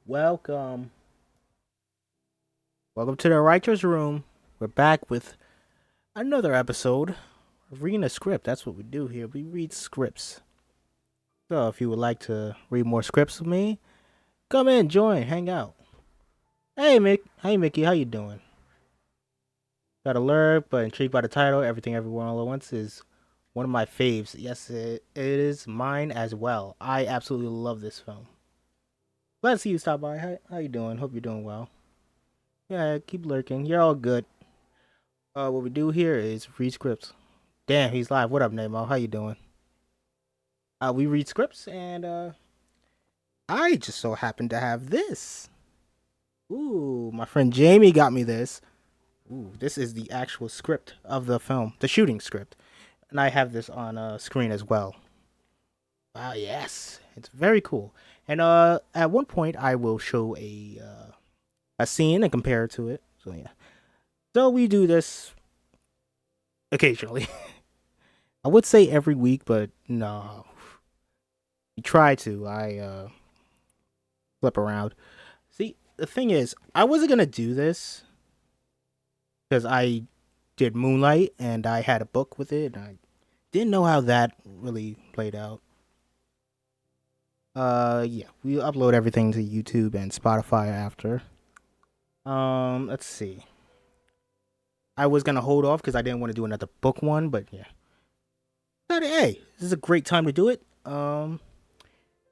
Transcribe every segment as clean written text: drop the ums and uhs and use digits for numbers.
Welcome. Welcome to the writer's room. We're back with another episode of reading a script. That's what we do here. We read scripts. So if you would like to read more scripts with me, come in, join, hang out. Hey Mick, hey Mickey, how you doing? Got alert, but intrigued by the title. Everything Everywhere All at Once is one of my faves. Yes, it is mine as well. I absolutely love this film. Glad to see you stop by. How you doing? Hope you're doing well. Yeah, keep lurking. You're all good. What we do here is read scripts. Damn, he's live. What up, Nemo? How you doing? We read scripts, and I just so happen to have this. Ooh, my friend Jamie got me this. Ooh, this is the actual script of the film, the shooting script, and I have this on screen as well. Wow, yes, it's very cool. And at one point, I will show a scene and compare it to it. So yeah, so we do this occasionally. I would say every week, but no. We try to. I flip around. See, the thing is, I wasn't gonna do this because I did Moonlight and I had a book with it, and I didn't know how that really played out. Yeah, we upload everything to YouTube and Spotify after. Let's see. I was gonna hold off because I didn't want to do another book one, but yeah. But hey, this is a great time to do it.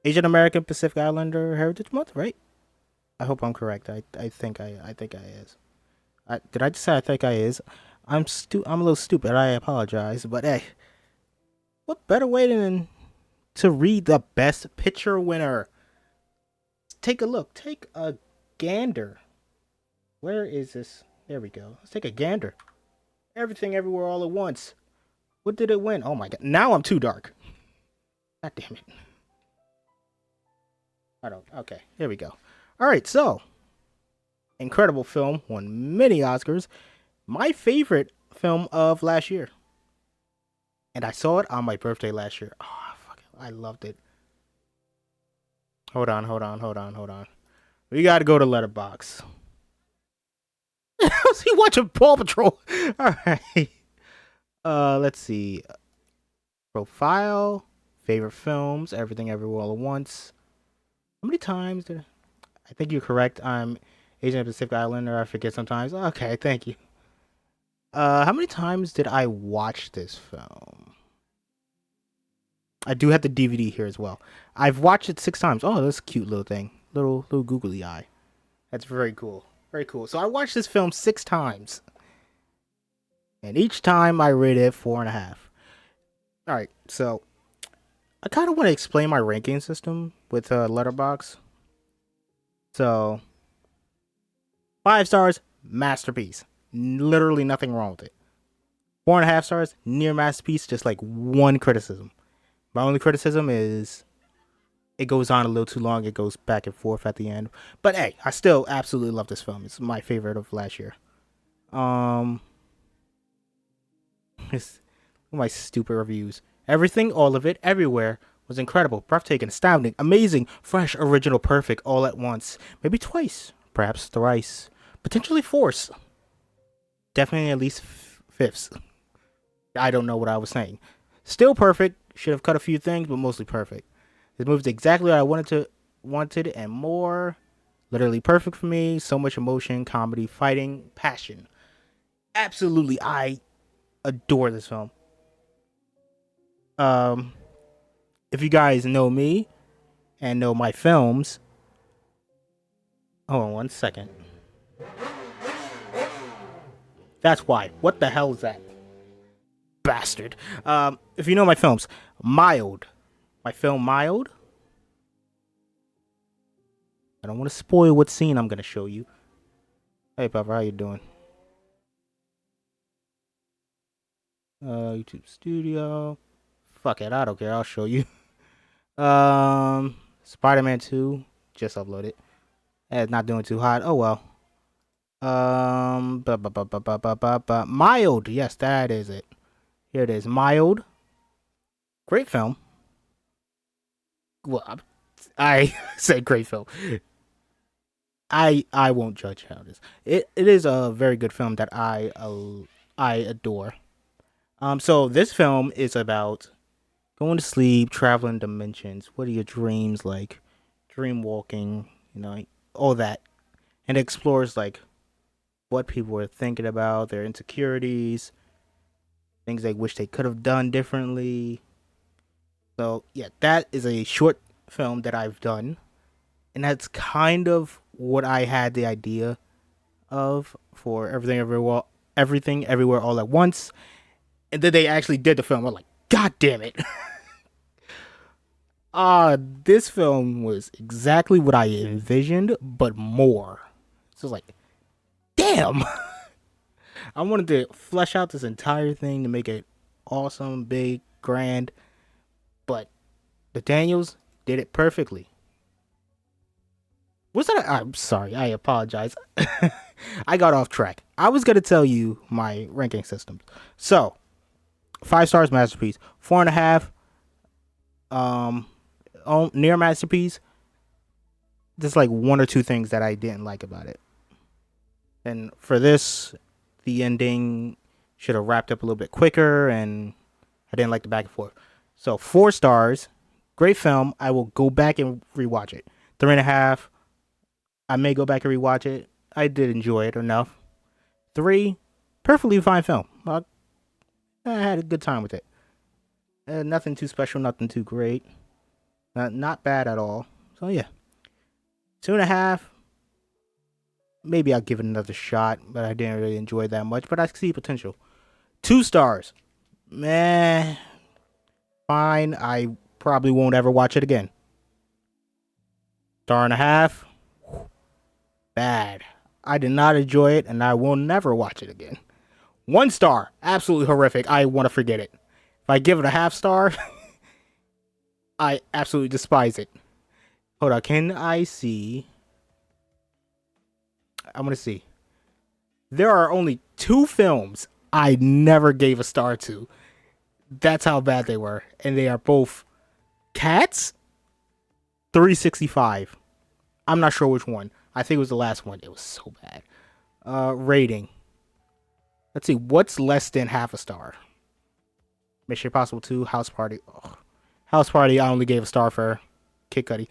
Asian American Pacific Islander Heritage Month, right? I hope I'm correct. I think I is. Did I just say I think I is? I'm a little stupid. I apologize, but hey, what better way than to read the Best Picture winner? Take a look. Take a gander. Where is this? There we go. Let's take a gander. Everything, everywhere, all at once. What did it win? Oh my god! Now I'm too dark. God damn it. I don't. Okay, here we go. All right, so incredible film, won many Oscars. My favorite film of last year, and I saw it on my birthday last year. Oh, fuck it. I loved it. Hold on. We got to go to Letterbox. How's he watching Paw Patrol? All right. Let's see. Profile, favorite films, everything, everywhere, all at once. How many times did I think you're correct? I'm Asian Pacific Islander. I forget sometimes. Okay, thank you. How many times did I watch this film? I do have the DVD here as well. I've watched it 6 times. Oh, that's a cute little thing. Little googly eye. That's very cool. Very cool. So I watched this film 6 times. And each time I rated it 4.5. Alright, so I kind of want to explain my ranking system with Letterbox. So 5 stars, masterpiece. Literally nothing wrong with it. 4.5 stars, near masterpiece, just like one criticism. My only criticism is it goes on a little too long. It goes back and forth at the end. But hey, I still absolutely love this film. It's my favorite of last year. Um, it's my stupid reviews. Everything, all of it, everywhere was incredible, breathtaking, astounding, amazing, fresh, original, perfect, all at once. Maybe twice, perhaps thrice, potentially fourths. Definitely at least fifths. I don't know what I was saying. Still perfect. Should have cut a few things, but mostly perfect. This movie's exactly what I wanted and more. Literally perfect for me. So much emotion, comedy, fighting, passion. Absolutely, I adore this film. Um, if you guys know me and know my films, hold on 1 second. That's why. What the hell is that? Bastard. If you know my films, Mild. My film Mild. I don't want to spoil what scene I'm gonna show you. Hey, Papa, how you doing? YouTube Studio. Fuck it, I don't care. I'll show you. Spider-Man 2 just uploaded. It's not doing too hot. Oh well. Mild. Yes, that is it. Here it is. Mild. Great film. Well, I said great film. I won't judge how it is. It is a very good film that I adore. So this film is about going to sleep, traveling dimensions. What are your dreams like? Dream walking, all that, and it explores like what people were thinking about, their insecurities, things they wish they could have done differently. So yeah, that is a short film that I've done, and that's kind of what I had the idea of for everything everywhere all at once. And then they actually did the film. I'm like, God damn it! This film was exactly what I envisioned, but more. So it's like, damn. I wanted to flesh out this entire thing to make it awesome, big, grand, but the Daniels did it perfectly. I'm sorry, I apologize. I got off track. I was gonna tell you my ranking systems. So, 5 stars masterpiece, 4.5 near masterpiece. There's like one or two things that I didn't like about it. And for this, the ending should have wrapped up a little bit quicker, and I didn't like the back and forth. So 4 stars, great film. I will go back and rewatch it. 3.5, I may go back and rewatch it. I did enjoy it enough. 3, perfectly fine film. I had a good time with it. Nothing too special, nothing too great. Not bad at all. So yeah, 2.5. Maybe I'll give it another shot, but I didn't really enjoy it that much. But I see potential. 2 stars, meh, fine. I probably won't ever watch it again. 1.5 stars, bad. I did not enjoy it, and I will never watch it again. 1 star, absolutely horrific. I want to forget it. If I give it a half star, I absolutely despise it. Hold on, can I see? I'm gonna see. There are only 2 films I never gave a star to. That's how bad they were, and they are both Cats, 365. I'm not sure which one. I think it was the last one. It was so bad. Rating. Let's see. What's less than half a star? Mission Impossible 2, House Party. Ugh. House Party, I only gave a star for Kid Cudi.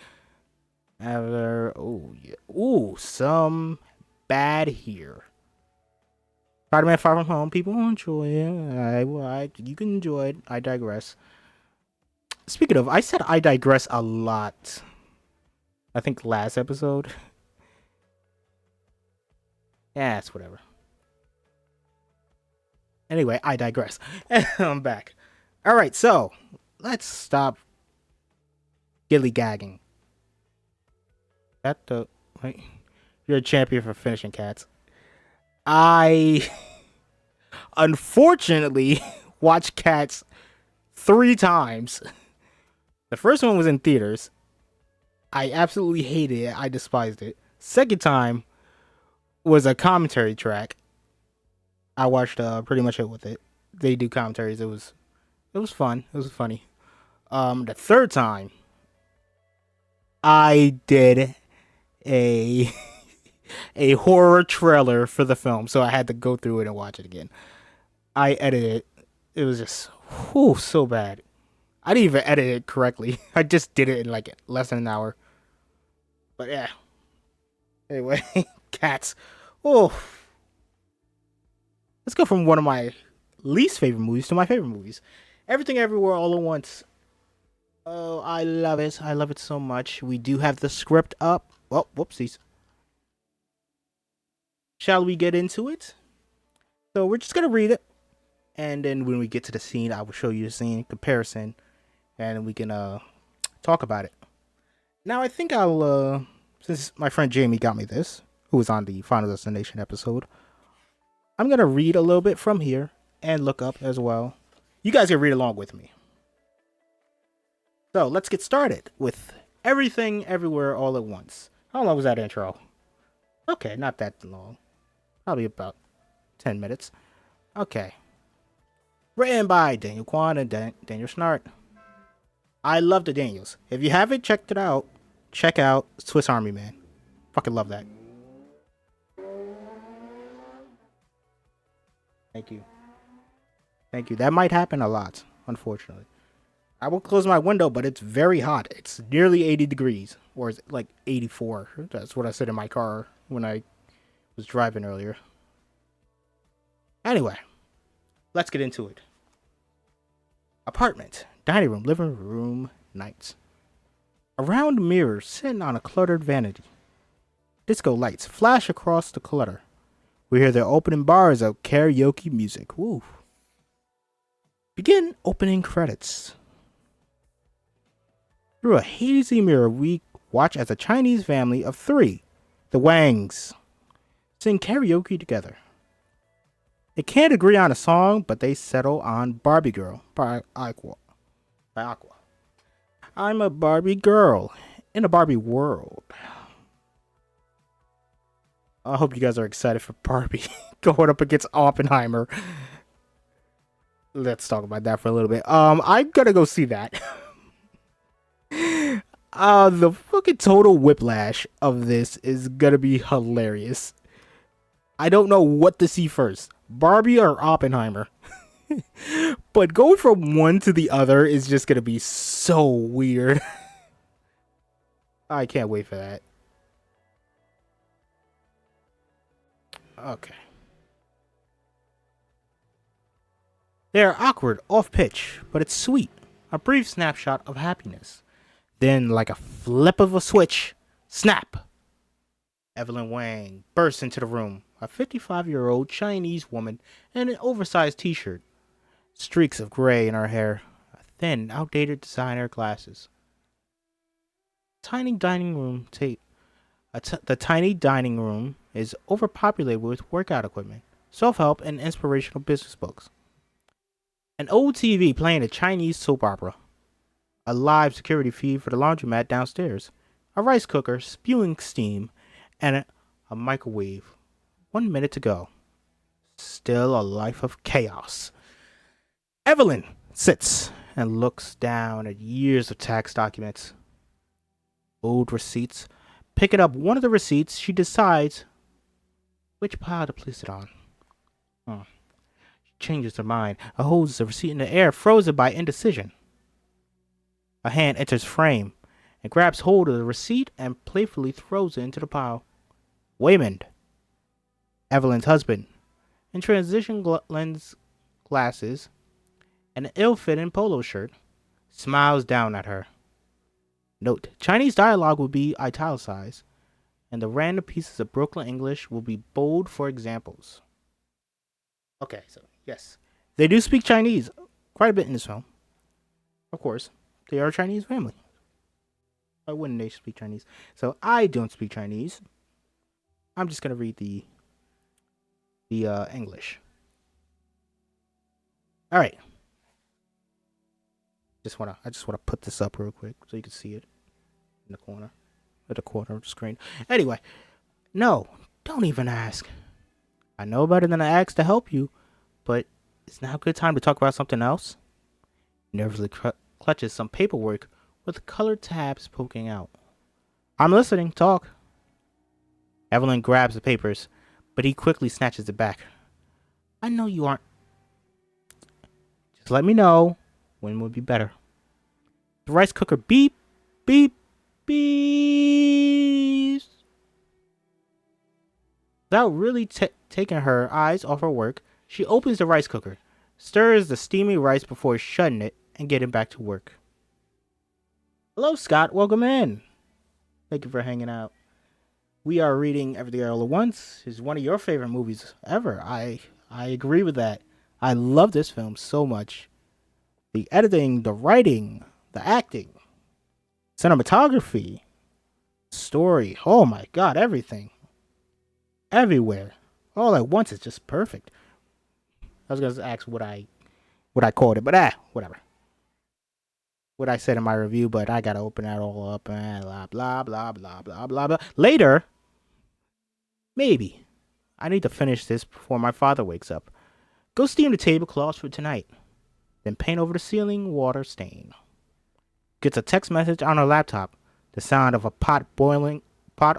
Oh yeah. Ooh, some bad here. Spider-Man Far From Home. People enjoy it. You can enjoy it. I digress. Speaking of, I said I digress a lot. I think last episode. Yeah, it's whatever. Anyway, I digress. I'm back. Alright, so let's stop gilly gagging. Right? You're a champion for finishing Cats. I unfortunately watched Cats 3 times. The first one was in theaters. I absolutely hated it. I despised it. Second time was a commentary track. I watched pretty much it with it. They do commentaries. It was fun. It was funny. The third time I did a a horror trailer for the film, so I had to go through it and watch it again. I edited it. It was just so bad. I didn't even edit it correctly. I just did it in like less than an hour. But yeah. Anyway, Cats. Oh. Let's go from one of my least favorite movies to my favorite movies. Everything Everywhere All at Once. Oh, I love it. I love it so much. We do have the script up. Oh, whoopsies. Shall we get into it? So we're just going to read it. And then when we get to the scene, I will show you the scene comparison. And we can talk about it. Now, I think I'll, since my friend Jamie got me this, who was on the Final Destination episode, I'm going to read a little bit from here and look up as well. You guys can read along with me. So, let's get started with Everything Everywhere All at Once. How long was that intro? Okay, not that long. Probably about 10 minutes. Okay. Written by Daniel Quan and Daniel Snart. I love the Daniels. If you haven't checked it out, check out Swiss Army Man. Fucking love that. Thank you. Thank you. That might happen a lot, unfortunately. I will close my window, but it's very hot. It's nearly 80 degrees, or it's like 84. That's what I said in my car when I was driving earlier. Anyway, let's get into it. Apartment, dining room, living room, nights. A round mirror sitting on a cluttered vanity. Disco lights flash across the clutter. We hear the opening bars of karaoke music. Woo. Begin opening credits. Through a hazy mirror, we watch as a Chinese family of 3, the Wangs, sing karaoke together. They can't agree on a song, but they settle on Barbie Girl by Aqua. I'm a Barbie girl in a Barbie world. I hope you guys are excited for Barbie going up against Oppenheimer. Let's talk about that for a little bit. I'm gonna go see that. The fucking total whiplash of this is gonna be hilarious. I don't know what to see first, Barbie or Oppenheimer. But going from one to the other is just gonna be so weird. I can't wait for that. Okay. They're awkward, off pitch, but it's sweet. A brief snapshot of happiness. Then, like a flip of a switch, snap! Evelyn Wang bursts into the room, a 55-year-old Chinese woman in an oversized t-shirt, streaks of gray in her hair, thin, outdated designer glasses. The tiny dining room is overpopulated with workout equipment, self-help, and inspirational business books. An old TV playing a Chinese soap opera. A live security feed for the laundromat downstairs. A rice cooker spewing steam, and a microwave. 1 minute to go. Still a life of chaos. Evelyn sits and looks down at years of tax documents. Old receipts. Picking up one of the receipts, she decides which pile to place it on. She changes her mind and holds the receipt in the air, frozen by indecision. A hand enters frame and grabs hold of the receipt and playfully throws it into the pile. Waymond, Evelyn's husband, in transition lens glasses and an ill-fitting polo shirt, smiles down at her. Note, Chinese dialogue will be italicized, and the random pieces of Brooklyn English will be bold for examples. Okay, so, yes. They do speak Chinese quite a bit in this film. Of course, they are a Chinese family. Why wouldn't they speak Chinese? So, I don't speak Chinese. I'm just going to read the English. All right. I just wanna put this up real quick so you can see it in the corner, at the corner of the screen. Anyway, no, don't even ask. I know better than to ask to help you, but it's now a good time to talk about something else. Nervously clutches some paperwork with colored tabs poking out. I'm listening. Talk. Evelyn grabs the papers, but he quickly snatches it back. I know you aren't. Just let me know when would be better. The rice cooker beep, beep, beeps. Without really taking her eyes off her work, she opens the rice cooker, stirs the steamy rice before shutting it and getting back to work. Hello, Scott. Welcome in. Thank you for hanging out. We are reading Everything All at Once. It's one of your favorite movies ever. I agree with that. I love this film so much. The editing, the writing, the acting, cinematography, story. Oh my God, everything. Everywhere. All at once is just perfect. I was gonna ask what I called it, but whatever. What I said in my review, but I gotta open that all up and blah blah blah blah blah blah blah. Later, maybe. I need to finish this before my father wakes up. Go steam the tablecloths for tonight. Then paint over the ceiling water stain. Gets a text message on her laptop. The sound of a pot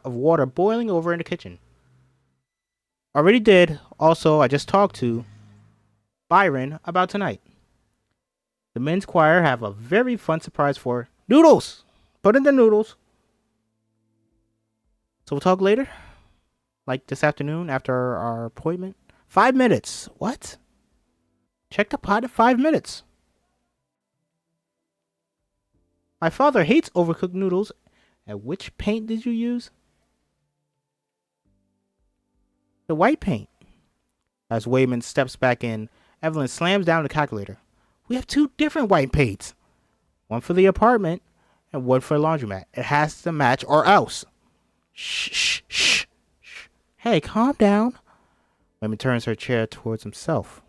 of water boiling over in the kitchen. Already did. Also, I just talked to. Byron about tonight. The men's choir have a very fun surprise for noodles. Put in the noodles. So we'll talk later, like this afternoon after our appointment. 5 minutes. What? Check the pot at 5 minutes. My father hates overcooked noodles. And which paint did you use? The white paint. As Wayman steps back in, Evelyn slams down the calculator. We have two different white paints. One for the apartment and one for the laundromat. It has to match or else. Shh, shh, shh, shh. Hey, calm down. Wayman turns her chair towards himself.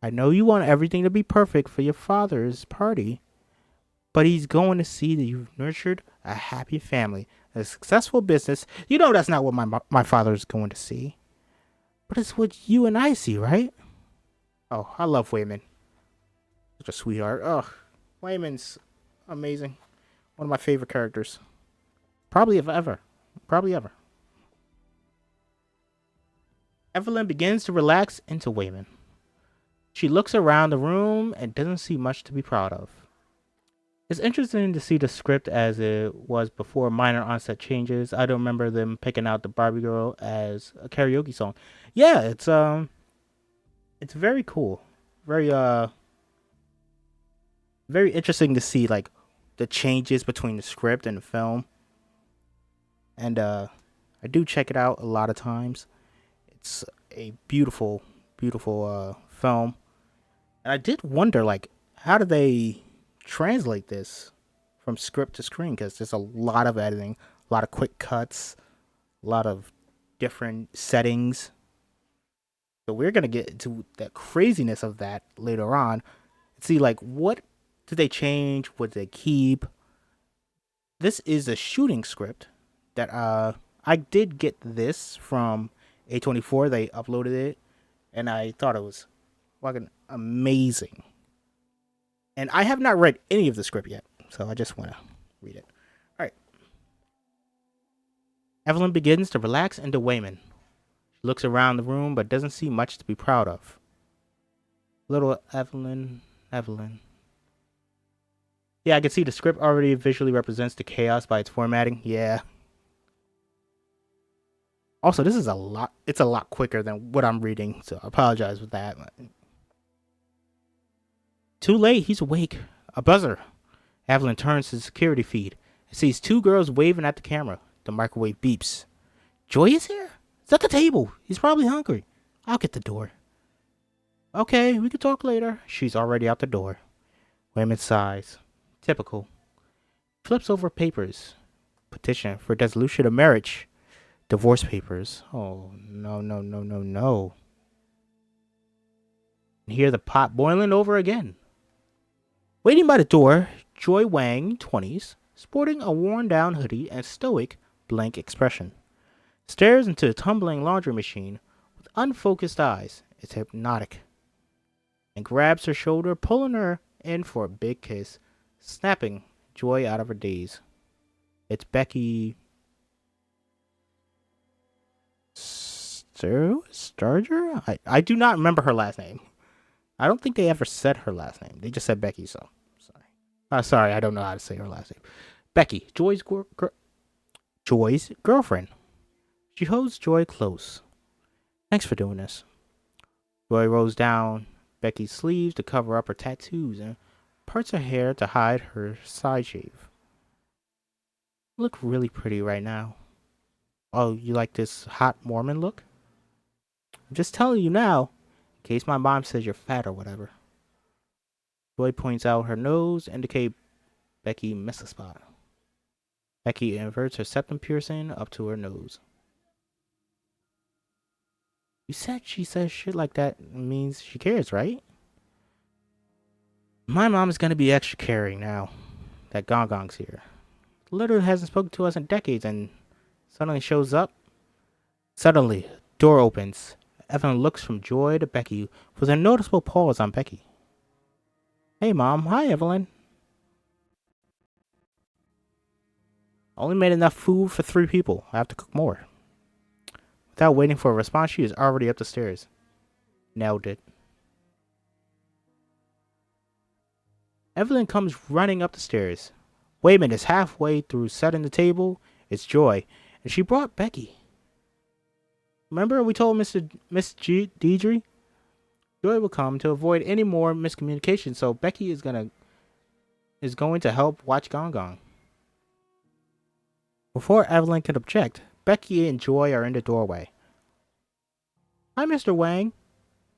I know you want everything to be perfect for your father's party, but he's going to see that you've nurtured a happy family, a successful business. You know that's not what my father's going to see. But it's what you and I see, right? Oh, I love Wayman. Such a sweetheart. Oh, Wayman's amazing. One of my favorite characters. Probably ever. Probably ever. Evelyn begins to relax into Wayman. She looks around the room and doesn't see much to be proud of. It's interesting to see the script as it was before minor onset changes. I don't remember them picking out the Barbie girl as a karaoke song. Yeah, it's very cool. Very very interesting to see like the changes between the script and the film. And I do check it out a lot of times. It's a beautiful, beautiful film. And I did wonder, like, how do they translate this from script to screen? Because there's a lot of editing, a lot of quick cuts, a lot of different settings. So we're gonna get into the craziness of that later on. See, like, what did they change? What did they keep? This is a shooting script that I did get this from A24. They uploaded it, and I thought it was fucking amazing. And I have not read any of the script yet, so I just want to read it. All right. Evelyn begins to relax into Wayman. She looks around the room but doesn't see much to be proud of. Little Evelyn. Yeah, I can see the script already visually represents the chaos by its formatting. Yeah. Also, this is it's a lot quicker than what I'm reading, so I apologize with that. Too late, he's awake. A buzzer. Evelyn turns to the security feed and sees two girls waving at the camera. The microwave beeps. Joy is here? It's at the table. He's probably hungry. I'll get the door. Okay, we can talk later. She's already out the door. Wayman sighs. Typical. Flips over papers. Petition for dissolution of marriage. Divorce papers. Oh, no. And hear the pot boiling over again. Waiting by the door, Joy Wang, 20s, sporting a worn-down hoodie and stoic, blank expression. Stares into the tumbling laundry machine with unfocused eyes. It's hypnotic. And grabs her shoulder, pulling her in for a big kiss, snapping Joy out of her daze. It's Becky Starger? I do not remember her last name. I don't think they ever said her last name. They just said Becky, so sorry. Sorry, I don't know how to say her last name. Becky, Joy's girlfriend. She holds Joy close. Thanks for doing this. Joy rolls down Becky's sleeves to cover up her tattoos and parts her hair to hide her side shave. You look really pretty right now. Oh, you like this hot Mormon look? I'm just telling you now, in case my mom says you're fat or whatever. Joy points out her nose, indicate Becky missed a spot. Becky inverts her septum piercing up to her nose. You said she says shit like that means she cares, right? My mom is gonna be extra caring now that Gong Gong's here. Literally hasn't spoken to us in decades and suddenly shows up. Suddenly, door opens. Evelyn looks from Joy to Becky with a noticeable pause on Becky. Hey, Mom. Hi, Evelyn. Only made enough food for 3 people. I have to cook more. Without waiting for a response, she is already up the stairs. Nailed it. Evelyn comes running up the stairs. Wayman is halfway through setting the table. It's Joy, and she brought Becky. Remember we told Miss Deidre Joy will come to avoid any more miscommunication, so Becky is going to help watch Gong Gong. Before Evelyn can object, Becky and Joy are in the doorway. Hi, Mr. Wang.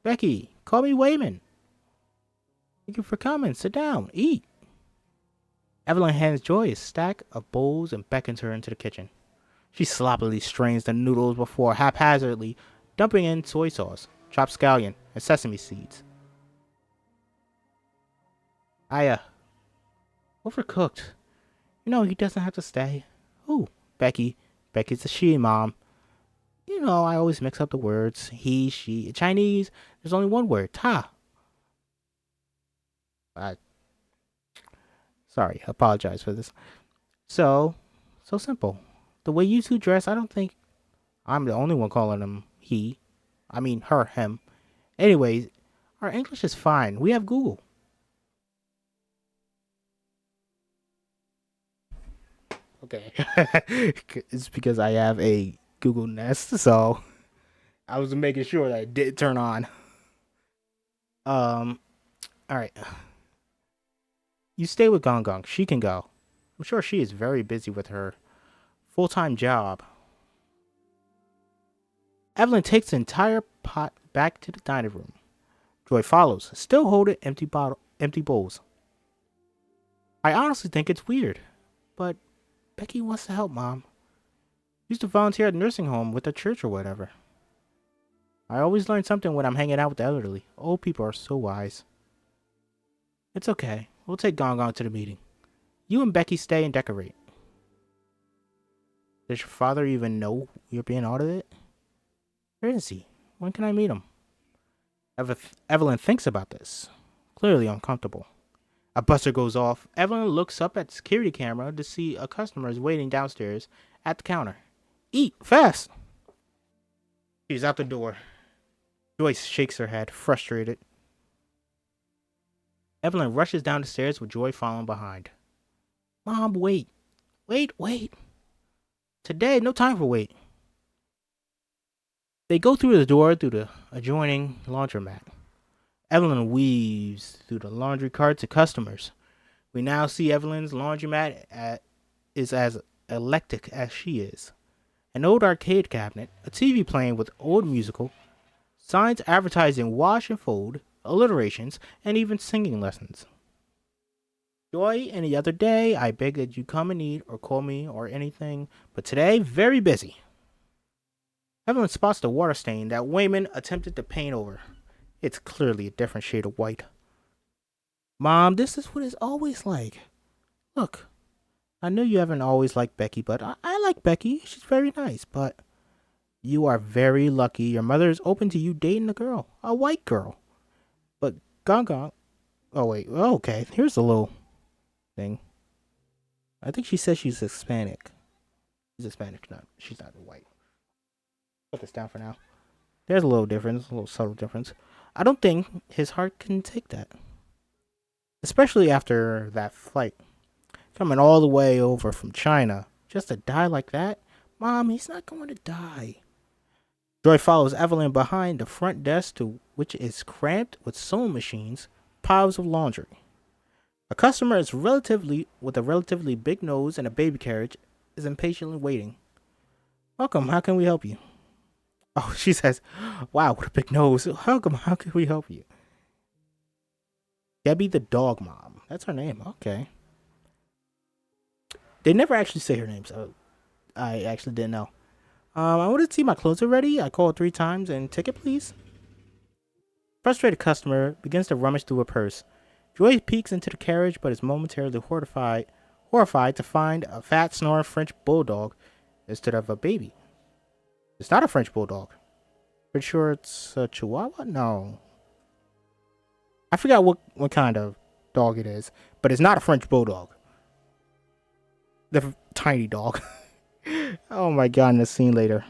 Becky, call me Wayman. Thank you for coming. Sit down. Eat. Evelyn hands Joy a stack of bowls and beckons her into the kitchen. She sloppily strains the noodles before haphazardly dumping in soy sauce, chopped scallion, and sesame seeds. Overcooked. You know he doesn't have to stay. Who? Becky. Becky's a she, Mom. You know, I always mix up the words. He, she. In Chinese, there's only one word. Ta. Sorry, I apologize for this. So simple. The way you two dress, I don't think I'm the only one calling him he. I mean her, him. Anyways, our English is fine. We have Google. Okay. It's because I have a Google Nest, so I was making sure that it did turn on. All right. You stay with Gong Gong. She can go. I'm sure she is very busy with her full-time job. Evelyn takes the entire pot back to the dining room. Joy follows, still holding empty bowls. I honestly think it's weird, but Becky wants to help, Mom. Used to volunteer at a nursing home with a church or whatever. I always learn something when I'm hanging out with the elderly. Old people are so wise. It's okay. We'll take Gong Gong to the meeting. You and Becky stay and decorate. Does your father even know you're being audited? Where is he? When can I meet him? Evelyn thinks about this. Clearly uncomfortable. A buzzer goes off. Evelyn looks up at the security camera to see a customer is waiting downstairs at the counter. Eat, fast! She's out the door. Joyce shakes her head, frustrated. Evelyn rushes down the stairs with Joy following behind. Mom, wait. Wait. Today, no time for wait. They go through the door through the adjoining laundromat. Evelyn weaves through the laundry carts and customers. We now see Evelyn's laundromat is as eclectic as she is. An old arcade cabinet, a TV playing with old musical, signs advertising wash and fold, alliterations, and even singing lessons. Joy, any other day, I beg that you come and eat or call me or anything, but today, very busy. Evelyn spots the water stain that Wayman attempted to paint over. It's clearly a different shade of white. Mom, this is what it's always like. Look, I know you haven't always liked Becky, but I like Becky. She's very nice, but you are very lucky your mother is open to you dating a girl, a white girl. But Gong Gong. Oh, wait. Oh, okay. Here's a little thing. I think she says she's Hispanic. She's Hispanic, she's not white. Put this down for now. There's a little difference, a little subtle difference. I don't think his heart can take that. Especially after that flight. Coming all the way over from China just to die like that? Mom, he's not going to die. Joy follows Evelyn behind the front desk to which is cramped with sewing machines, piles of laundry. A customer with a relatively big nose and a baby carriage is impatiently waiting. Welcome, how can we help you? Oh, she says, wow, what a big nose. Welcome, how can we help you? Debbie the dog mom. That's her name. Okay. They never actually say her name, so I actually didn't know. I wanted to see my clothes are ready. I called 3 times and ticket, please. Frustrated customer begins to rummage through her purse. Joy peeks into the carriage, but is momentarily horrified to find a fat, snoring French bulldog instead of a baby. It's not a French bulldog. Pretty sure it's a Chihuahua? No. I forgot what kind of dog it is, but it's not a French bulldog. The tiny dog. Oh my god, in the scene later.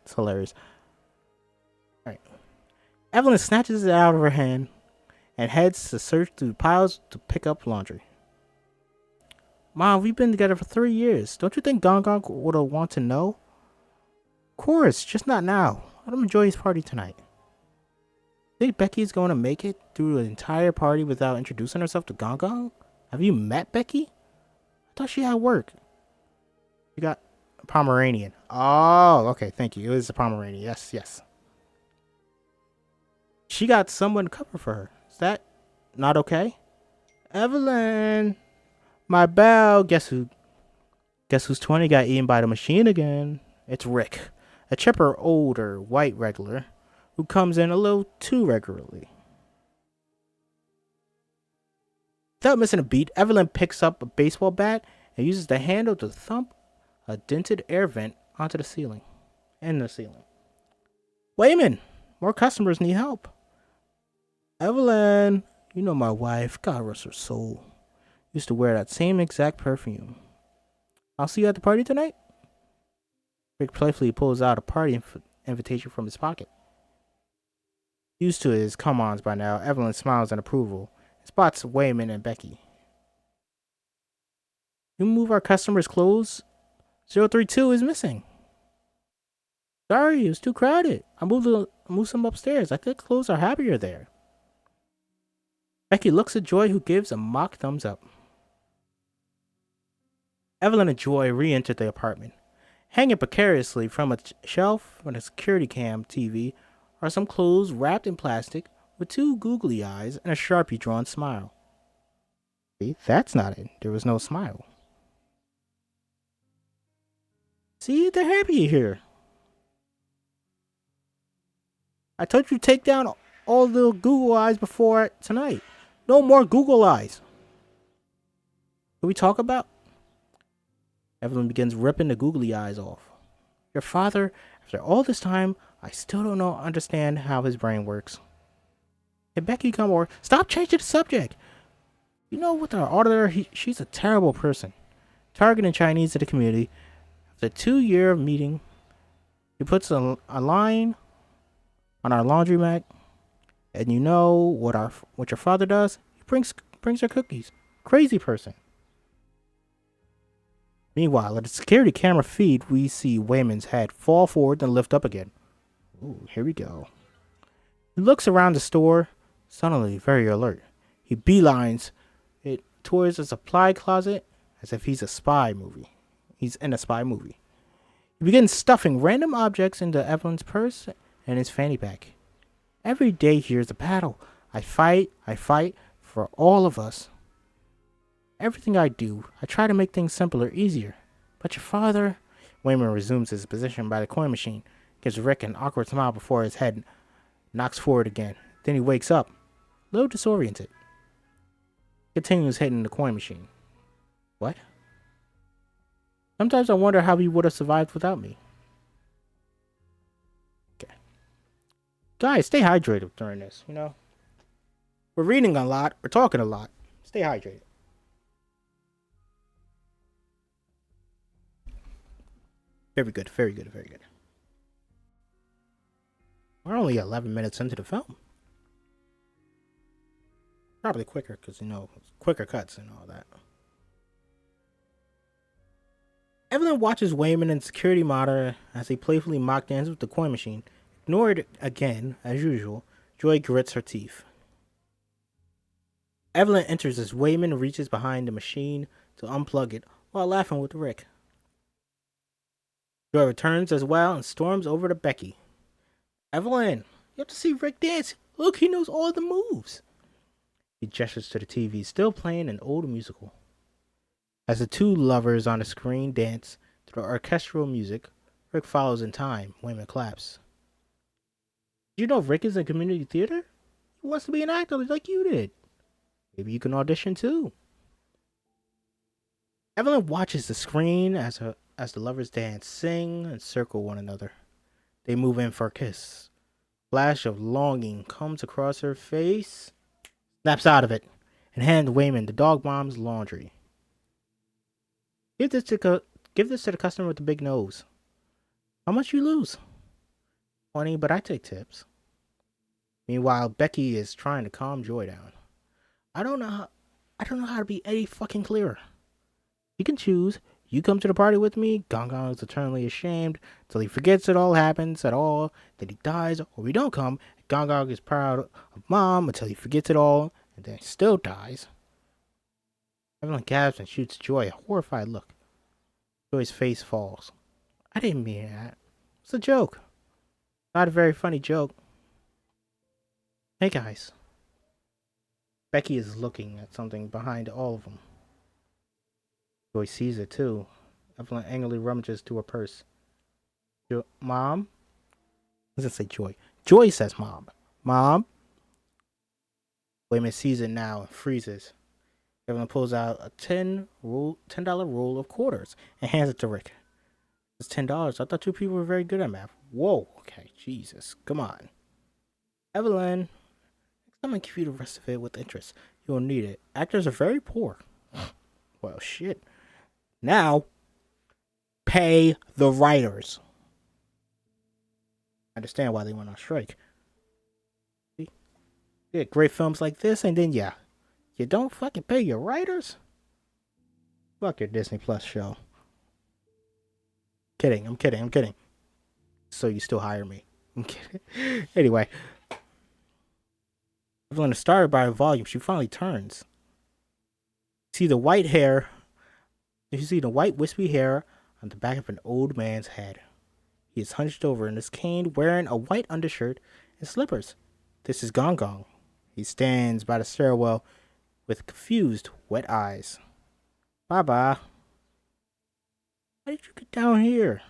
It's hilarious. Alright. Evelyn snatches it out of her hand and heads to search through piles to pick up laundry. Mom, we've been together for 3 years. Don't you think Gong Gong would want to know? Of course, just not now. Let him enjoy his party tonight. Think Becky's going to make it through an entire party without introducing herself to Gong Gong? Have you met Becky? I thought she had work. You got a Pomeranian. Oh, okay, thank you. It was a Pomeranian. Yes. She got someone to cover for her. Is that not okay? Evelyn, my bell. Guess who? Guess who's 20 got eaten by the machine again? It's Rick, a chipper, older, white regular who comes in a little too regularly. Without missing a beat, Evelyn picks up a baseball bat and uses the handle to thump a dented air vent onto the ceiling. In the ceiling. Wayman, more customers need help. Evelyn, you know my wife, God rest her soul, used to wear that same exact perfume. I'll see you at the party tonight? Rick playfully pulls out a party invitation from his pocket. Used to his come-ons by now, Evelyn smiles in approval and spots Wayman and Becky. You move our customers' clothes? 032 is missing. Sorry, it was too crowded. I moved some upstairs. I think clothes are happier there. Becky looks at Joy, who gives a mock thumbs up. Evelyn and Joy re-enter the apartment. Hanging precariously from a shelf on a security cam TV are some clothes wrapped in plastic with two googly eyes and a sharply drawn smile. See, that's not it. There was no smile. See, they're happy here. I told you to take down all the Google eyes before tonight. No more Google eyes. Can we talk about? Evelyn begins ripping the googly eyes off. Your father, after all this time, I still don't understand how his brain works. Can Becky come over? Stop changing the subject. You know, with our auditor, she's a terrible person. Targeting Chinese to the community. After 2 years of meeting, he puts a line on our laundromat. And you know what your father does? He brings her cookies. Crazy person. Meanwhile, at the security camera feed, we see Wayman's head fall forward and lift up again. Ooh, here we go. He looks around the store, suddenly very alert. He beelines it towards a supply closet as if he's in a spy movie. He begins stuffing random objects into Evelyn's purse and his fanny pack. Every day here's a battle. I fight for all of us. Everything I do, I try to make things simpler, easier. But your father... Wayman resumes his position by the coin machine, gives Rick an awkward smile before his head knocks forward again. Then he wakes up, a little disoriented. Continues hitting the coin machine. What? Sometimes I wonder how he would have survived without me. Okay. Guys, stay hydrated during this, you know? We're reading a lot, we're talking a lot. Stay hydrated. Very good. We're only 11 minutes into the film. Probably quicker, because, you know, quicker cuts and all that. Evelyn watches Wayman and security monitor as he playfully mock dances with the coin machine. Ignored again, as usual, Joy grits her teeth. Evelyn enters as Wayman reaches behind the machine to unplug it while laughing with Rick. Joy returns as well and storms over to Becky. Evelyn, you have to see Rick dance. Look, he knows all the moves. He gestures to the TV, still playing an old musical. As the two lovers on the screen dance to the orchestral music, Rick follows in time. Wayman claps. Did you know Rick is in community theater? He wants to be an actor like you did. Maybe you can audition too. Evelyn watches the screen as the lovers dance, sing, and circle one another. They move in for a kiss. Flash of longing comes across her face, snaps out of it, and hands Wayman the dog bomb's laundry. Give this to the customer with the big nose. How much you lose? 20, but I take tips. Meanwhile, Becky is trying to calm Joy down. I don't know how, I don't know how to be any fucking clearer. You can choose. You come to the party with me. Gong Gong is eternally ashamed till he forgets it all happens at all. Then he dies, or we don't come. Gong Gong is proud of Mom until he forgets it all, and then he still dies. Evelyn gasps and shoots Joy a horrified look. Joy's face falls. I didn't mean that. It's a joke. Not a very funny joke. Hey guys. Becky is looking at something behind all of them. Joy sees it too. Evelyn angrily rummages through her purse. Mom? Doesn't say Joy. Joy says Mom. Mom? Wayman sees it now and freezes. Evelyn pulls out a $10 roll of quarters and hands it to Rick. It's $10. I thought you people were very good at math. Whoa. Okay, Jesus. Come on. Evelyn, next time I give you the rest of it with interest. You'll need it. Actors are very poor. Well, shit. Now, pay the writers. I understand why they went on strike. See? Yeah, great films like this, and then you don't fucking pay your writers? Fuck your Disney Plus show. I'm kidding. So you still hire me. I'm kidding. Anyway. Evelyn is startled by her volume. She finally turns. You see the white wispy hair on the back of an old man's head. He is hunched over in his cane, wearing a white undershirt and slippers. This is Gong Gong. He stands by the stairwell with confused, wet eyes. Baba, why did you get down here?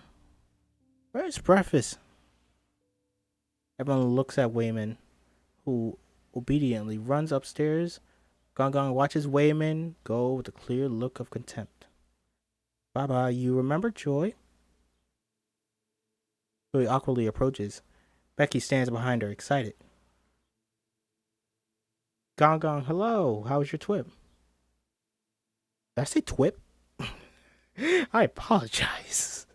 Where's breakfast? Everyone looks at Wayman, who obediently runs upstairs. Gong Gong watches Wayman go with a clear look of contempt. Baba, you remember Joy? Joy awkwardly approaches. Becky stands behind her, excited. Gong Gong, hello. How was your twip? Did I say twip? I apologize.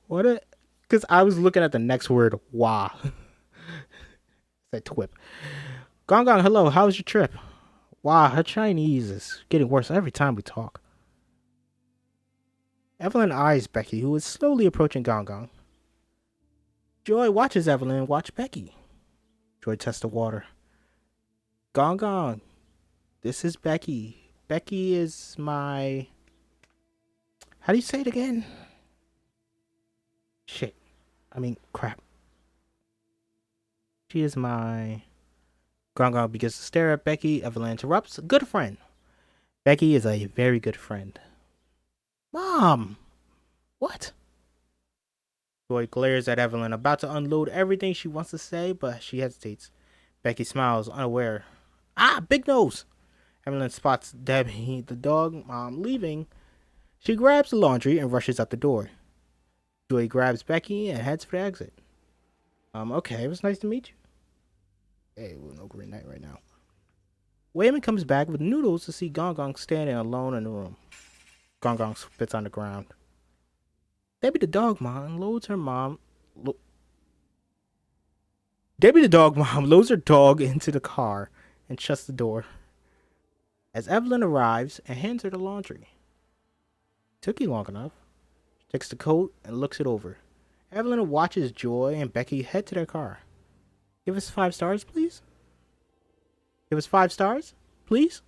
Because I was looking at the next word, wah. Said twip. Gong Gong, hello. How was your trip? Wow, her Chinese is getting worse every time we talk. Evelyn eyes Becky, who is slowly approaching Gong Gong. Joy watches Evelyn watch Becky. Joy tests the water. Gong Gong, this is Becky. Becky is my... How do you say it again? Shit. Crap. She is my... Gong Gong begins to stare at Becky. Evelyn interrupts. Good friend. Becky is a very good friend. Mom! What? Joy glares at Evelyn, about to unload everything she wants to say, but she hesitates. Becky smiles, unaware. Ah, big nose! Evelyn spots Debbie, the dog mom, leaving. She grabs the laundry and rushes out the door. Joy grabs Becky and heads for the exit. Okay, it was nice to meet you. Hey, we're no green night right now. Wayman comes back with noodles to see Gong Gong standing alone in the room. Gong Gong spits on the ground. Debbie the dog mom loads her dog into the car and shuts the door. As Evelyn arrives and hands her the laundry. Took you long enough. She takes the coat and looks it over. Evelyn watches Joy and Becky head to their car. Give us 5 stars, please. Give us 5 stars, please.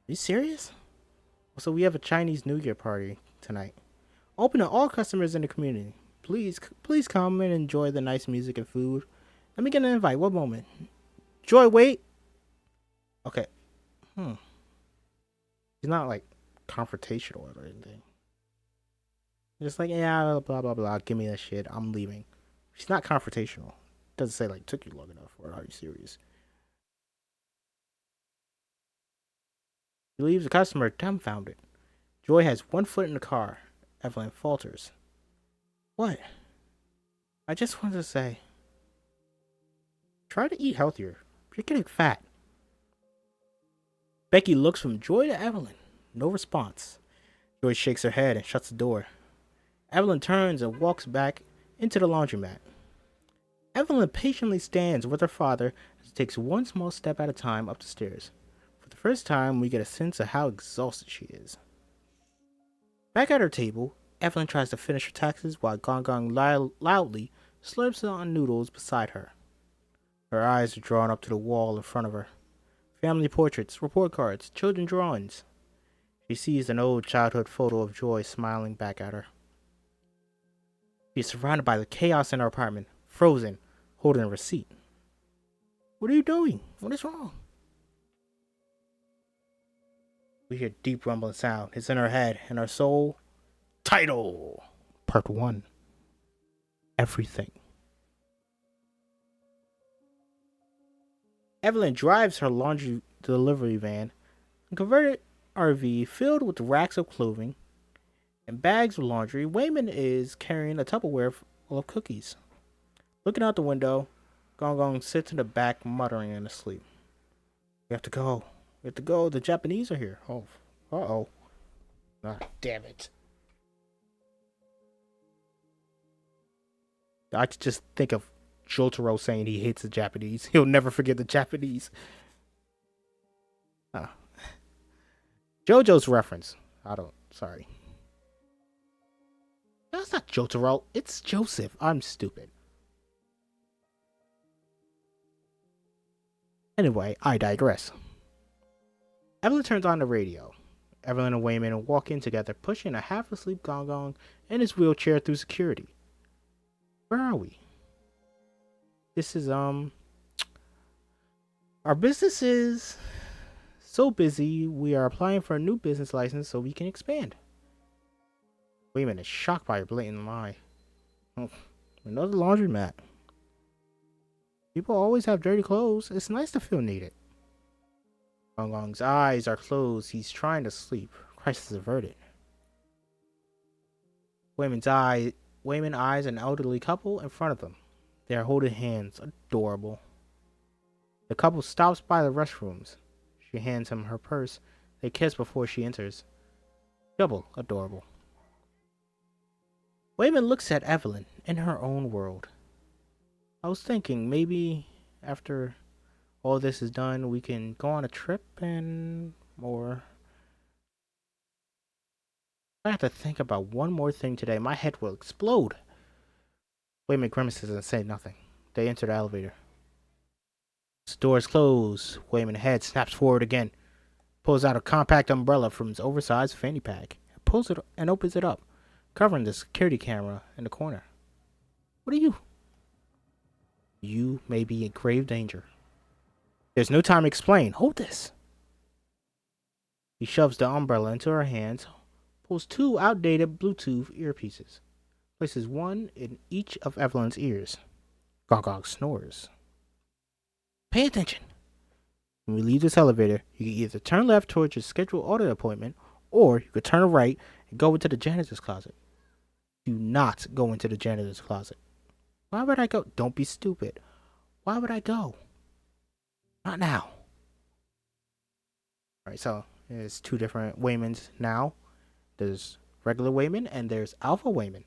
Are you serious? So we have a Chinese New Year party tonight. Open to all customers in the community. Please come and enjoy the nice music and food. Let me get an invite. One moment. Joy, wait. Okay. He's not like confrontational or anything. Just like, yeah, blah, blah, blah. Give me that shit. I'm leaving. She's not confrontational. Doesn't say like, took you long enough, or are you serious? He leaves the customer dumbfounded. Joy has one foot in the car. Evelyn falters. What? I just wanted to say, try to eat healthier. You're getting fat. Becky looks from Joy to Evelyn. No response. Joy shakes her head and shuts the door. Evelyn turns and walks back into the laundromat. Evelyn patiently stands with her father as he takes one small step at a time up the stairs. For the first time, we get a sense of how exhausted she is. Back at her table, Evelyn tries to finish her taxes while Gong Gong loudly slurps on noodles beside her. Her eyes are drawn up to the wall in front of her. Family portraits, report cards, children drawings. She sees an old childhood photo of Joy smiling back at her. She is surrounded by the chaos in her apartment, frozen, holding a receipt. What are you doing? What is wrong? We hear deep rumbling sound. It's in her head and her soul. Title! Part 1. Everything. Evelyn drives her laundry delivery van, a converted RV filled with racks of clothing and bags of laundry. Wayman is carrying a Tupperware full of cookies. Looking out the window, Gong Gong sits in the back, muttering in his sleep. We have to go. We have to go. The Japanese are here. Oh, uh-oh. Ah, damn it. I could just think of Jotaro saying he hates the Japanese. He'll never forget the Japanese. JoJo's reference. Sorry. That's not Jotaro. It's Joseph. I'm stupid. Anyway, I digress. Evelyn turns on the radio. Evelyn and Wayman walk in together, pushing a half-asleep Gong Gong in his wheelchair through security. Where are we? This is, our business is so busy, we are applying for a new business license so we can expand. Wayman is shocked by her blatant lie. Oh, another laundromat. People always have dirty clothes. It's nice to feel needed. Gong Gong's eyes are closed. He's trying to sleep. Crisis averted. Wayman eyes an elderly couple in front of them. They are holding hands. Adorable. The couple stops by the restrooms. She hands him her purse. They kiss before she enters. Double adorable. Wayman looks at Evelyn in her own world. I was thinking maybe after all this is done, we can go on a trip or I have to think about one more thing today. My head will explode. Wayman grimaces and says nothing. They enter the elevator. The doors close. Wayman's head snaps forward again. Pulls out a compact umbrella from his oversized fanny pack. Pulls it and opens it up, covering the security camera in the corner. What are you? You may be in grave danger. There's no time to explain. Hold this. He shoves the umbrella into her hands, pulls two outdated Bluetooth earpieces, places one in each of Evelyn's ears. Gong Gong snores. Pay attention. When we leave this elevator, you can either turn left towards your scheduled audit appointment, or you could turn right and go into the janitor's closet. Do not go into the janitor's closet. Why would I go? Don't be stupid. Why would I go? Not now. Alright, so there's two different Waymans now. There's regular Wayman and there's Alpha Wayman.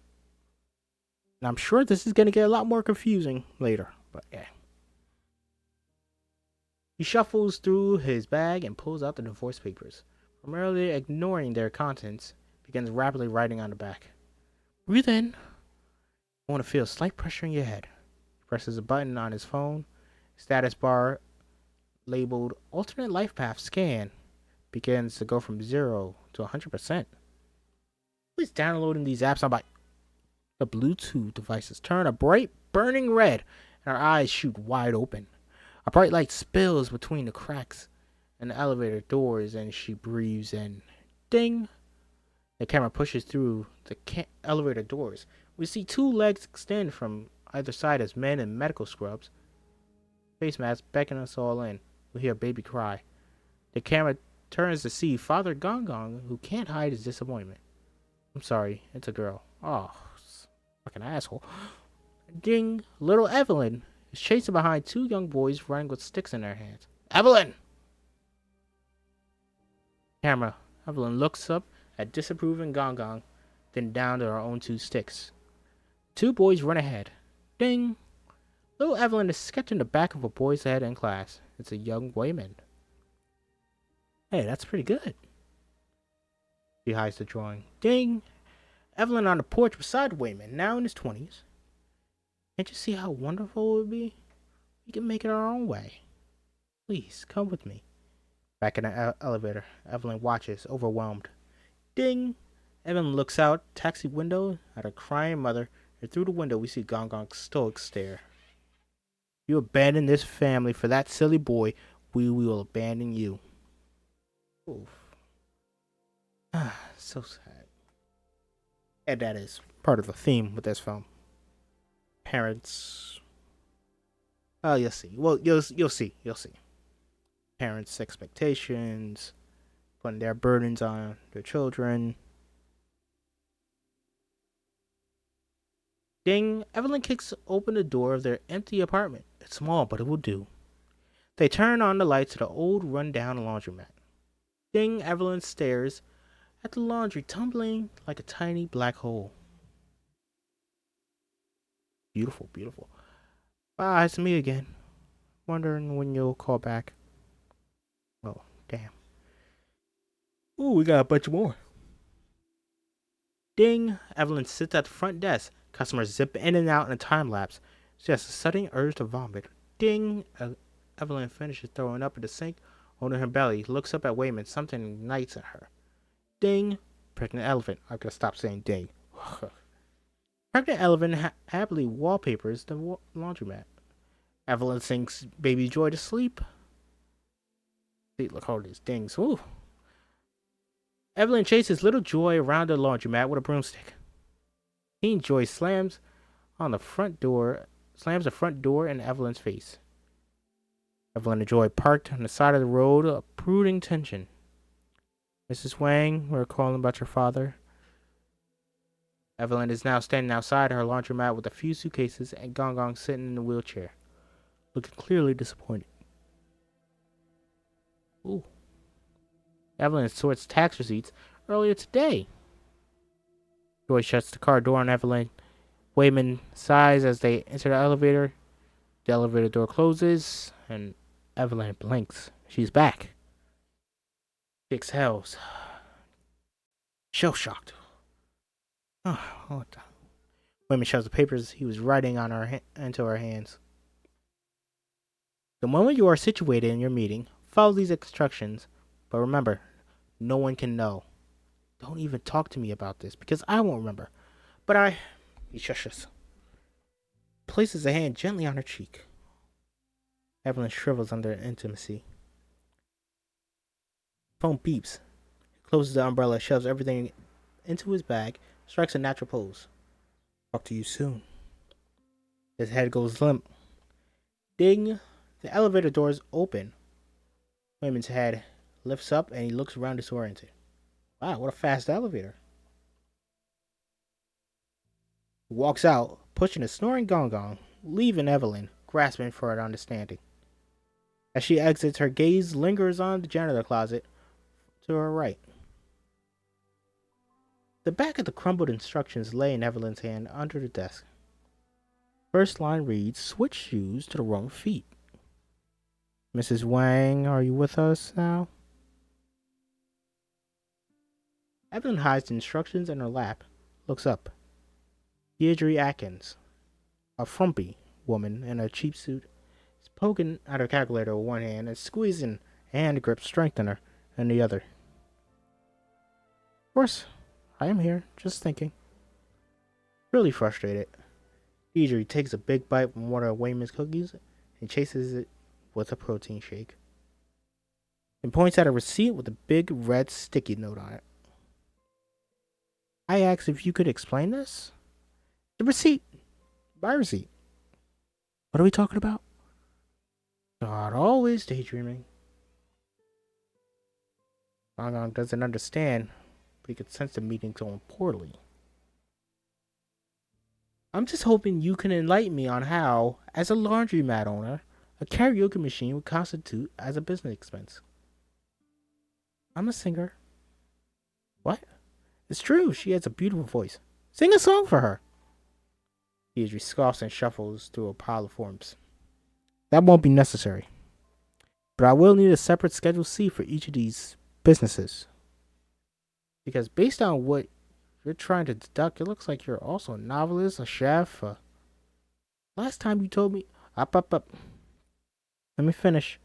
And I'm sure this is going to get a lot more confusing later, but yeah. He shuffles through his bag and pulls out the divorce papers. Primarily ignoring their contents, begins rapidly writing on the back. Breathe in. You want to feel slight pressure in your head. He presses a button on his phone. Status bar labeled alternate life path scan begins to go from 0 to 100%. Please downloading these apps on the Bluetooth devices turn a bright burning red and our eyes shoot wide open. A bright light spills between the cracks in the elevator doors and she breathes in. Ding! The camera pushes through the elevator doors. We see two legs extend from either side as men in medical scrubs. Face masks beckon us all in. We hear a baby cry. The camera turns to see Father Gong Gong, who can't hide his disappointment. I'm sorry, it's a girl. Oh, fucking asshole. Ding! Little Evelyn is chasing behind two young boys running with sticks in their hands. Evelyn! Camera. Evelyn looks up at disapproving Gong Gong, then down to her own two sticks. Two boys run ahead. Ding! Little Evelyn is sketching the back of a boy's head in class. It's a young Wayman. Hey, that's pretty good. She hides the drawing. Ding! Evelyn on the porch beside Wayman, now in his 20s. Can't you see how wonderful it would be? We can make it our own way. Please, come with me. Back in the elevator, Evelyn watches, overwhelmed. Ding! Evelyn looks out taxi window at her crying mother, and through the window we see Gong Gong's stoic stare. You abandon this family for that silly boy, we will abandon you. Oof. So sad. And that is part of the theme with this film. Parents. Oh, you'll see. Well, you'll see. You'll see. Parents' expectations, putting their burdens on their children. Ding! Evelyn kicks open the door of their empty apartment. It's small, but it will do. They turn on the lights to the old, run-down laundromat. Ding! Evelyn stares at the laundry tumbling like a tiny black hole. Beautiful, beautiful. Ah, it's me again. Wondering when you'll call back. Oh, damn. Ooh, we got a bunch more. Ding! Evelyn sits at the front desk. Customers zip in and out in a time lapse. She has a sudden urge to vomit. Ding! Evelyn finishes throwing up in the sink, holding her belly, looks up at Wayman. Something ignites in her. Ding! Pregnant elephant. I gotta stop saying ding. Pregnant elephant happily wallpapers the laundromat. Evelyn sinks baby Joy to sleep. See, look how these dings. Ooh. Evelyn chases little Joy around the laundromat with a broomstick. Teen Joy slams the front door in Evelyn's face. Evelyn and Joy parked on the side of the road, a brooding tension. Mrs. Wang, we're calling about your father. Evelyn is now standing outside her laundromat with a few suitcases and Gong Gong sitting in a wheelchair, looking clearly disappointed. Ooh. Evelyn sorts tax receipts earlier today. Joy shuts the car door on Evelyn. Wayman sighs as they enter the elevator. The elevator door closes, and Evelyn blinks. She's back. She exhales. Shell shocked. Oh, Wayman shoves the papers he was writing on into her hands. The moment you are situated in your meeting, follow these instructions. But remember, no one can know. Don't even talk to me about this, because I won't remember. But he shushes. Places a hand gently on her cheek. Evelyn shrivels under intimacy. Phone beeps. He closes the umbrella, shoves everything into his bag, strikes a natural pose. Talk to you soon. His head goes limp. Ding! The elevator doors open. Wayman's head lifts up and he looks around disoriented. Wow, what a fast elevator. He walks out, pushing a snoring Gong Gong, leaving Evelyn, grasping for an understanding. As she exits, her gaze lingers on the janitor closet to her right. The back of the crumbled instructions lay in Evelyn's hand under the desk. First line reads, switch shoes to the wrong feet. Mrs. Wang, are you with us now? Evelyn hides the instructions in her lap, looks up. Deirdre Atkins, a frumpy woman in a cheap suit, is poking at her calculator with one hand and squeezing a hand grip strengthener in the other. Of course, I am here, just thinking. Really frustrated, Deirdre takes a big bite from one of Wayman's cookies and chases it with a protein shake. And points at a receipt with a big red sticky note on it. I asked if you could explain this. The receipt. My receipt. What are we talking about? God, always daydreaming. Gong Gong doesn't understand, but he could sense the meeting going poorly. I'm just hoping you can enlighten me on how, as a laundromat owner, a karaoke machine would constitute as a business expense. I'm a singer. What? It's true, she has a beautiful voice. Sing a song for her. Deidre scoffs and shuffles through a pile of forms. That won't be necessary. But I will need a separate Schedule C for each of these businesses. Because based on what you're trying to deduct, it looks like you're also a novelist, a chef. Last time you told me. Up. Let me finish.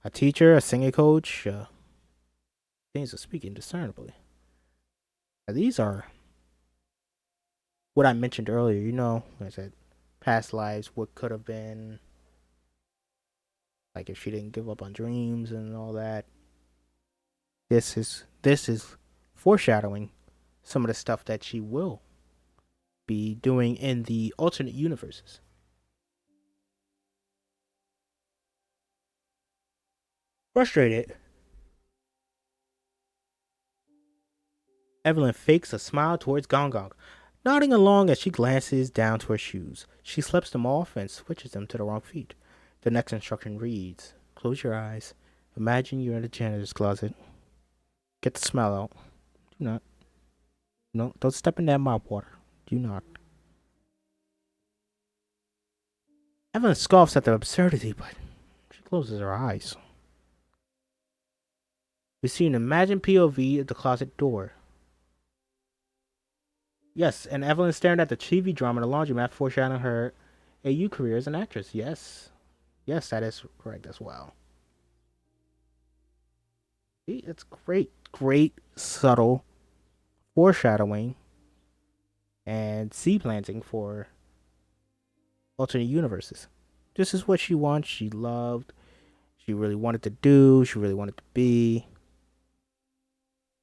A teacher, a singing coach, things of speaking discernibly. Now, these are what I mentioned earlier. When I said past lives, what could have been. Like if she didn't give up on dreams and all that. This is foreshadowing some of the stuff that she will be doing in the alternate universes. Frustrated, Evelyn fakes a smile towards Gong Gong, nodding along as she glances down to her shoes. She slips them off and switches them to the wrong feet. The next instruction reads, close your eyes. Imagine you're in the janitor's closet. Get the smell out. Do not. No, don't step in that mop water. Do not. Evelyn scoffs at the absurdity, but she closes her eyes. We see an imagined POV at the closet door. Yes, and Evelyn staring at the TV drama in the laundromat, foreshadowing her AU career as an actress. Yes, that is correct as well. See, it's great subtle foreshadowing and seed planting for alternate universes. This is what she wants, she loved, she really wanted to do, she really wanted to be.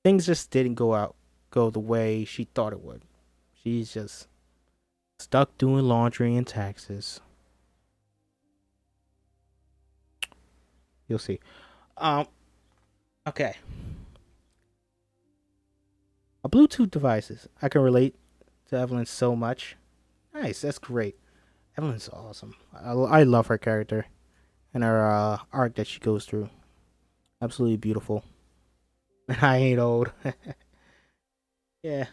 Things just didn't go the way she thought it would. She's just stuck doing laundry and taxes. You'll see. Okay. A Bluetooth devices. I can relate to Evelyn so much. Nice, that's great. Evelyn's awesome. I love her character and her arc that she goes through. Absolutely beautiful. And I ain't old. Yeah.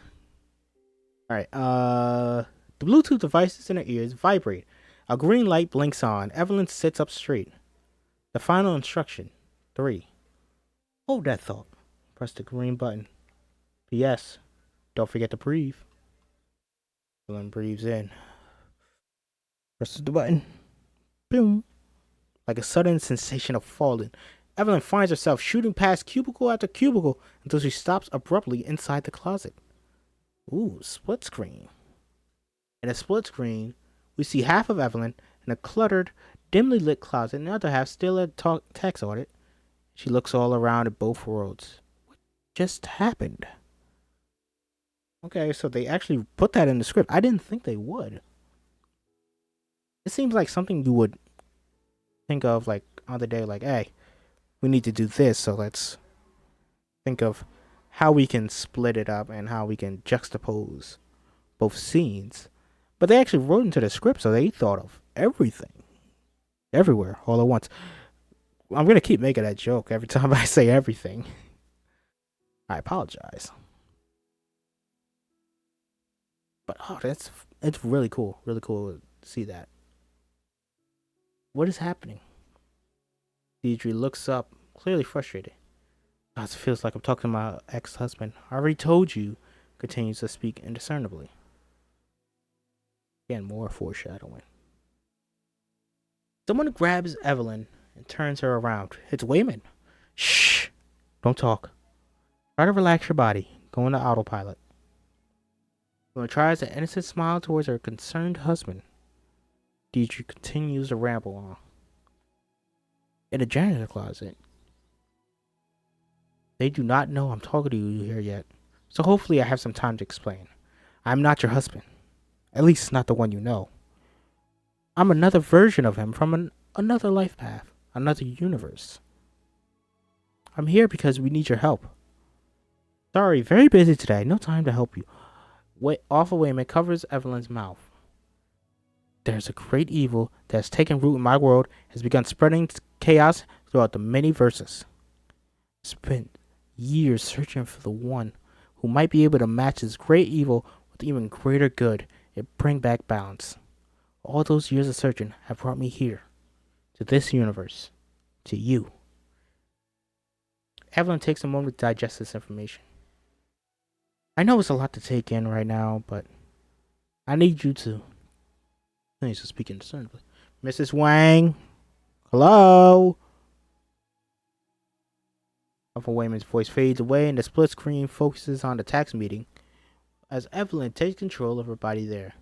Alright, the Bluetooth devices in her ears vibrate. A green light blinks on. Evelyn sits up straight. The final instruction. 3. Hold that thought. Press the green button. P.S. Don't forget to breathe. Evelyn breathes in. Presses the button. Boom. Like a sudden sensation of falling, Evelyn finds herself shooting past cubicle after cubicle until she stops abruptly inside the closet. Ooh, split screen. In a split screen, we see half of Evelyn in a cluttered, dimly lit closet and the other half still at text on it. She looks all around at both worlds. What just happened? Okay, so they actually put that in the script. I didn't think they would. It seems like something you would think of like on the day, like, hey, we need to do this, so let's think of how we can split it up and how we can juxtapose both scenes. But they actually wrote into the script, so they thought of everything, everywhere, all at once. I'm gonna keep making that joke every time I say everything. I apologize. But it's really cool to see that. What is happening? Deidre looks up, clearly frustrated. God, it feels like I'm talking to my ex-husband. I already told you, continues to speak indiscernibly. Again, more foreshadowing. Someone grabs Evelyn and turns her around. It's Wayman. Shh! Don't talk. Try to relax your body. Go into autopilot. Evelyn tries an innocent smile towards her concerned husband. Deidre continues to ramble on. In the janitor closet. They do not know I'm talking to you here yet, so hopefully I have some time to explain. I'm not your husband. At least not the one you know. I'm another version of him from another life path, another universe. I'm here because we need your help. Sorry, very busy today. No time to help you. Awful Wayman covers Evelyn's mouth. There's a great evil that has taken root in my world, has begun spreading chaos throughout the many verses. Spent years searching for the one who might be able to match this great evil with even greater good and bring back balance. All those years of searching have brought me here, to this universe, to you. Evelyn takes a moment to digest this information. I know it's a lot to take in right now, but I need you to. I need to speak indiscernibly. Mrs. Wang? Hello? Alpha Wayman's voice fades away and the split screen focuses on the tax meeting as Evelyn takes control of her body there.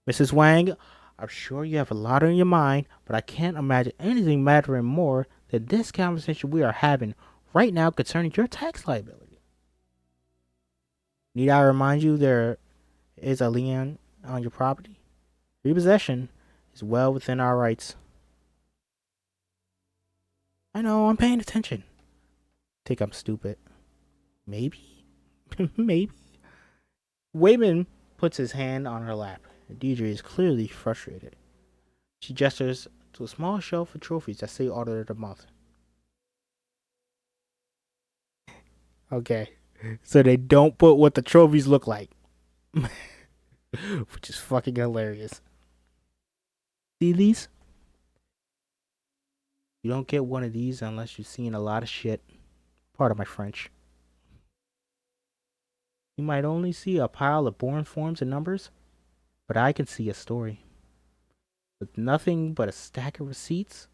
Mrs. Wang, I'm sure you have a lot on your mind, but I can't imagine anything mattering more than this conversation we are having right now concerning your tax liability. Need I remind you there is a lien on your property? Repossession is well within our rights. I know, I'm paying attention. Think I'm stupid. Maybe? Maybe? Wayman puts his hand on her lap. Deidre is clearly frustrated. She gestures to a small shelf of trophies that say Order of the Month. Okay. So they don't put what the trophies look like. Which is fucking hilarious. See these? You don't get one of these unless you've seen a lot of shit. Pardon my French. You might only see a pile of boring forms and numbers, but I can see a story. With nothing but a stack of receipts,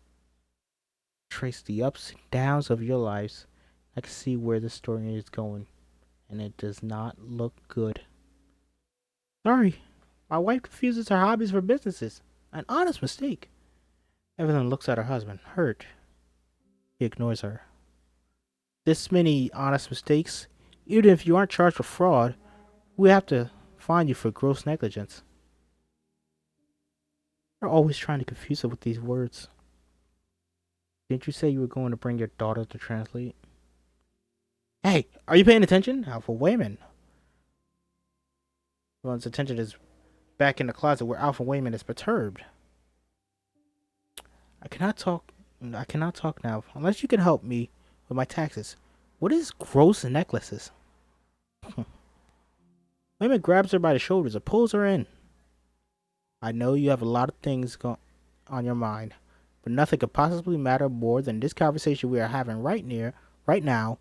trace the ups and downs of your lives. I can see where the story is going, and it does not look good. Sorry, my wife confuses her hobbies for businesses. An honest mistake. Evelyn looks at her husband, hurt. He ignores her. This many honest mistakes, even if you aren't charged with fraud, we have to fine you for gross negligence. You're always trying to confuse her with these words. Didn't you say you were going to bring your daughter to translate? Hey, are you paying attention? Alpha Wayman. Everyone's attention is back in the closet where Alpha Wayman is perturbed. I cannot talk now unless you can help me with my taxes. What is gross necklaces? Wayman grabs her by the shoulders and pulls her in. I know you have a lot of things on your mind, but nothing could possibly matter more than this conversation we are having right now,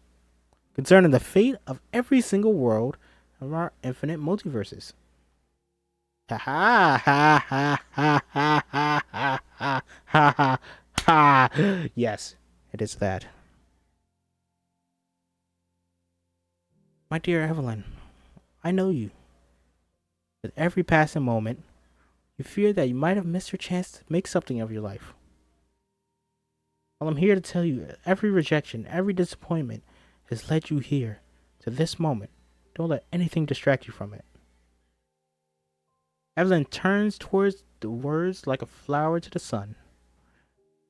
concerning the fate of every single world of our infinite multiverses. Ha ha ha ha ha ha ha ha ha ha ha. Yes, it is that. My dear Evelyn, I know you. With every passing moment, you fear that you might have missed your chance to make something of your life. Well, I'm here to tell you every rejection, every disappointment has led you here, to this moment. Don't let anything distract you from it. Evelyn turns towards the words like a flower to the sun.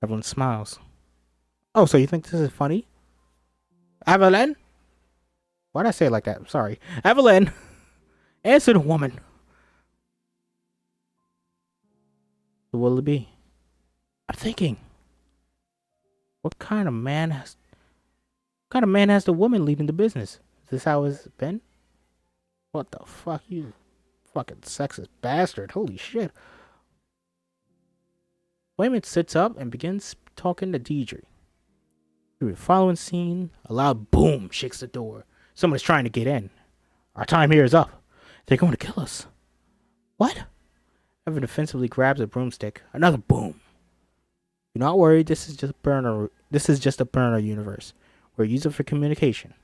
Evelyn smiles. Oh, so you think this is funny? Evelyn? Why'd I say it like that? I'm sorry. Evelyn! Answer the woman. Who will it be? I'm thinking. What kind of man has the woman leading the business? Is this how it's been? What the fuck, you fucking sexist bastard. Holy shit. Wayman sits up and begins talking to Deidre. Through the following scene, a loud boom shakes the door. Someone is trying to get in. Our time here is up. They're going to kill us. What? Evan defensively grabs a broomstick. Another boom. Do not worry, this is just a burner universe. We're using it for communication.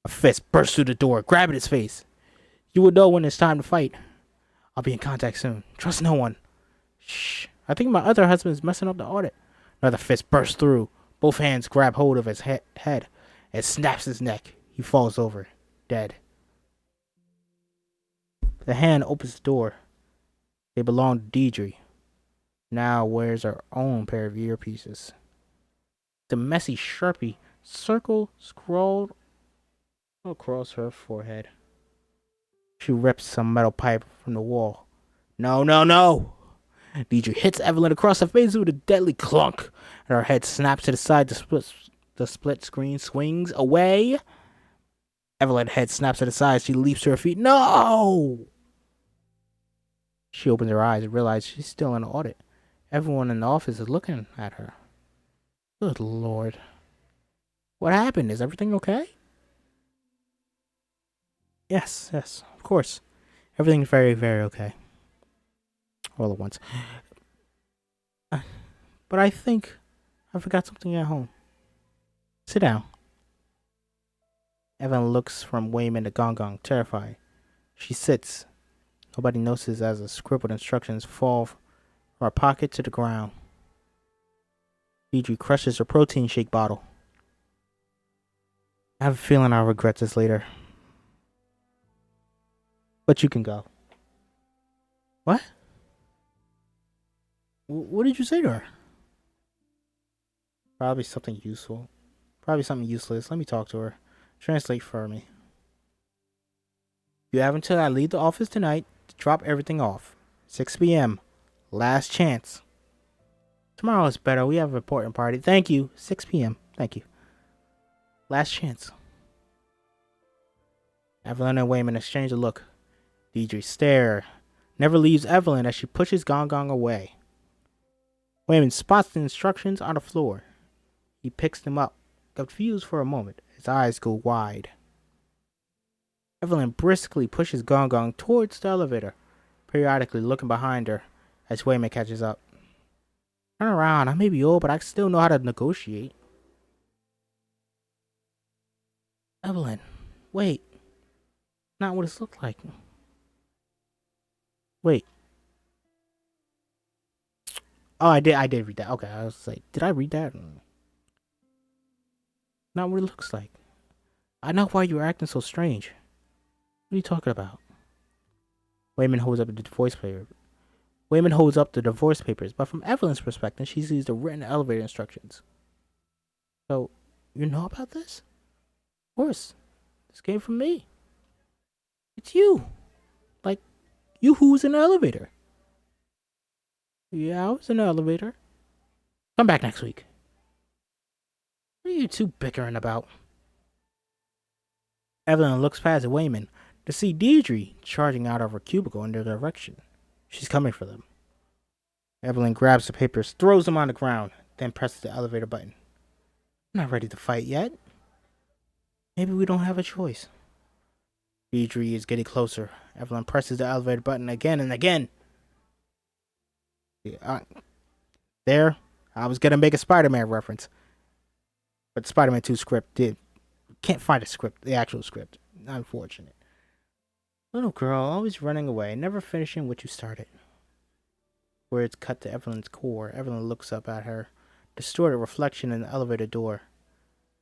A fist bursts through the door, grabbing his face. You will know when it's time to fight. I'll be in contact soon. Trust no one. Shh. I think my other husband is messing up the audit. Another fist bursts through. Both hands grab hold of his head and snaps his neck. He falls over, dead. The hand opens the door. They belong to Deidre. Now wears her own pair of earpieces. The messy Sharpie circle scrawled across her forehead. She rips some metal pipe from the wall. No, no, no! Deidre hits Evelyn across the face with a deadly clunk, and her head snaps to the side. The split screen swings away. Evelyn's head snaps to the side. She leaps to her feet. No! She opens her eyes and realizes she's still in an audit. Everyone in the office is looking at her. Good Lord. What happened? Is everything okay? Yes, of course. Everything's very, very okay. All at once. But I think I forgot something at home. Sit down. Evelyn looks from Wayman to Gong Gong, terrified. She sits. Nobody notices as the scribbled instructions fall from her pocket to the ground. Deidre crushes her protein shake bottle. I have a feeling I'll regret this later. But you can go. What? What did you say to her? Probably something useful. Probably something useless. Let me talk to her. Translate for me. You have until I leave the office tonight to drop everything off. 6 p.m. Last chance. Tomorrow is better. We have an important party. Thank you. 6 p.m. Thank you. Last chance. Evelyn and Wayman exchange a look. Deidre stare. Never leaves Evelyn as she pushes Gong Gong away. Wayman spots the instructions on the floor. He picks them up, confused for a moment. His eyes go wide. Evelyn briskly pushes Gong Gong towards the elevator, periodically looking behind her as Wayman catches up. Turn around. I may be old, but I still know how to negotiate. Evelyn, wait. Not what it's looked like. Wait. Oh, I did read that. Okay, I was like, did I read that? Not what it looks like. I know why you were acting so strange. What are you talking about? Wayman holds up the divorce paper. Wayman holds up the divorce papers, but from Evelyn's perspective, she sees the written elevator instructions. So, you know about this? Of course. This came from me. It's you. Like, you who's in the elevator. Yeah, I was in the elevator. Come back next week. What are you two bickering about? Evelyn looks past Wayman to see Deidre charging out of her cubicle in their direction. She's coming for them. Evelyn grabs the papers, throws them on the ground, then presses the elevator button. I'm not ready to fight yet. Maybe we don't have a choice. Deidre is getting closer. Evelyn presses the elevator button again and again. There, I was gonna make a Spider-Man reference, but the Spider-Man 2 script can't find a script, the actual script. Unfortunate. Little girl, always running away, never finishing what you started. Words cut to Evelyn's core. Evelyn looks up at her, distorted reflection in the elevator door,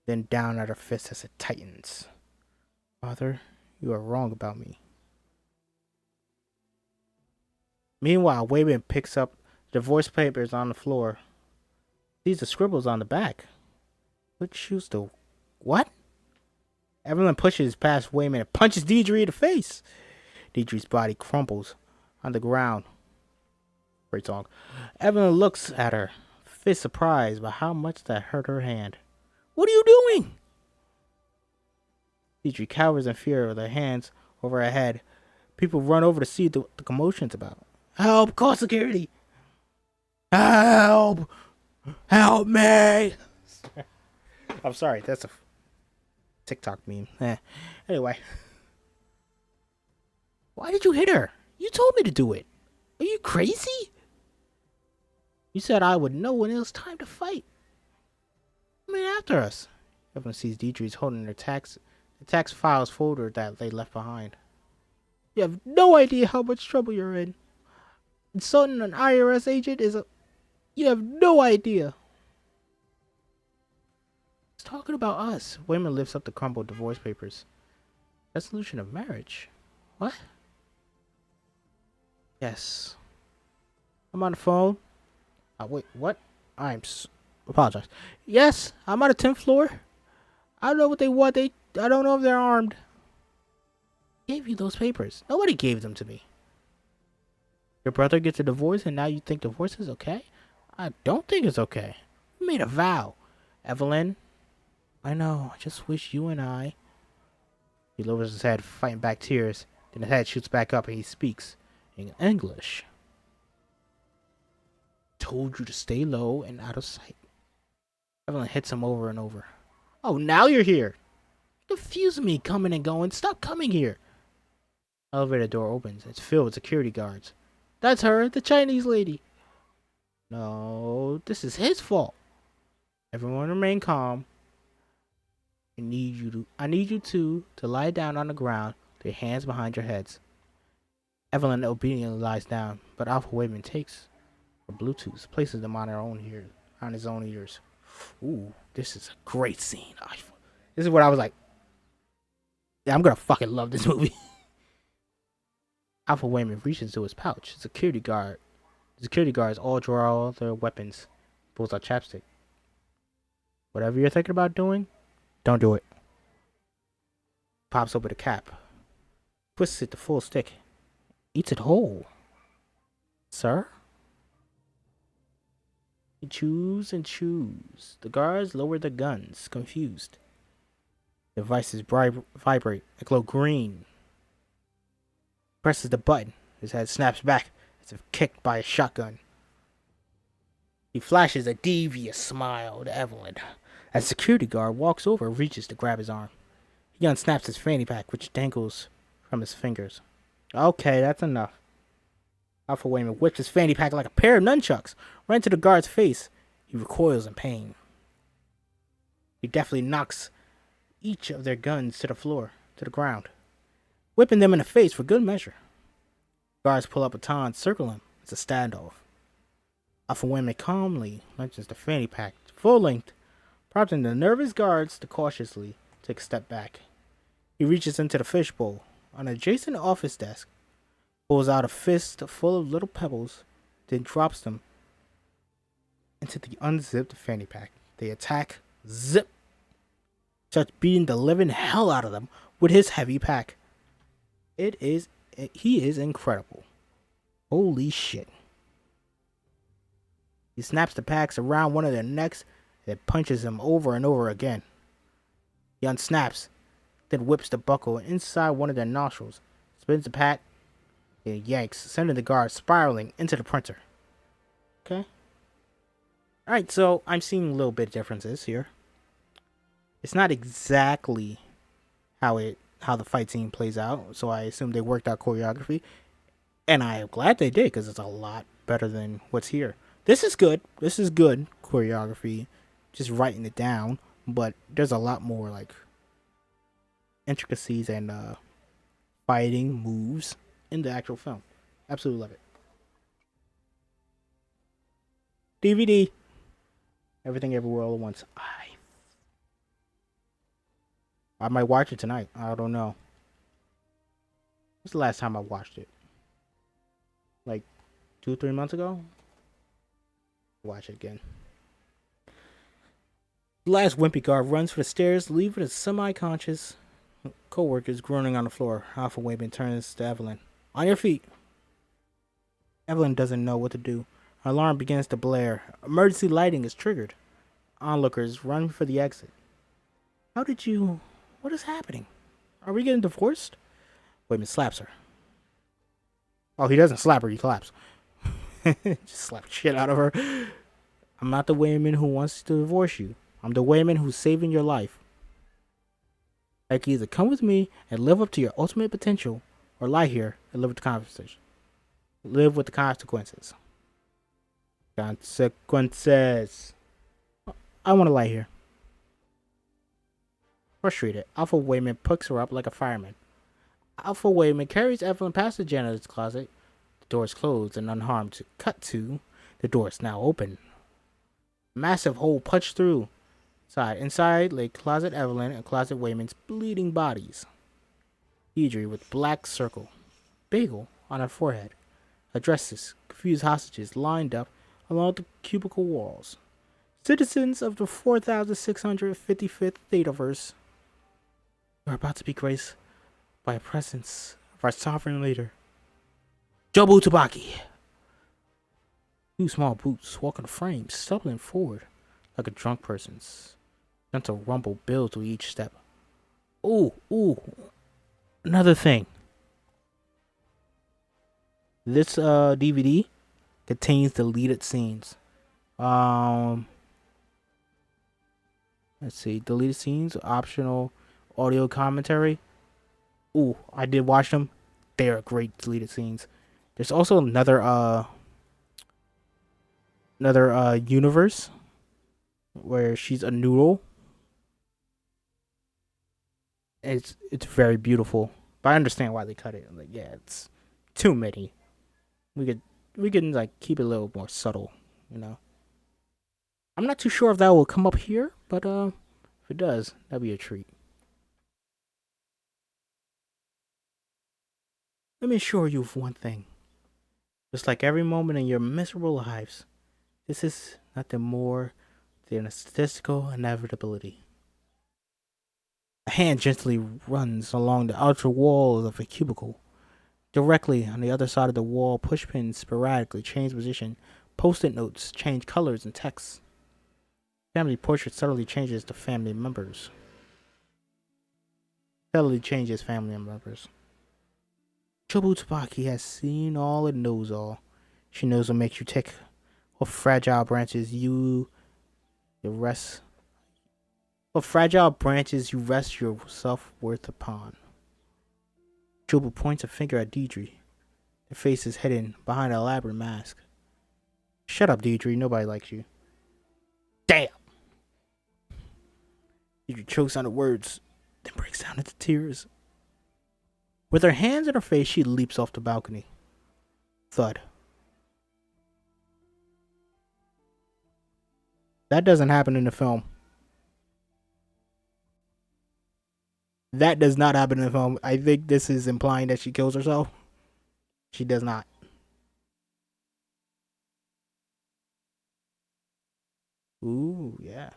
then down at her fist as it tightens. Father, you are wrong about me. Meanwhile, Wayman picks up the divorce papers on the floor. Sees the scribbles on the back. Which shoes the what? Evelyn pushes past Wayman and punches Deidre in the face. Deidre's body crumples on the ground. Great song. Evelyn looks at her, fist surprised by how much that hurt her hand. What are you doing? Deidre cowers in fear with her hands over her head. People run over to see the commotion's about. Help! Call security! Help! Help me! I'm sorry, that's a TikTok meme. Anyway. Why did you hit her? You told me to do it. Are you crazy? You said I would know when it was time to fight. Come in after us. Evelyn sees Deidre's holding the tax files folder that they left behind. You have no idea how much trouble you're in. Insulting an IRS agent you have no idea. It's talking about us. Wayman lifts up the crumpled divorce papers. Resolution of marriage. What? Yes. I'm on the phone. Wait, what? Apologize. Yes, I'm on the 10th floor. I don't know what they want. I don't know if they're armed. I gave you those papers. Nobody gave them to me. Your brother gets a divorce and now you think divorce is okay? I don't think it's okay. We made a vow. Evelyn, I know. I just wish you and I... He lowers his head, fighting back tears. Then his head shoots back up and he speaks in English. Told you to stay low and out of sight. Evelyn hits him over and over. Oh, now you're here. Confuse me coming and going. Stop coming here. Elevator door opens. It's filled with security guards. That's her, the Chinese lady. No, this is his fault. Everyone remain calm. I need you two to lie down on the ground with your hands behind your heads. Evelyn obediently lies down, but Alpha Waveman takes her Bluetooth, places them on his own ears. Ooh, this is a great scene. This is what I was like. Yeah, I'm gonna fucking love this movie. Alpha Waveman reaches into his pouch. The security guards all draw their weapons. Pulls out chapstick. Whatever you're thinking about doing, don't do it. Pops open the cap. Twists it to full stick. Eats it whole. Sir? He chews and chews. The guards lower their guns, confused. The devices vibrate and glow green. Presses the button. His head snaps back as if kicked by a shotgun. He flashes a devious smile to Evelyn. As the security guard walks over and reaches to grab his arm. He unsnaps his fanny pack, which dangles from his fingers. Okay, that's enough. Alpha Waveman whips his fanny pack like a pair of nunchucks right into the guard's face. He recoils in pain. He deftly knocks each of their guns to the ground, whipping them in the face for good measure. Guards pull up batons, circle him. It's a standoff. Alpha Waveman calmly launches the fanny pack full length, prompting the nervous guards to cautiously take a step back. He reaches into the fishbowl on an adjacent office desk, pulls out a fist full of little pebbles, then drops them into the unzipped fanny pack. They attack, zip, starts beating the living hell out of them with his heavy pack. He is incredible. Holy shit. He snaps the packs around one of their necks and punches them over and over again. He unsnaps, then whips the buckle inside one of their nostrils, spins the pack, and yanks, sending the guard spiraling into the printer. Okay. Alright, so I'm seeing a little bit of differences here. It's not exactly how the fight scene plays out, so I assume they worked out choreography. And I am glad they did, because it's a lot better than what's here. This is good. This is good choreography, just writing it down. But there's a lot more like intricacies and fighting moves in the actual film. Absolutely love it. DVD. Everything Everywhere All at Once. I might watch it tonight. I don't know. What's the last time I watched it? Like 2-3 months ago? Watch it again. The last wimpy guard runs for the stairs, leaving his semi-conscious co-workers groaning on the floor. Alpha Waveman turns to Evelyn. On your feet. Evelyn doesn't know what to do. Her alarm begins to blare. Emergency lighting is triggered. Onlookers run for the exit. What is happening? Are we getting divorced? Waveman slaps her. Oh, he doesn't slap her, he claps. Just slap the shit out of her. I'm not the Waveman who wants to divorce you. I'm the Waveman who's saving your life. I can either come with me and live up to your ultimate potential, or lie here and live with the conversation. Live with the consequences. Consequences. I want to lie here. Frustrated, Alpha Waveman picks her up like a fireman. Alpha Waveman carries Evelyn past the janitor's closet. The door is closed and unharmed. Cut to the door is now open. Massive hole punched through. Inside lay Closet Evelyn and Closet Waveman's bleeding bodies. Deidre with black circle, bagel on her forehead. Addresses, confused hostages lined up along the cubicle walls. Citizens of the 4655th Thetaverse are about to be graced by a presence of our sovereign leader, Jobu Tabaki. Two small boots walk in frame, stumbling forward like a drunk person's. Gentle rumble builds with each step. Ooh. Another thing. This DVD contains deleted scenes. Um, let's see, deleted scenes, optional audio commentary. Ooh, I did watch them. They are great deleted scenes. There's also another universe where she's a noodle. It's very beautiful, but I understand why they cut it. Like, yeah, it's too many. We could we can like keep it a little more subtle, you know. I'm not too sure if that will come up here, but if it does, that'd be a treat. Let me assure you of one thing. Just like every moment in your miserable lives, this is nothing more than a statistical inevitability. A hand gently runs along the outer walls of a cubicle. Directly on the other side of the wall, pushpins sporadically change position. Post-it notes change colors and text. Family portrait subtly changes the family members. Subtly changes family members. Chobu Tsubaki has seen all and knows all. She knows what makes you tick, what fragile branches you rest your self-worth upon. Chobu points a finger at Deidre. Their face is hidden behind an elaborate mask. Shut up, Deidre. Nobody likes you. Damn! Deidre chokes on the words, then breaks down into tears. With her hands in her face, she leaps off the balcony. Thud. That doesn't happen in the film. That does not happen in the film. I think this is implying that she kills herself. She does not. Ooh, yeah.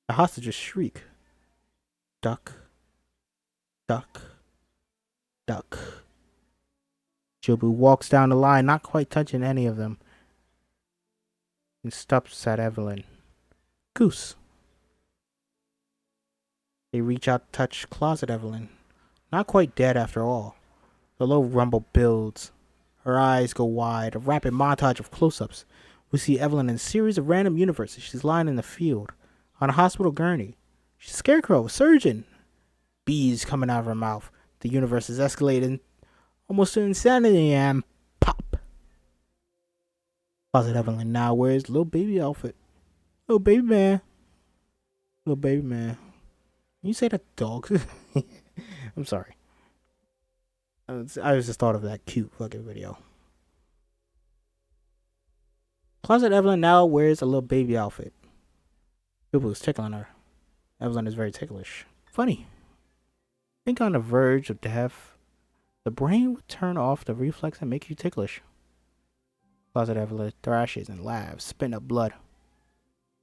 The hostages shriek. Duck, duck, duck. Jobu walks down the line, not quite touching any of them, and stops at Evelyn. Goose. They reach out to touch Closet Evelyn. Not quite dead after all. The low rumble builds. Her eyes go wide, a rapid montage of close-ups. We see Evelyn in a series of random universes. She's lying in the field, on a hospital gurney. She's a scarecrow, a surgeon. Bees coming out of her mouth. The universe is escalating almost to insanity and pop. Closet Evelyn now wears little baby outfit. Little baby man. Little baby man. You say that dog? I'm sorry. I was just thought of that cute fucking video. Closet Evelyn now wears a little baby outfit. People was tickling her. Evelyn is very ticklish. Funny. Think on the verge of death, the brain would turn off the reflex and make you ticklish. Closet Evelyn thrashes and laughs, spitting up blood.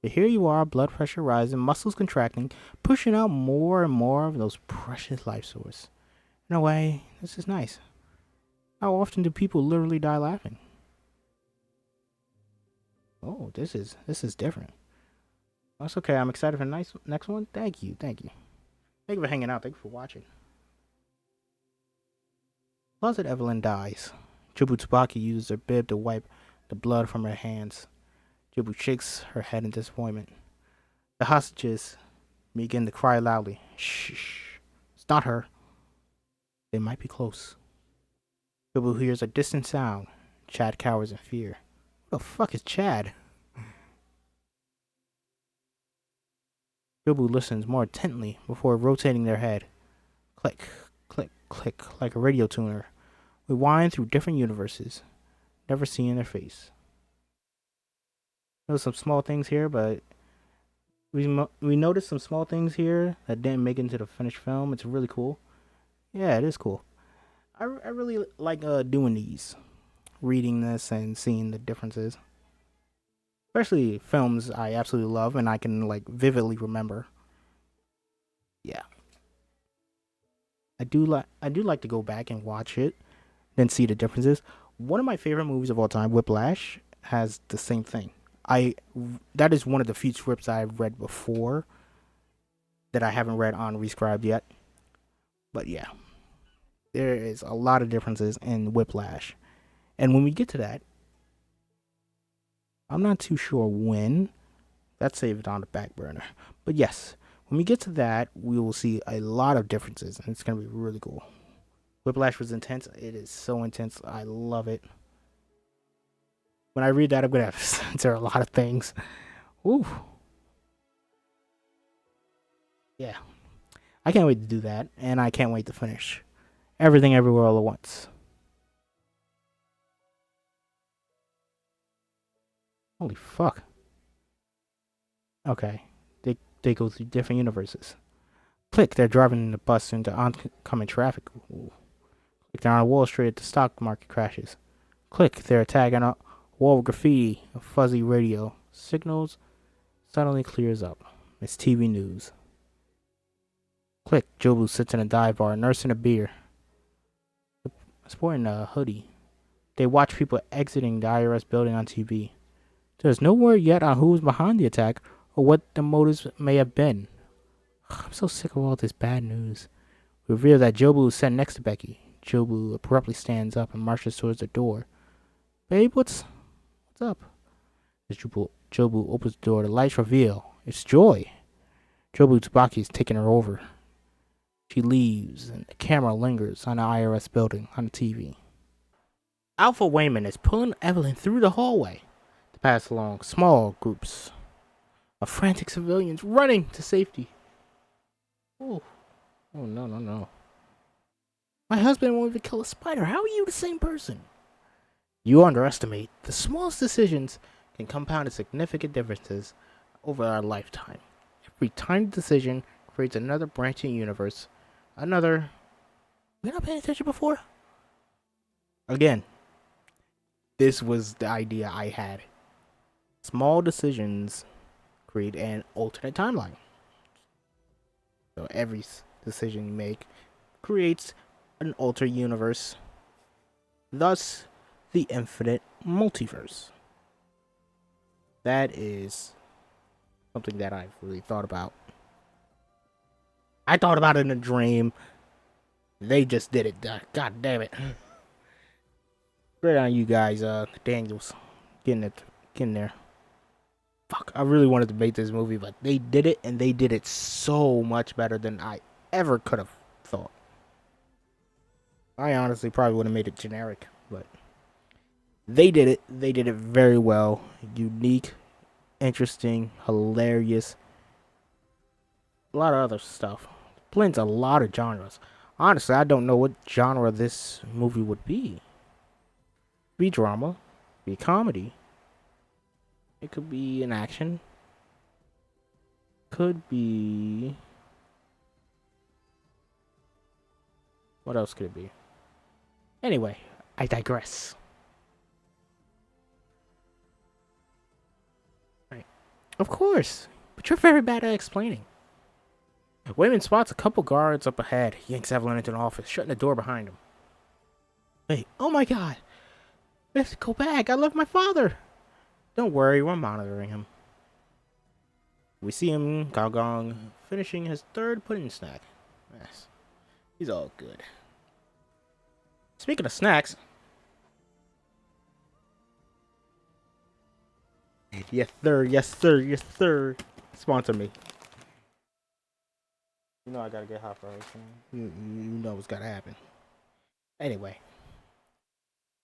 But here you are, blood pressure rising, muscles contracting, pushing out more and more of those precious life sources. In a way, this is nice. How often do people literally die laughing? Oh, this is different. That's okay. I'm excited for the next one. Thank you. Thank you for hanging out. Thank you for watching. Closet Evelyn dies. Jubu Tsubaki uses her bib to wipe the blood from her hands. Jubu shakes her head in disappointment. The hostages begin to cry loudly. Shh. It's not her. They might be close. Jubu hears a distant sound. Chad cowers in fear. What the fuck is Chad? Jubu listens more intently before rotating their head. Click, click, click, like a radio tuner. We wind through different universes, never seeing their face. There's some small things here, but we noticed some small things here that didn't make it into the finished film. It's really cool. Yeah, it is cool. I really like doing these, reading this and seeing the differences. Especially films I absolutely love and I can like vividly remember. Yeah. I do like to go back and watch it, then see the differences. One of my favorite movies of all time, Whiplash, has the same thing. That is one of the few scripts I've read before that I haven't read on reScribd yet. But yeah. There is a lot of differences in Whiplash. And when we get to that, I'm not too sure when. That's saved on the back burner. But yes, when we get to that, we will see a lot of differences, and it's going to be really cool. Whiplash was intense. It is so intense. I love it. When I read that, I'm going to have to censor a lot of things. Ooh. Yeah. I can't wait to do that, and I can't wait to finish Everything Everywhere All at Once. Holy fuck. Okay. They go through different universes. Click, they're driving the bus into oncoming traffic. Ooh. Click, they're on Wall Street, the stock market crashes. Click, they're tagging a wall with graffiti, a fuzzy radio. Signals suddenly clears up. It's TV news. Click, Jobu sits in a dive bar, nursing a beer. Sporting a hoodie. They watch people exiting the IRS building on TV. There's no word yet on who was behind the attack or what the motives may have been. I'm so sick of all this bad news. We reveal that Jobu is sitting next to Becky. Jobu abruptly stands up and marches towards the door. Babe, what's up? As Jobu opens the door, the lights reveal it's Joy. Jobu Tsubaki is taking her over. She leaves, and the camera lingers on the IRS building on the TV. Alpha Wayman is pulling Evelyn through the hallway to pass along small groups of frantic civilians running to safety. Oh no. My husband won't even kill a spider. How are you the same person? You underestimate. The smallest decisions can compound into significant differences over our lifetime. Every tiny decision creates another branching universe. We're not paying attention before? Again, this was the idea I had. Small decisions create an alternate timeline. So every decision you make creates an alternate universe. Thus, the infinite multiverse. That is something that I've really thought about. I thought about it in a dream. They just did it. God damn it. Great on you guys, Daniels. Getting there. Fuck, I really wanted to make this movie, but they did it, and they did it so much better than I ever could have thought. I honestly probably would have made it generic, but they did it. They did it very well. Unique, interesting, hilarious. A lot of other stuff. Blends a lot of genres. Honestly, I don't know what genre this movie would be. Be drama, be comedy. It could be an action. Could be. What else could it be? Anyway, I digress. Right. Of course, but you're very bad at explaining. Wayman spots a couple guards up ahead, yanks Evelyn into an office, shutting the door behind him. Wait, oh my god! We have to go back, I love my father! Don't worry, we're monitoring him. We see him, Cao Gong, finishing his third pudding snack. Yes, he's all good. Speaking of snacks... Yes sir. Sponsor me. You know I gotta get hot fries. You know what's gotta happen. Anyway.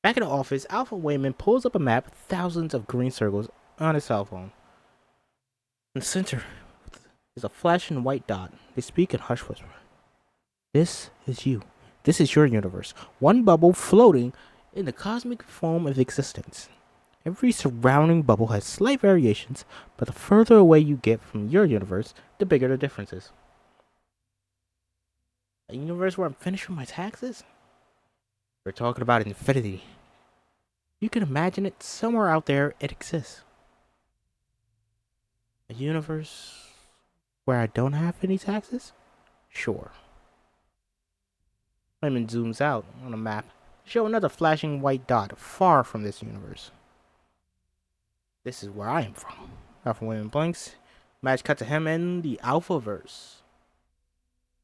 Back in the office, Alpha Wayman pulls up a map with thousands of green circles on his cell phone. In the center is a flashing white dot. They speak in hush whisper. This is you. This is your universe. One bubble floating in the cosmic foam of existence. Every surrounding bubble has slight variations, but the further away you get from your universe, the bigger the differences. A universe where I'm finished with my taxes? We're talking about infinity. You can imagine it somewhere out there, it exists. A universe where I don't have any taxes? Sure. Wayman zooms out on a map to show another flashing white dot far from this universe. This is where I am from. Alpha Wayman blinks. Match cut to him in the Alphaverse.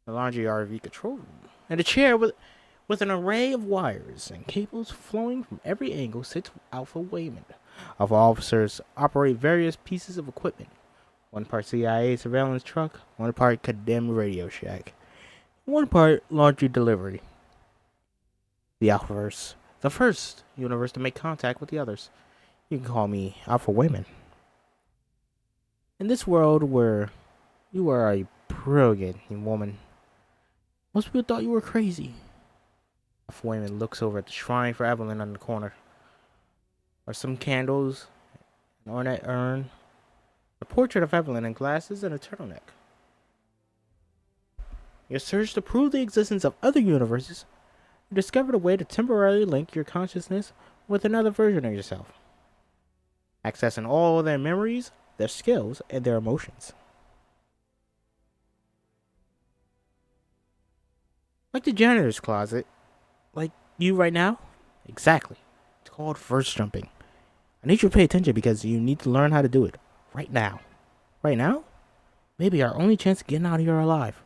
The laundry RV control room. And a chair with With an array of wires and cables flowing from every angle sits Alpha Wayman. Alpha officers operate various pieces of equipment. One part CIA surveillance truck, one part condemned Radio Shack, one part laundry delivery. The Alphaverse, the first universe to make contact with the others. You can call me Alpha Wayman. In this world where you are a brilliant woman, most people thought you were crazy. Alpha Wayman looks over at the shrine for Evelyn on the corner. Are some candles, an ornate urn, a portrait of Evelyn in glasses, and a turtleneck. Your search to prove the existence of other universes, you discovered a way to temporarily link your consciousness with another version of yourself, accessing all their memories, their skills, and their emotions. Like the janitor's closet, like you right now? Exactly. It's called verse jumping. I need you to pay attention because you need to learn how to do it right now. Right now? Maybe our only chance of getting out of here alive.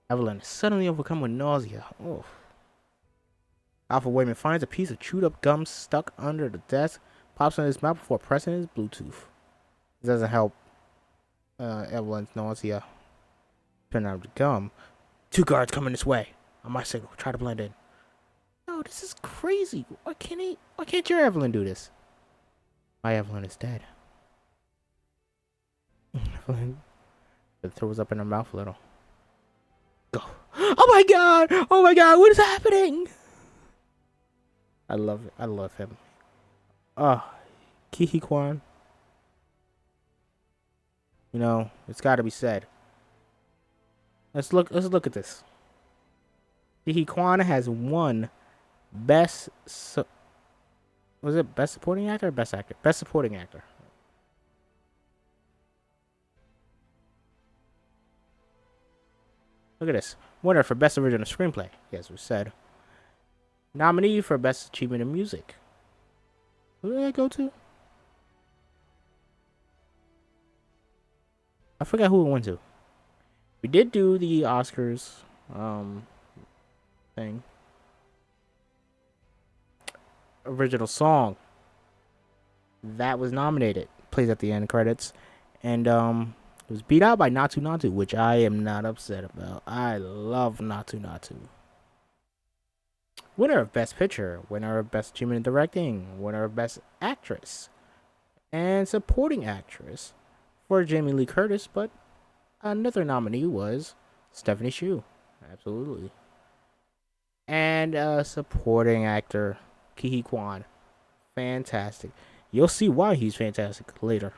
Evelyn is suddenly overcome with nausea. Oh. Alpha Wayman finds a piece of chewed up gum stuck under the desk, pops in his mouth before pressing his Bluetooth. It doesn't help Evelyn's nausea. Turn out the gum. 2 guards coming this way. On my signal. Try to blend in. No, this is crazy. Why can't your Evelyn do this? My Evelyn is dead. Evelyn throws up in her mouth a little. Go. Oh my god! Oh my god, what is happening? I love it. I love him. Quan. You know, it's gotta be said. Let's look at this. Quan has won best was it best supporting actor or best actor? Best supporting actor. Look at this. Winner for best original screenplay. Yes, we said. Nominee for best achievement in music. Who did that go to? I forgot who it went to. We did do the Oscars thing. Original song. That was nominated. Plays at the end credits. And it was beat out by Natu Natu, which I am not upset about. I love Natu Natu. Winner of Best Picture, winner of Best Achievement in Directing, winner of Best Actress, and Supporting Actress for Jamie Lee Curtis, but another nominee was Stephanie Hsu. Absolutely. And Supporting Actor, Quan. Fantastic. You'll see why he's fantastic later.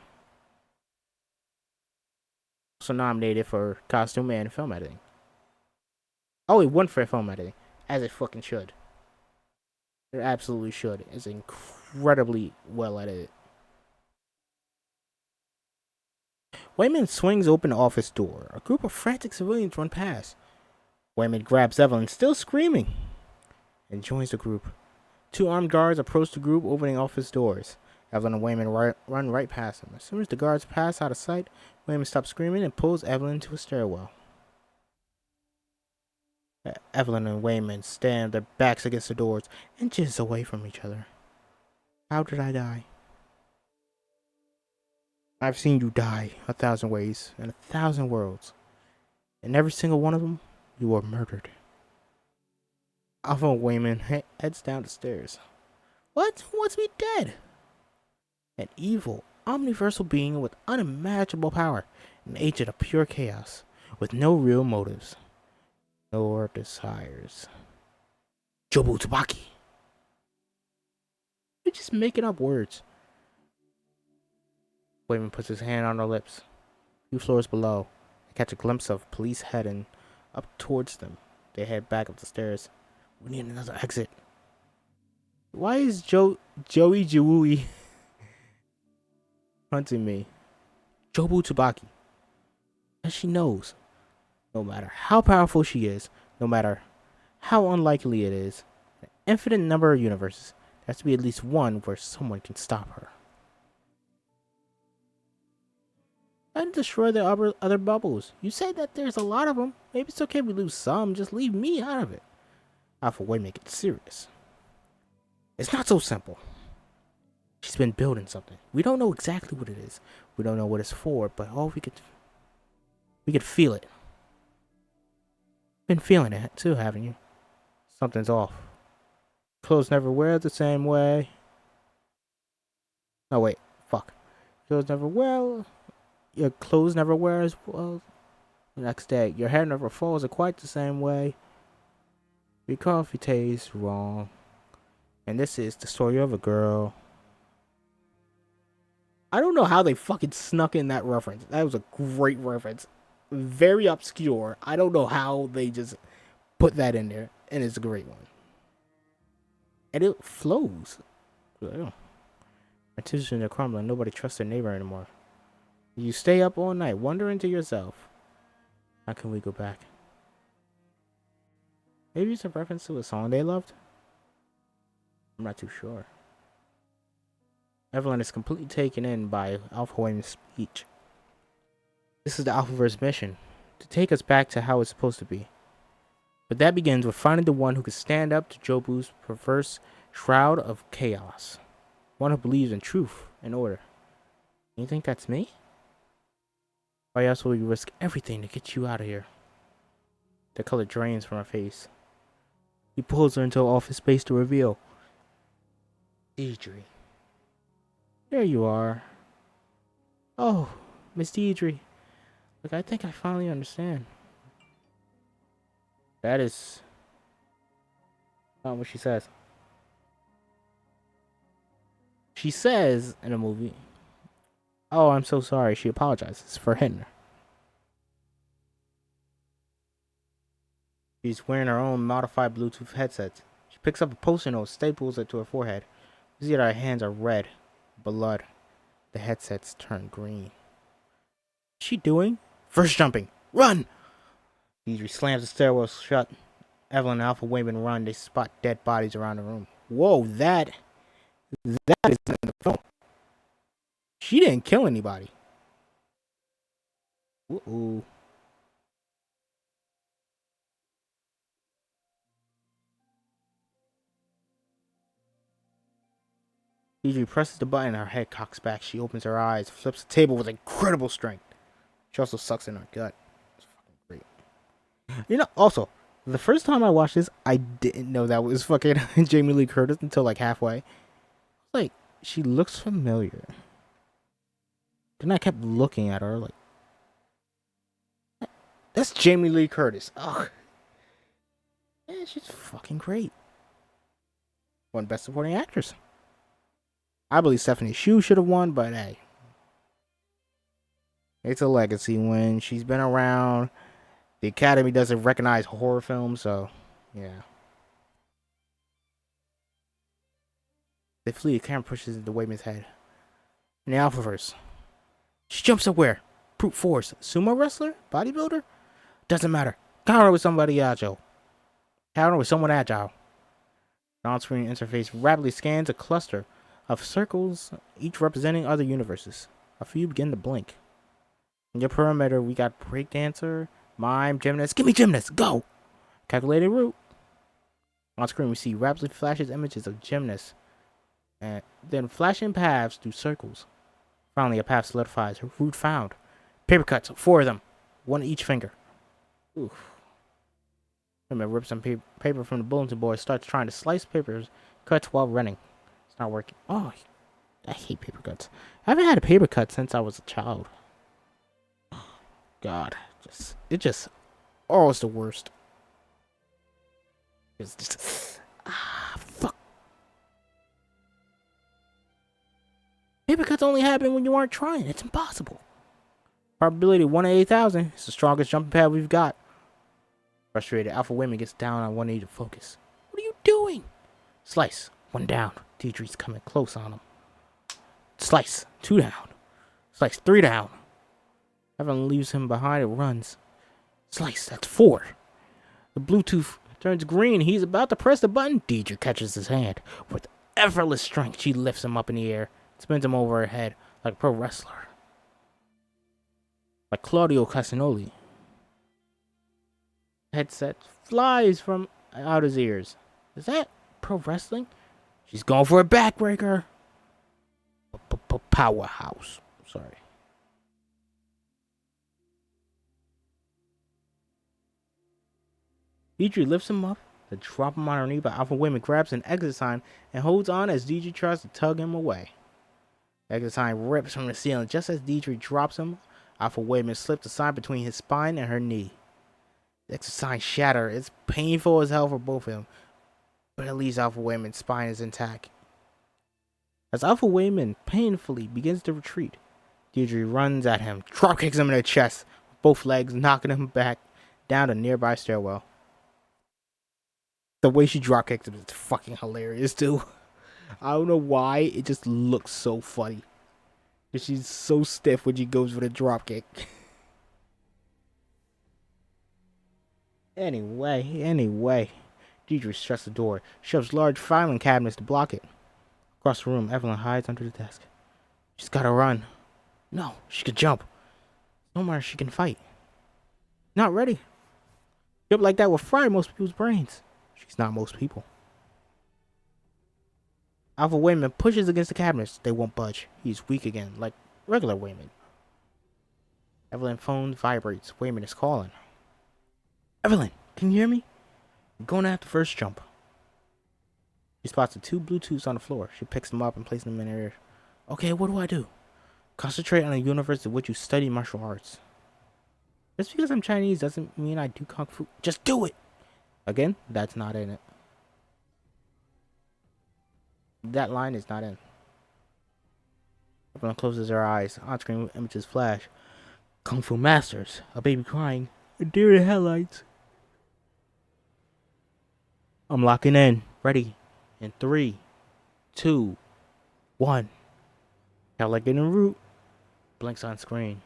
Also nominated for Costume and Film Editing. Oh, he won for film editing, as it fucking should. It absolutely should. It's incredibly well edited. Wayman swings open the office door. A group of frantic civilians run past. Wayman grabs Evelyn, still screaming, and joins the group. 2 armed guards approach the group, opening office doors. Evelyn and Wayman run right past them. As soon as the guards pass out of sight, Wayman stops screaming and pulls Evelyn into a stairwell. Evelyn and Wayman stand their backs against the doors, inches away from each other. How did I die? I've seen you die 1,000 ways in 1,000 worlds. In every single one of them, you were murdered. Alpha Wayman heads down the stairs. What? Who wants me dead? An evil, omniversal being with unimaginable power, an agent of pure chaos, with no real motives, nor desires. Jobu Tabaki. You're just making up words. Wayman puts his hand on her lips. 2 floors below, they catch a glimpse of police heading up towards them. They head back up the stairs. We need another exit. Why is Joey Jawui hunting me? Jobu Tabaki. And she knows, no matter how powerful she is, no matter how unlikely it is, an infinite number of universes, there has to be at least one where someone can stop her. And destroy the other bubbles. You say that there's a lot of them. Maybe it's okay if we lose some. Just leave me out of it. Alpha Way make it serious. It's not so simple. She's been building something. We don't know exactly what it is. We don't know what it's for, but we could feel it. Been feeling it too, haven't you? Something's off. Clothes never wear the same way. No, wait. Fuck. Your clothes never wear as well the next day. Your hair never falls quite the same way. Your coffee tastes wrong. And this is the story of a girl. I don't know how they fucking snuck in that reference. That was a great reference. Very obscure. I don't know how they just put that in there. And it's a great one. And it flows. My tissues are crumbling. Nobody trusts their neighbor anymore. You stay up all night wondering to yourself, how can we go back? Maybe it's a reference to a song they loved? I'm not too sure. Evelyn is completely taken in by Alpha Wayne's speech. This is the Alphaverse mission, to take us back to how it's supposed to be. But that begins with finding the one who could stand up to Jobu's perverse shroud of chaos. One who believes in truth and order. You think that's me? Why else will we risk everything to get you out of here? The color drains from her face. He pulls her into an office space to reveal. Deidre. There you are. Oh, Miss Deidre. Look, I think I finally understand. That is not what she says. She says in a movie, oh, I'm so sorry. She apologizes for hitting her. She's wearing her own modified Bluetooth headset. She picks up a post-it note, staples it to her forehead. You see that her hands are red. Blood. The headsets turn green. What's she doing? First jumping. Run! Deidre slams the stairwell shut. Evelyn and Alpha Wayman run. They spot dead bodies around the room. Whoa, that is in the film. She didn't kill anybody. Uh-oh. Deidre presses the button and her head cocks back. She opens her eyes, flips the table with incredible strength. She also sucks in her gut. It's fucking great. You know, also, the first time I watched this, I didn't know that was fucking Jamie Lee Curtis until like halfway. Like, she looks familiar. Then I kept looking at her like, that's Jamie Lee Curtis. Ugh. Yeah, she's fucking great. Won Best Supporting Actress. I believe Stephanie Hsu should have won, but hey. It's a legacy win. She's been around. The Academy doesn't recognize horror films, so yeah. They flee. The camera pushes into Wayman's head. In the Alphaverse. She jumps up where? Brute force. Sumo wrestler? Bodybuilder? Doesn't matter. Counter with somebody agile. Counter with someone agile. The on-screen interface rapidly scans a cluster of circles, each representing other universes. A few begin to blink. In your perimeter, we got breakdancer, mime, gymnast. Give me gymnast, go! Calculated route. On screen, we see rapidly flashes images of gymnasts, and then flashing paths through circles. Finally, a path solidifies. Route found. Paper cuts, 4 of them, 1 each finger. Oof. Women rips some paper from the bulletin board, starts trying to slice papers, cuts while running. It's not working. Oh, I hate paper cuts. I haven't had a paper cut since I was a child. God, it's the worst. It's just, fuck. Paper cuts only happen when you aren't trying. It's impossible. Probability 1 in 8,000. It's the strongest jumping pad we've got. Frustrated, Alpha Women gets down on 180 to focus. What are you doing? Slice. 1 down. Deidre's coming close on him. Slice. 2 down. Slice. 3 down. Evelyn leaves him behind and runs. Slice. That's 4. The Bluetooth turns green. He's about to press the button. Deidre catches his hand. With effortless strength, she lifts him up in the air. Spins him over her head like a pro wrestler. Like Claudio Castagnoli. Headset flies from out his ears. Is that pro wrestling? She's going for a backbreaker. Powerhouse. Sorry. Deidre lifts him up to drop him on her knee, but Alpha Women grabs an exit sign and holds on as Deidre tries to tug him away. The exit sign rips from the ceiling just as Deidre drops him. Alpha Women slips the sign between his spine and her knee. The exit sign shatters. It's painful as hell for both of them, but at least Alpha Women's spine is intact. As Alpha Wayman painfully begins to retreat, Deidre runs at him, drop kicks him in the chest, with both legs, knocking him back down a nearby stairwell. The way she drop kicks him is fucking hilarious too. I don't know why, it just looks so funny. She's so stiff when she goes for the drop kick. Anyway. Deidre shuts the door, shoves large filing cabinets to block it. Across the room, Evelyn hides under the desk. She's gotta run. No, she can jump. Somewhere she can fight. Not ready. Jump like that will fry most people's brains. She's not most people. Alpha Wayman pushes against the cabinets. They won't budge. He's weak again, like regular Wayman. Evelyn's phone vibrates. Wayman is calling. Evelyn, can you hear me? I'm going to have to first jump. She spots the 2 Bluetooths on the floor. She picks them up and places them in her ear. Okay, what do I do? Concentrate on the universe in which you study martial arts. Just because I'm Chinese doesn't mean I do kung fu. Just do it! Again, that's not in it. That line is not in. Everyone closes their eyes. On-screen images flash. Kung Fu Masters. A baby crying. A deer in headlights. I'm locking in. Ready. In 3, 2, 1. Like in route. Blinks on screen.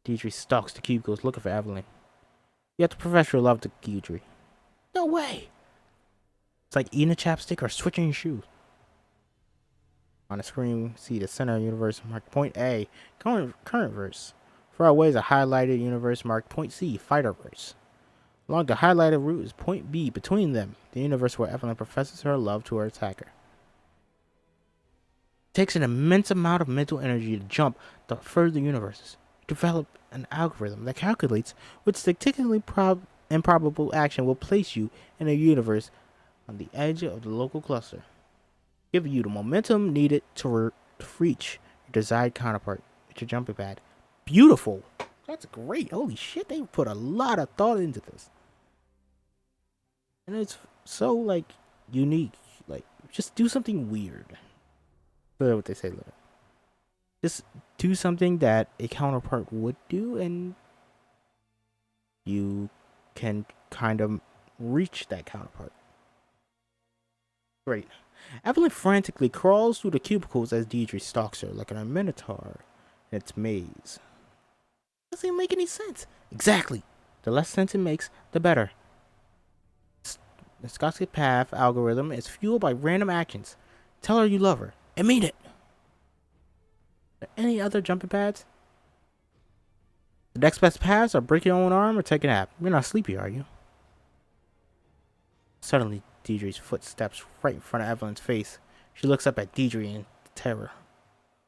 Deidre stalks the cubicles looking for Evelyn. Yet the professor loved Deidre. No way! It's like eating a chapstick or switching your shoes. On the screen, see the center universe marked point A, current verse. Far away is a highlighted universe marked point C, fighter verse. Along the highlighted route is point B, between them, the universe where Evelyn professes her love to her attacker. It takes an immense amount of mental energy to jump the further universes. Develop an algorithm that calculates which statistically improbable action will place you in a universe on the edge of the local cluster, giving you the momentum needed to reach your desired counterpart with your jumping pad. Beautiful! That's great. Holy shit, they put a lot of thought into this. And it's so, like, unique. Like, just do something weird. That's what they say later. Just do something that a counterpart would do, and you can kind of reach that counterpart. Great. Evelyn frantically crawls through the cubicles as Deidre stalks her like a minotaur in its maze. Doesn't even make any sense. Exactly. The less sense it makes, the better. The Scholastic Path algorithm is fueled by random actions. Tell her you love her, and mean it. Are there any other jumping pads? The next best pass are break your own arm or take a nap. You're not sleepy, are you? Suddenly, Deidre's foot steps right in front of Evelyn's face. She looks up at Deidre in terror.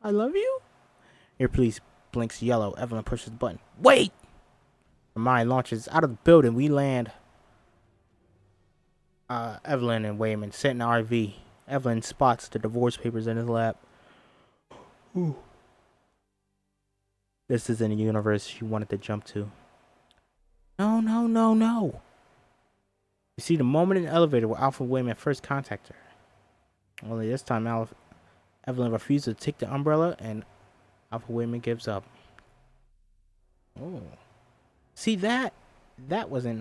I love you? Your police blinks yellow. Evelyn pushes the button. Wait! Her mind launches out of the building. We land. Evelyn and Wayman sit in the RV. Evelyn spots the divorce papers in his lap. Ooh. This isn't a universe she wanted to jump to. No. You see the moment in the elevator where Alpha Wayman first contacted her. Only this time Evelyn refuses to take the umbrella and Alpha Wayman gives up. Oh. See that wasn't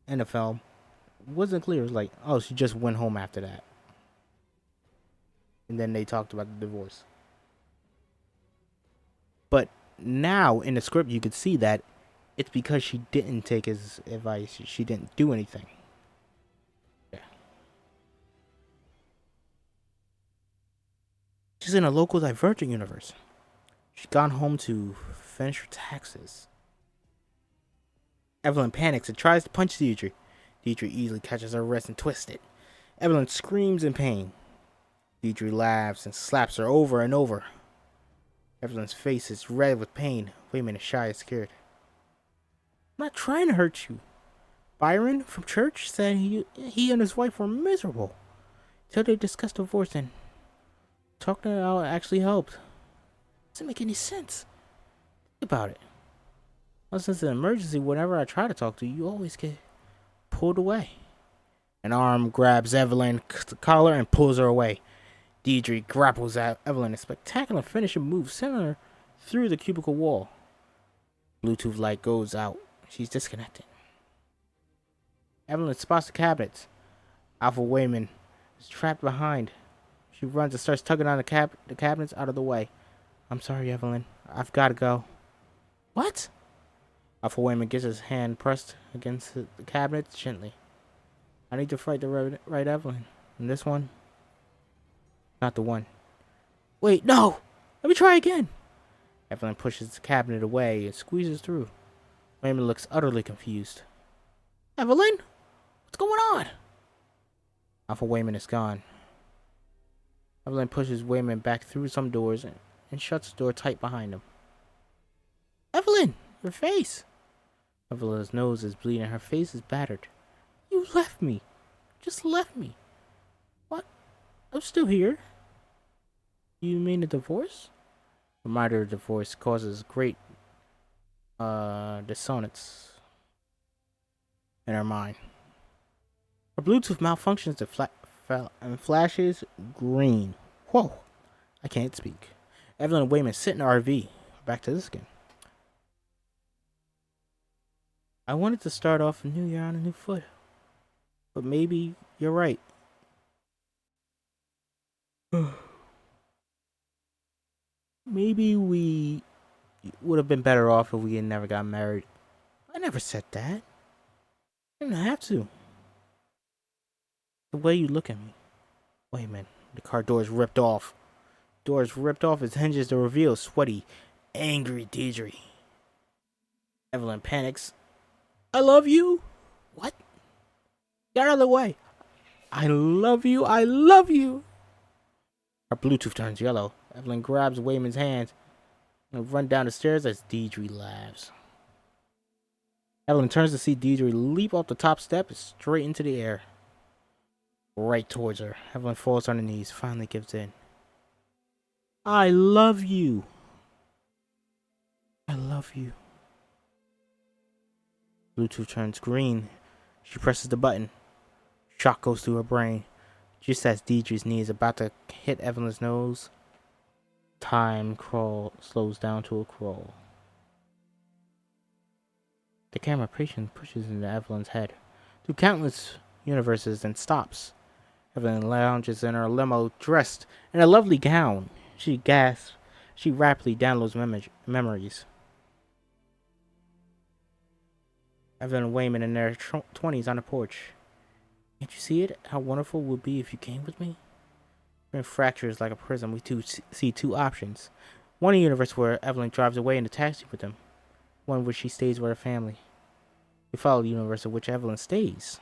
in the film. It wasn't clear. It was like, oh, she just went home after that. And then they talked about the divorce. But now in the script you could see that it's because she didn't take his advice. She didn't do anything. Yeah. She's in a local Divergent universe. She's gone home to finish her taxes. Evelyn panics and tries to punch Deidre. Deidre easily catches her wrist and twists it. Evelyn screams in pain. Deidre laughs and slaps her over and over. Evelyn's face is red with pain. Wayman is shy and scared. I'm not trying to hurt you. Byron from church said he and his wife were miserable till they discussed divorce, and talking it out actually helped. Doesn't make any sense. Think about it. Unless it's an emergency, whenever I try to talk to you, you always get pulled away. An arm grabs Evelyn's collar and pulls her away. Deidre grapples at Evelyn, a spectacular finishing move sending her through the cubicle wall. Bluetooth light goes out. She's disconnected. Evelyn spots the cabinets. Alpha Wayman is trapped behind. She runs and starts tugging on the cabinets out of the way. I'm sorry, Evelyn. I've got to go. What? Alpha Wayman gets his hand pressed against the cabinet gently. I need to fight the right Evelyn. And this one? Not the one. Wait, no! Let me try again. Evelyn pushes the cabinet away and squeezes through. Wayman looks utterly confused. Evelyn? What's going on? Alpha Wayman is gone. Evelyn pushes Wayman back through some doors and shuts the door tight behind him. Evelyn! Your face! Evelyn's nose is bleeding. Her face is battered. You left me. Just left me. What? I'm still here. You mean a divorce? Reminder of divorce causes great dissonance in her mind. Her Bluetooth malfunctions and flashes green. Whoa! I can't speak. Evelyn and Wayman sit in the RV. Back to this again. I wanted to start off a new year on a new foot. But maybe you're right. Maybe we would have been better off if we had never got married. I never said that. I didn't have to. The way you look at me. Wait a minute. The car door is ripped off. Door is ripped off its hinges to reveal sweaty, angry Deidre. Evelyn panics. I love you. What? Get out of the way. I love you. I love you. Her Bluetooth turns yellow. Evelyn grabs Wayman's hand and runs down the stairs as Deidre laughs. Evelyn turns to see Deidre leap off the top step and straight into the air. Right towards her. Evelyn falls on her knees, finally gives in. I love you. I love you. Bluetooth turns green. She presses the button. Shock goes through her brain. Just as Deidre's knee is about to hit Evelyn's nose, time slows down to a crawl. The camera patiently pushes into Evelyn's head through countless universes and stops. Evelyn lounges in her limo, dressed in a lovely gown. She gasps. She rapidly downloads memories. Evelyn and Wayman in their 20s on the porch. Can't you see it? How wonderful it would be if you came with me? In fractures like a prism, we see two options. One universe where Evelyn drives away in a taxi with them. One where she stays with her family. We follow the universe in which Evelyn stays.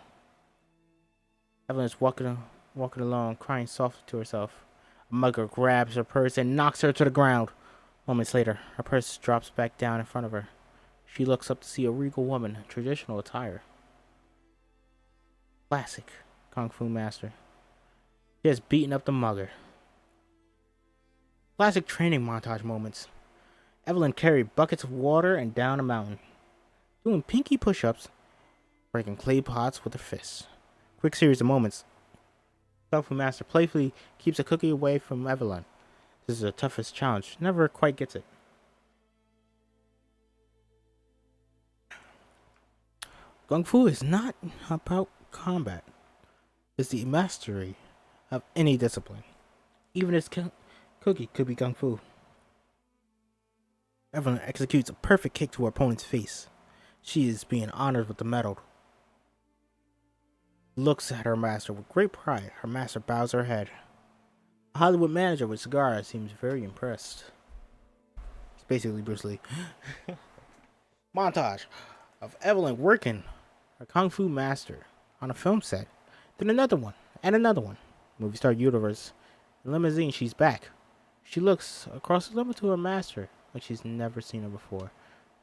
Evelyn is walking along, crying softly to herself. A mugger grabs her purse and knocks her to the ground. Moments later, her purse drops back down in front of her. She looks up to see a regal woman in traditional attire. Classic Kung Fu master. She has beaten up the mugger. Classic training montage moments. Evelyn carried buckets of water and down a mountain, doing pinky push-ups, breaking clay pots with her fists. Quick series of moments. Kung Fu master playfully keeps a cookie away from Evelyn. This is the toughest challenge. Never quite gets it. Kung Fu is not about combat. It's the mastery of any discipline. Even this cookie could be Kung Fu. Evelyn executes a perfect kick to her opponent's face. She is being honored with the medal. Looks at her master with great pride. Her master bows her head. A Hollywood manager with cigars seems very impressed. It's basically Bruce Lee. Montage. of Evelyn working her kung fu master on a film set. Then another one, and another one. Movie star universe. In limousine, she's back. She looks across the limo to her master, like she's never seen her before.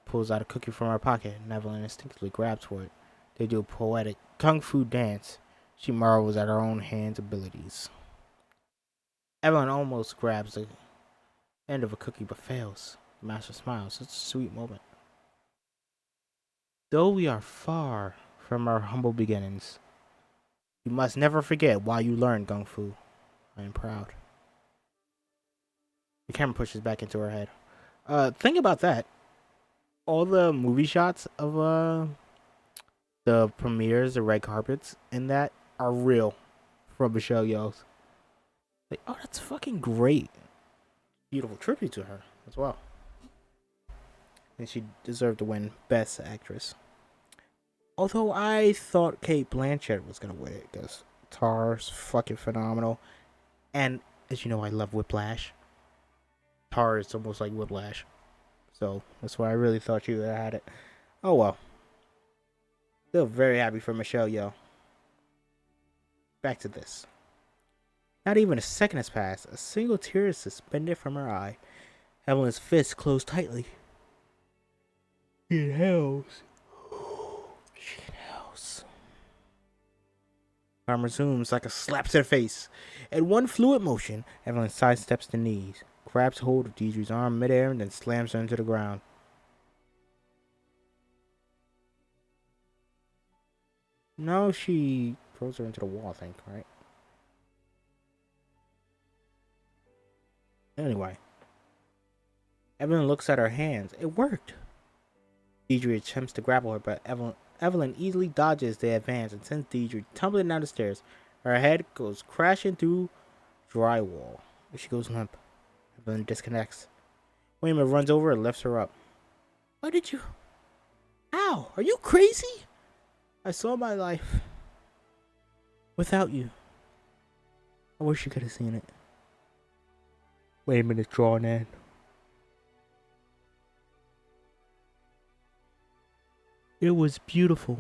Pulls out a cookie from her pocket, and Evelyn instinctively grabs for it. They do a poetic kung fu dance. She marvels at her own hand's abilities. Evelyn almost grabs the end of a cookie but fails. The master smiles. Such a sweet moment. Though we are far from our humble beginnings, you must never forget why you learned Kung Fu. I am proud. The camera pushes back into her head. Think about that. All the movie shots of the premieres, the red carpets, and that are real from Michelle Yeoh's. Like, oh, that's fucking great. Beautiful tribute to her as well. And she deserved to win Best Actress. Although I thought Cate Blanchett was gonna win it because Tar's fucking phenomenal. And as you know, I love Whiplash. Tar is almost like Whiplash. So that's why I really thought you had it. Oh well. Still very happy for Michelle Yeoh. Back to this. Not even a second has passed. A single tear is suspended from her eye. Evelyn's fist closed tightly. She inhales. She inhales. Arm resumes like a slap to the face. In one fluid motion, Evelyn sidesteps the knees, grabs hold of Deidre's arm midair, and then slams her into the ground. No, she throws her into the wall, I think, right? Anyway, Evelyn looks at her hands. It worked. Deidre attempts to grapple her, but Evelyn easily dodges the advance and sends Deidre tumbling down the stairs. Her head goes crashing through drywall. She goes limp. Evelyn disconnects. Wayman runs over and lifts her up. Why did you? Ow! Are you crazy? I saw my life without you. I wish you could have seen it. Wayman is drawn in. It was beautiful.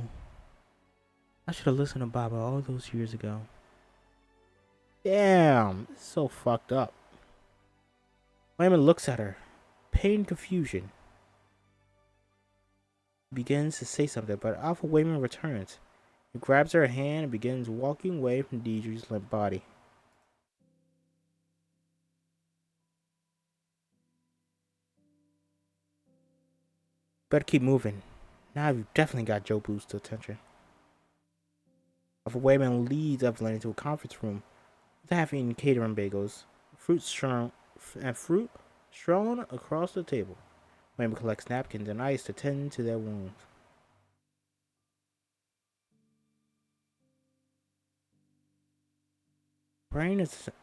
I should have listened to Baba all those years ago. Damn, it's so fucked up. Wayman looks at her. Pain, confusion. He begins to say something, but Alpha Wayman returns. He grabs her hand and begins walking away from Deidre's limp body. Better keep moving. Now you've definitely got Joe Bluth's attention. Alpha Wayman leads Evelyn into a conference room with half-eaten catering bagels, fruit strewn across the table. Wayman collects napkins and ice to tend to their wounds.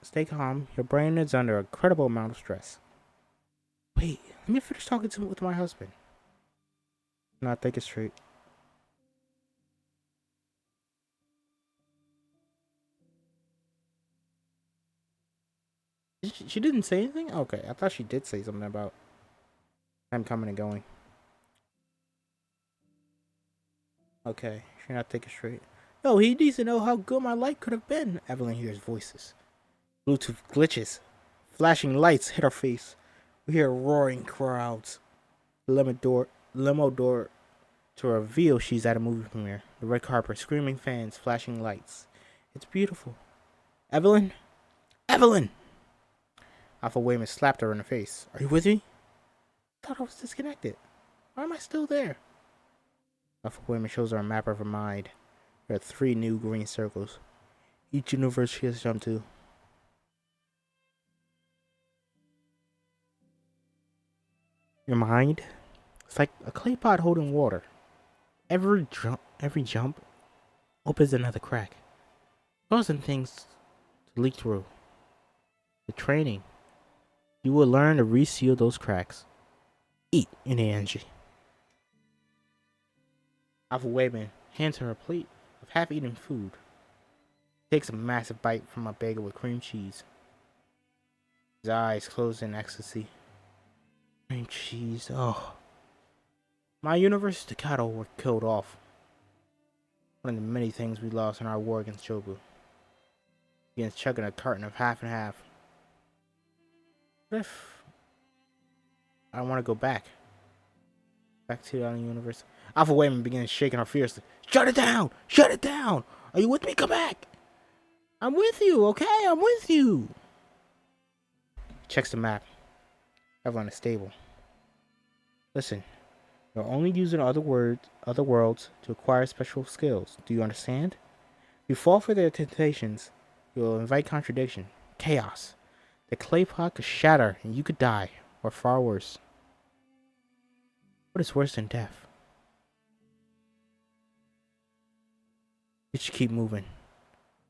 Stay calm. Your brain is under a credible amount of stress. Wait, let me finish talking with my husband. Not think it straight. She didn't say anything? Okay, I thought she did say something about I'm coming and going. Okay, she not thinking straight. No, he needs to know how good my life could have been. Evelyn hears voices. Bluetooth glitches. Flashing lights hit her face. We hear roaring crowds. Limo door to reveal she's at a movie premiere. The red carpet, screaming fans, flashing lights. It's beautiful. Evelyn? Evelyn! Alpha Wayman slapped her in the face. Are you with me? I thought I was disconnected. Why am I still there? Alpha Wayman shows her a map of her mind. There are 3 new green circles. Each universe she has jumped to. Your mind? It's like a clay pot holding water. Every jump opens another crack, causing things to leak through. The training, you will learn to reseal those cracks. Eat in the energy. Alpha Wayman hands her a plate of half-eaten food. Takes a massive bite from a bagel with cream cheese. His eyes close in ecstasy. Cream cheese, oh. My universe, the cattle were killed off. One of the many things we lost in our war against Jobu. Against chugging a carton of half and half. What if I want to go back? Back to the other universe. Alpha Wayman begins shaking her fiercely. Shut it down! Shut it down! Are you with me? Come back! I'm with you, okay? I'm with you! Checks the map. Evelyn is stable. Listen, you're only using other worlds to acquire special skills. Do you understand? If you fall for their temptations, you'll invite contradiction, chaos. The clay pot could shatter and you could die, or far worse. What is worse than death? You should keep moving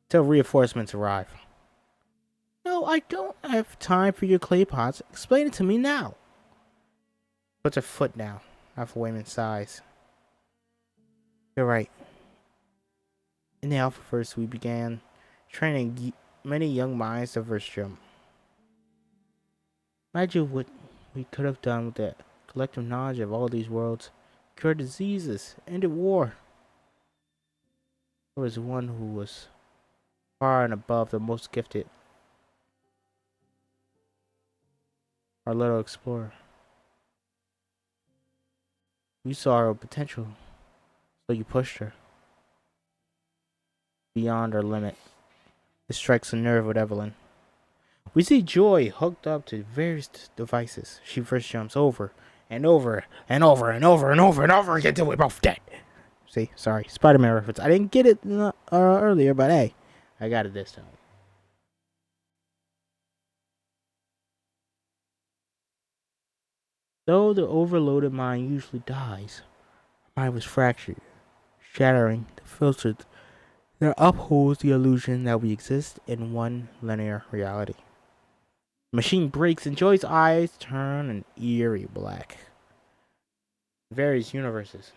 till reinforcements arrive. No, I don't have time for your clay pots. Explain it to me now. Puts her foot down. Alpha Wayman sighs. You're right. In the Alphaverse, we began training many young minds to verse jump. Imagine what we could have done with the collective knowledge of all these worlds. Cured diseases, ended war. There was one who was far and above the most gifted. Our little explorer. You saw her potential, so you pushed her beyond her limit. It strikes a nerve with Evelyn. We see Joy hooked up to various devices. She first jumps over and over and over and over and over and over again until we're both dead. See, sorry, Spider-Man reference. I didn't get it earlier, but hey, I got it this time. Though the overloaded mind usually dies, mine was fractured, shattering the filter that upholds the illusion that we exist in one linear reality. The machine breaks and Joy's eyes turn an eerie black. Various universes.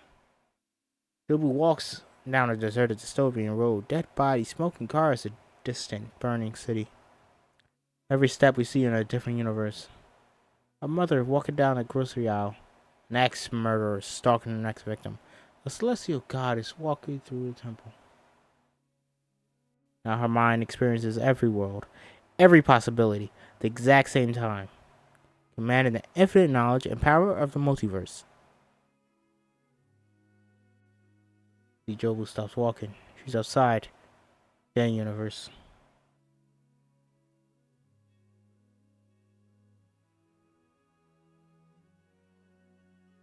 Jobu walks down a deserted dystopian road, dead bodies, smoking cars, a distant, burning city. Every step we see in a different universe. A mother walking down a grocery aisle. An ex-murderer stalking the next victim. A celestial goddess walking through the temple. Now her mind experiences every world, every possibility, at the exact same time, commanding the infinite knowledge and power of the multiverse. The Jobu stops walking. She's outside their universe.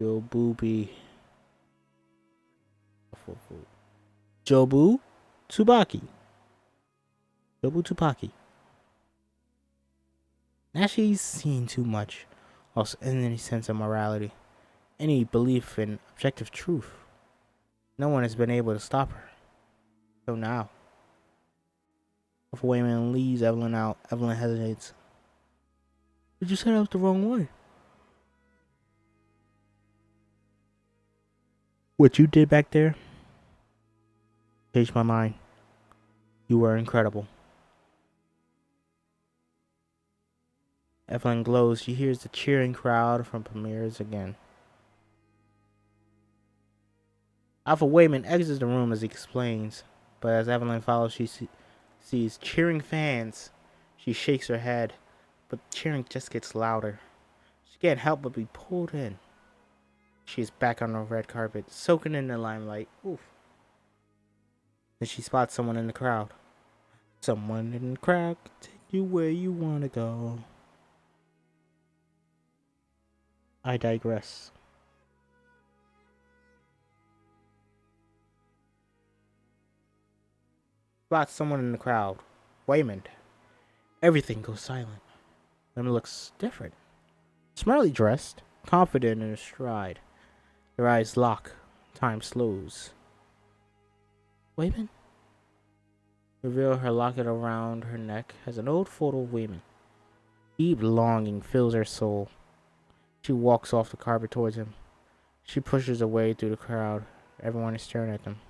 Jobu Tsubaki. Jobu Tsubaki. Now she's seen too much, lost any sense of morality, any belief in objective truth. No one has been able to stop her. So now, before Wayman leaves Evelyn out, Evelyn hesitates. But you said I was the wrong way. What you did back there changed my mind. You were incredible. Evelyn glows. She hears the cheering crowd from premieres again. Alpha Wayman exits the room as he explains, but as Evelyn follows, she sees cheering fans. She shakes her head, but cheering just gets louder. She can't help but be pulled in. She is back on the red carpet, soaking in the limelight. Oof. Then she spots someone in the crowd. Someone in the crowd can take you where you want to go. I digress. Spots someone in the crowd. Waymond. Everything goes silent. Lemon looks different. Smartly dressed, confident in her stride. Their eyes lock. Time slows. Waymond? Reveal her locket around her neck has an old photo of Waymond. Deep longing fills her soul. She walks off the carpet towards him. She pushes away through the crowd. Everyone is staring at them.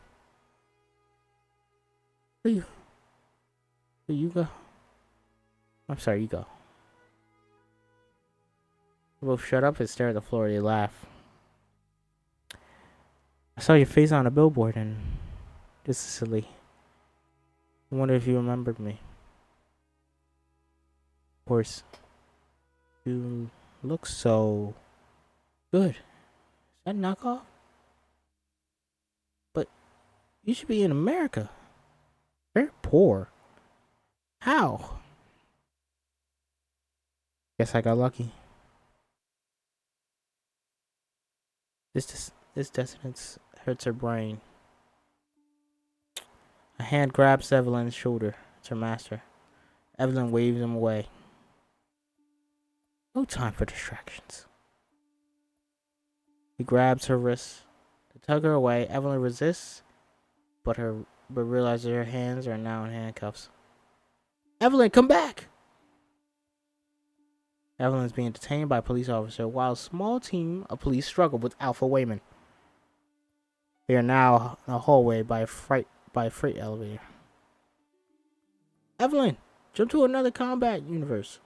You go. I'm sorry, you go. They both shut up and stare at the floor. They laugh. I saw your face on a billboard and this is silly. I wonder if you remembered me. Of course, you look so good. Is that a knockoff? But you should be in America. Very poor. How? Guess I got lucky. This dissonance hurts her brain. A hand grabs Evelyn's shoulder. It's her master. Evelyn waves him away. No time for distractions. He grabs her wrist. To tug her away, Evelyn resists, but realizes her hands are now in handcuffs. Evelyn, come back! Evelyn is being detained by a police officer while a small team of police struggle with Alpha Wayman. They are now in a hallway by a freight elevator. Evelyn, jump to another combat universe.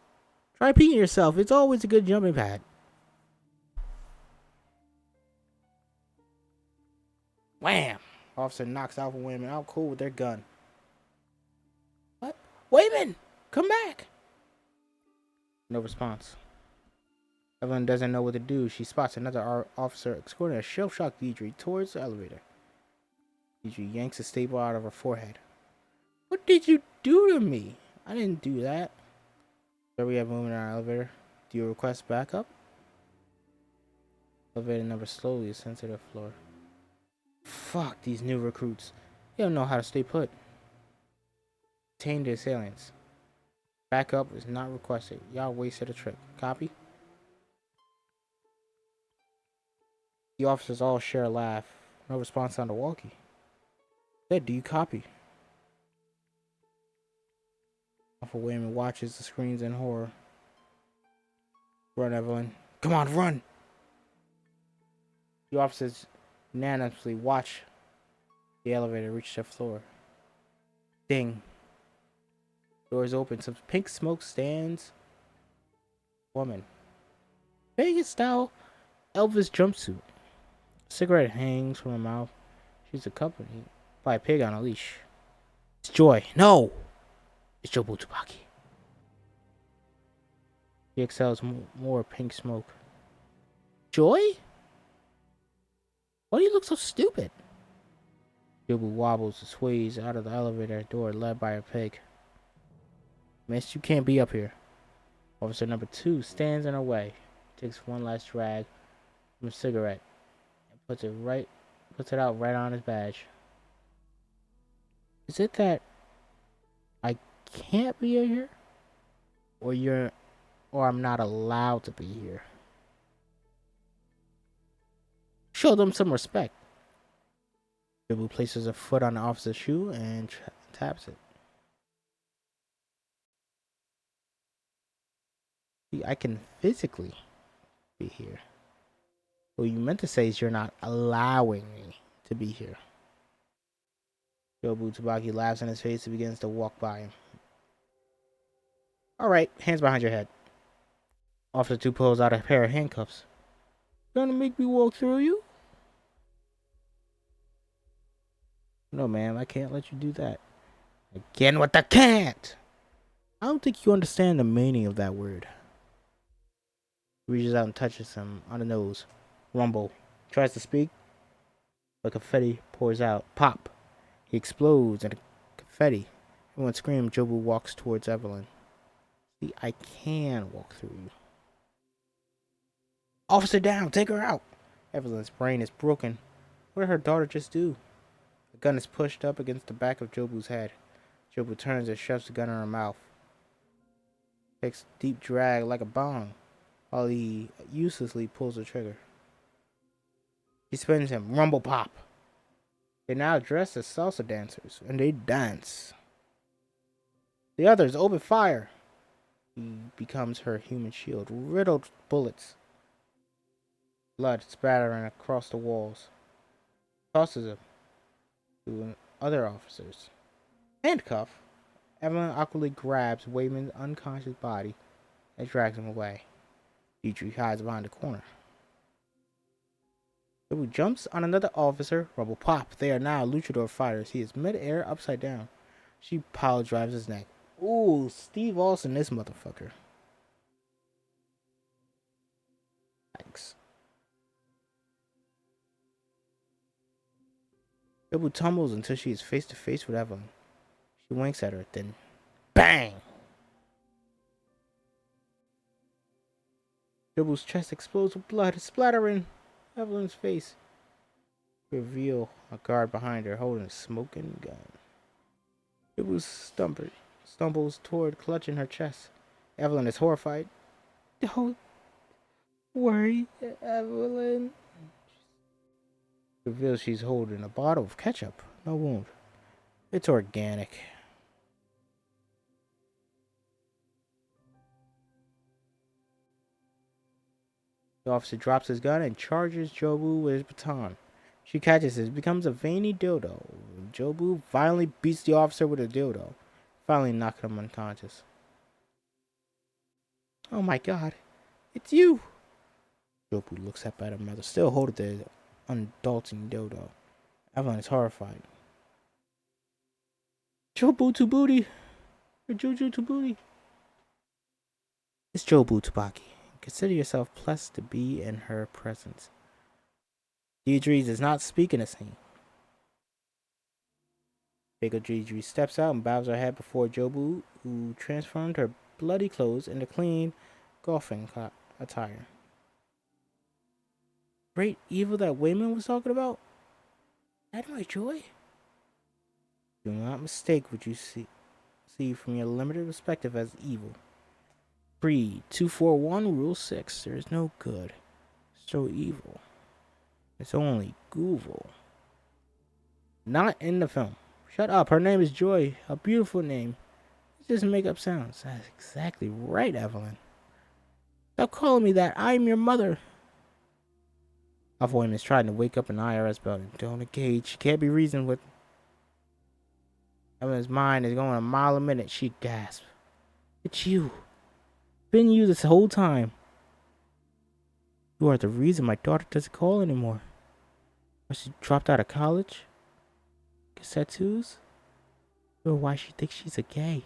Try peeing yourself. It's always a good jumping pad. Wham! Officer knocks Alpha Wayman out cold with their gun. What? Wayman! Come back! No response. Evelyn doesn't know what to do. She spots another officer escorting a shell-shocked Deidre towards the elevator. Deidre yanks a staple out of her forehead. What did you do to me? I didn't do that. So we have movement in our elevator. Do you request backup? Elevator number slowly ascends to the floor. Fuck these new recruits. They don't know how to stay put. Detain the assailants. Backup is not requested. Y'all wasted a trip. Copy? The officers all share a laugh. No response on the walkie. Said, do you copy? Alpha Wayman watches the screens in horror. Run, Evelyn. Come on, run! The officers unanimously watch the elevator reach the floor. Ding. Doors open. Some pink smoke stands. Woman. Vegas style Elvis jumpsuit. A cigarette hangs from her mouth. She's accompanied by a pig on a leash. It's Joy. No! It's Jobu Tsubaki. He exhales more pink smoke. Joy? Why do you look so stupid? Jobu wobbles and sways out of the elevator door led by a pig. Miss, you can't be up here. Officer number 2 stands in her way, takes one last drag from a cigarette, and puts it out right on his badge. Is it that I can't be here? Or I'm not allowed to be here? Show them some respect. Jobu places a foot on the officer's shoe and taps it. See, I can physically be here. What you meant to say is you're not allowing me to be here. Jobu Tsubaki laughs in his face and begins to walk by him. Alright, hands behind your head. Officer 2 pulls out a pair of handcuffs. Gonna make me walk through you? No, ma'am, I can't let you do that. Again with the can't! I don't think you understand the meaning of that word. He reaches out and touches him on the nose. Rumble. Tries to speak, but confetti pours out. Pop! He explodes in confetti. Everyone screams. Jobu walks towards Evelyn. See, I can walk through you. Officer down! Take her out! Evelyn's brain is broken. What did her daughter just do? The gun is pushed up against the back of Jobu's head. Jobu turns and shoves the gun in her mouth. Takes a deep drag like a bong, while he uselessly pulls the trigger. He spins him. Rumble pop! They're now dressed as salsa dancers, and they dance. The others open fire. He becomes her human shield, riddled bullets. Blood spattering across the walls. Tosses him to other officers. Handcuff. Evelyn awkwardly grabs Wayman's unconscious body and drags him away. Deidre hides behind the corner. Who jumps on another officer, rubble pop. They are now luchador fighters. He is mid-air, upside down. She pile drives his neck. Ooh, Steve Austin, this motherfucker. Thanks. Jobu tumbles until she is face to face with Evelyn. She winks at her, then bang! Jobu's chest explodes with blood, splattering Evelyn's face. Reveal a guard behind her holding a smoking gun. Jobu stumbles toward clutching her chest. Evelyn is horrified. Don't worry, Evelyn. Reveals she's holding a bottle of ketchup. No wound. It's organic. The officer drops his gun and charges Jobu with his baton. She catches it, becomes a veiny dildo. Jobu violently beats the officer with a dildo, finally knocking him unconscious. Oh my god, it's you! Jobu looks up at her mother, still holding the unadulting dildo. Evelyn is horrified. Jobu to booty! Or Juju to booty! It's Jobu Tabaki. Consider yourself blessed to be in her presence. Deidre does not speak in the scene. Big Deidre steps out and bows her head before Jobu, who transformed her bloody clothes into clean golfing attire. Great evil that Wayman was talking about? That my joy? Do not mistake what you see from your limited perspective as evil. Creed 241 Rule 6. There is no good. So evil. It's only Google. Not in the film. Shut up. Her name is Joy. A beautiful name. It doesn't make up sounds. That's exactly right, Evelyn. Stop calling me that. I'm your mother. Alpha is trying to wake up an IRS building. Don't engage. She can't be reasoned with. Evelyn's mind is going a mile a minute. She gasps. It's you. Been you this whole time. You are the reason my daughter doesn't call anymore. Or she dropped out of college? Gets tattoos? Or why she thinks she's a gay?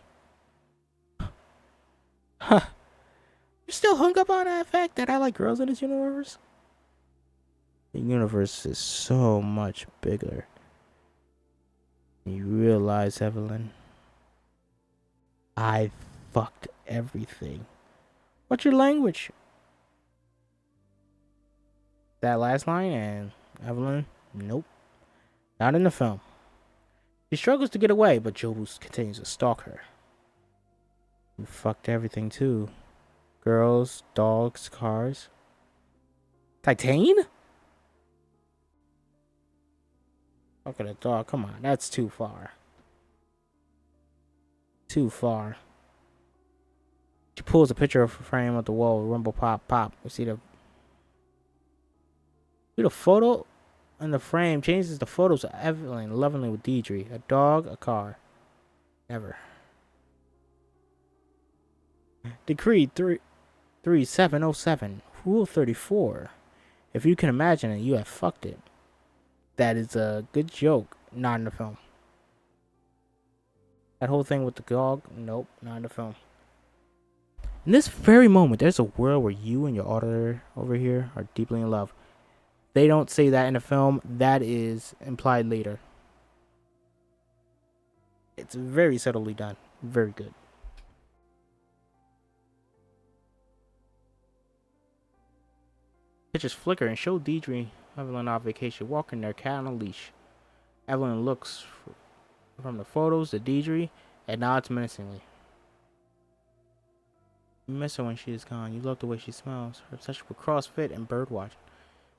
Huh. You're still hung up on that fact that I like girls in this universe? The universe is so much bigger. You realize, Evelyn, I fucked everything. What's your language? That last line, and Evelyn, nope. Not in the film. She struggles to get away, but Jobu continues to stalk her. You fucked everything too. Girls, dogs, cars. Titan? Look at a dog. Come on, that's too far. Too far. She pulls a picture of her frame at the wall. Rumble, pop, pop. We see the photo in the frame changes the photos of Evelyn lovingly with Deidre. A dog, a car. Never. Decree 3707. Rule 34. If you can imagine it, you have fucked it. That is a good joke. Not in the film. That whole thing with the dog, nope, not in the film. In this very moment, there's a world where you and your auditor over here are deeply in love. They don't say that in the film. That is implied later. It's very subtly done. Very good. Pictures flicker and show Deidre Evelyn on vacation, walking their cat on a leash. Evelyn looks from the photos to Deidre and nods menacingly. You miss her when she is gone. You love the way she smells. Her obsession with CrossFit and birdwatching.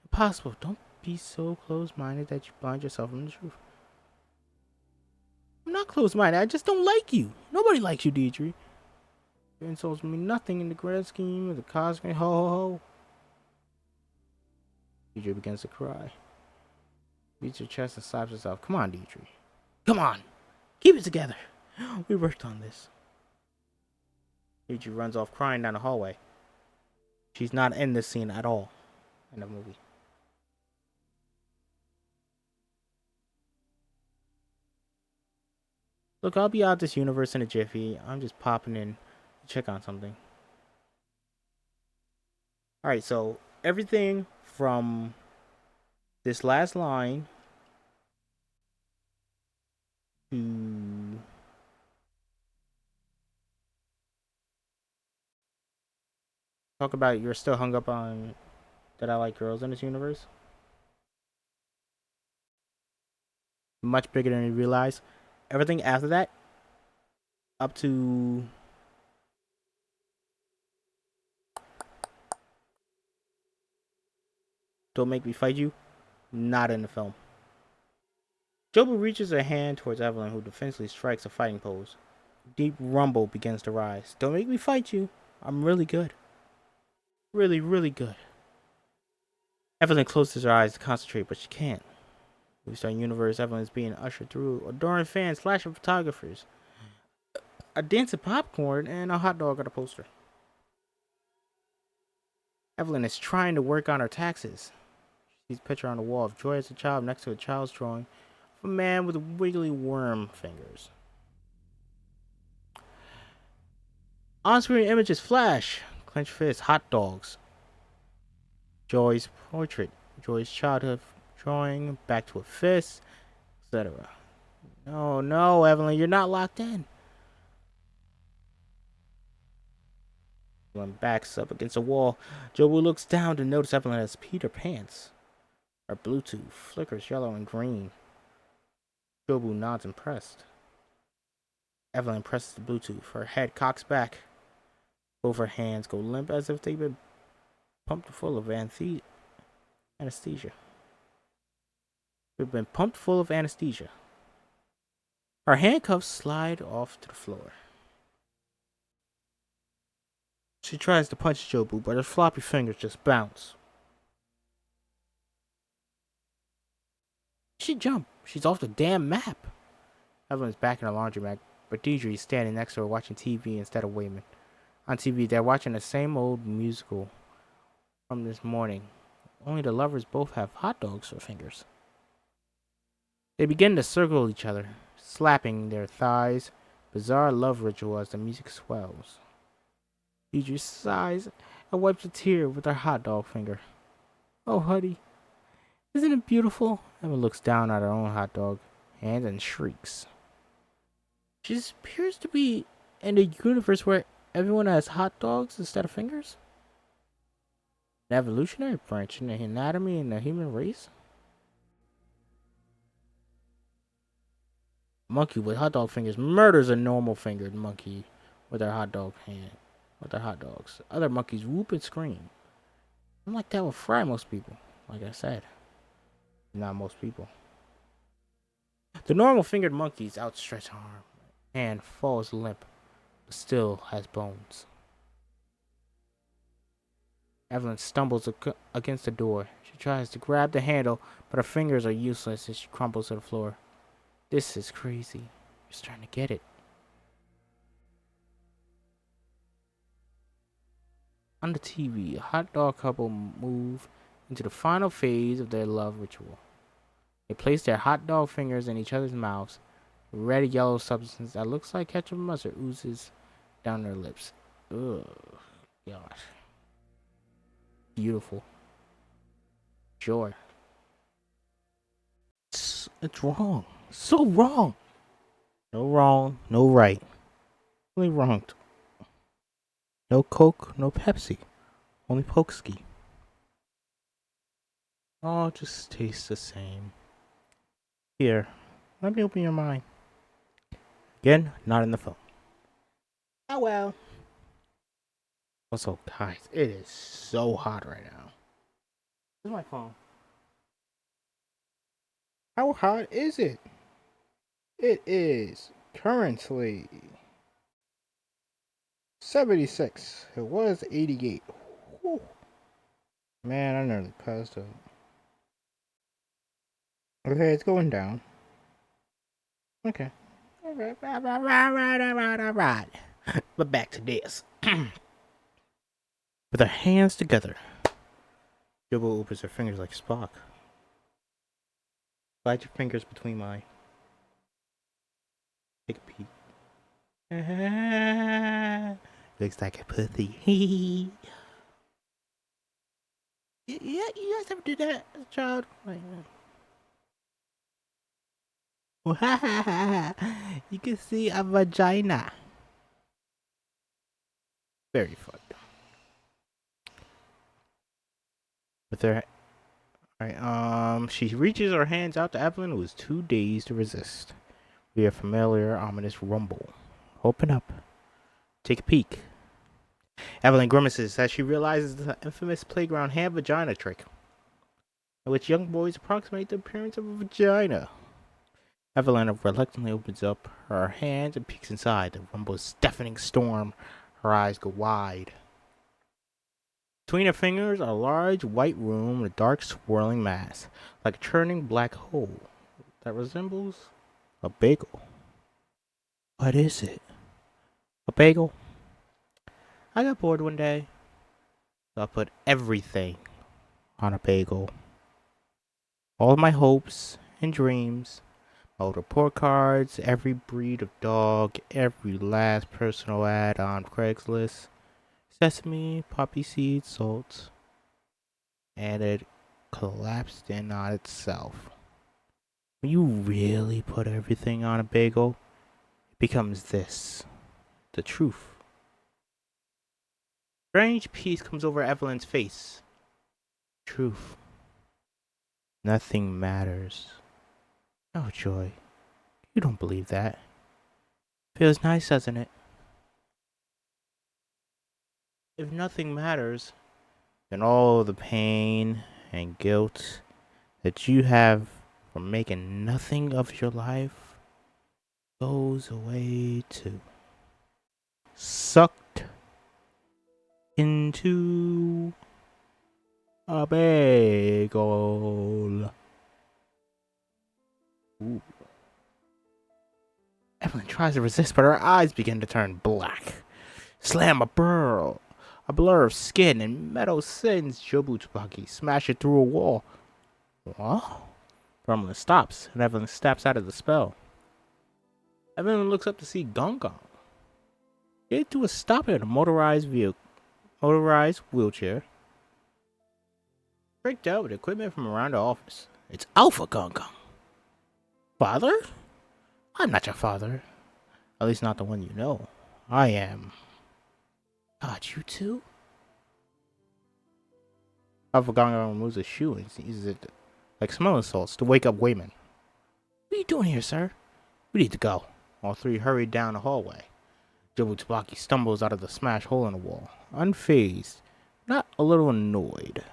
Impossible. Don't be so close-minded that you blind yourself from the truth. I'm not close-minded. I just don't like you. Nobody likes you, Deidre. Your insults mean nothing in the grand scheme of the cosmic ho-ho-ho. Deidre begins to cry. Beats her chest and slaps herself. Come on, Deidre. Come on. Keep it together. We worked on this. Deidre runs off crying down the hallway. She's not in this scene at all in the movie. Look, I'll be out this universe in a jiffy. I'm just popping in to check on something. Alright, so everything from this last line to talk about you're still hung up on that I like girls in this universe. Much bigger than you realize. Everything after that, up to Don't Make Me Fight You, not in the film. Jobu reaches a hand towards Evelyn, who defensively strikes a fighting pose. Deep rumble begins to rise. Don't make me fight you. I'm really good. Really, really good. Evelyn closes her eyes to concentrate, but she can't. We start universe. Evelyn is being ushered through adoring fans, flashing photographers, a dancing popcorn, and a hot dog on a poster. Evelyn is trying to work on her taxes. She sees a picture on the wall of Joy as a child next to a child's drawing of a man with wiggly worm fingers. On-screen images flash. Clenched fists, hot dogs. Joy's portrait. Joy's childhood drawing, back to a fist, etc. No, no, Evelyn, you're not locked in. Evelyn backs up against a wall. Jobu looks down to notice Evelyn has Peter pants. Her Bluetooth flickers yellow and green. Jobu nods impressed. Evelyn presses the Bluetooth. Her head cocks back. Both her hands go limp as if they've been pumped full of anesthesia. They've been pumped full of anesthesia. Her handcuffs slide off to the floor. She tries to punch Jobu, but her floppy fingers just bounce. She jumped. She's off the damn map. Evelyn's back in the laundromat, but Deidre is standing next to her watching TV instead of Wayman. On TV, they're watching the same old musical from this morning. Only the lovers both have hot dogs for fingers. They begin to circle each other, slapping their thighs. Bizarre love ritual as the music swells. Deidre sighs and wipes a tear with her hot dog finger. Oh, honey, isn't it beautiful? Emma looks down at her own hot dog hand and shrieks. She appears to be in a universe where everyone has hot dogs instead of fingers? An evolutionary branch in the anatomy in the human race? Monkey with hot dog fingers murders a normal fingered monkey with their hot dog hand. With their hot dogs. Other monkeys whoop and scream. I'm like that with Fry most people. Like I said. Not most people. The normal fingered monkey's outstretched arm hand falls limp, but still has bones. Evelyn stumbles against the door. She tries to grab the handle, but her fingers are useless as she crumbles to the floor. This is crazy. You're starting to get it. On the TV, a hot dog couple move into the final phase of their love ritual. They place their hot dog fingers in each other's mouths. Red yellow substance that looks like ketchup and mustard oozes down their lips. Ugh. Gosh. Beautiful. Joy. It's wrong. So wrong. No wrong, no right. Only wronged. No Coke, no Pepsi. Only Pokeski. All just tastes the same. Here, let me open your mind. Again, not in the phone. Oh well. Also, guys, it is so hot right now. Where's my phone? How hot is it? It is currently 76. It was 88. Whew. Man, I nearly passed out. Okay, it's going down. Okay. Alright. But back to this. With her hands together, Jobo opens her fingers like Spock. Slide your fingers between mine. Take a peek. Looks like a pussy. Yeah, you guys ever do that as a child? Like, you can see a vagina. Very fun. With her, right, she reaches her hands out to Evelyn, who is too dazed to resist. We hear a familiar, ominous rumble. Open up. Take a peek. Evelyn grimaces as she realizes the infamous playground hand vagina trick, in which young boys approximate the appearance of a vagina. Evelyn reluctantly opens up her hands and peeks inside. The rumble's deafening storm. Her eyes go wide. Between her fingers, a large white room with a dark swirling mass, like a churning black hole that resembles a bagel. What is it? A bagel? I got bored one day, so I put everything on a bagel. All of my hopes and dreams, my old report cards, every breed of dog, every last personal ad on Craigslist, sesame, poppy seed, salt, and it collapsed in on itself. When you really put everything on a bagel, it becomes this, the truth. Strange peace comes over Evelyn's face. Truth. Nothing matters. Oh, Joy. You don't believe that. Feels nice, doesn't it? If nothing matters, then all the pain and guilt that you have from making nothing of your life goes away too. Sucked into a bagel. Ooh. Evelyn tries to resist, but her eyes begin to turn black. Slam a blur of skin and metal sends Jobu Tsubaki smashing through a wall. What? Rumble stops, and Evelyn steps out of the spell. Evelyn looks up to see Gong Gong. They do a stop at a motorized wheelchair, tricked out with equipment from around the office. It's Alpha Gong Gong. Father? I'm not your father. At least not the one you know. I am. God, you too? Alpha Gong Gong removes his shoe and uses it like smelling salts to wake up Wayman. What are you doing here, sir? We need to go. All three hurried down the hallway. Jobu Tsubaki stumbles out of the smashed hole in the wall, unfazed, not a little annoyed.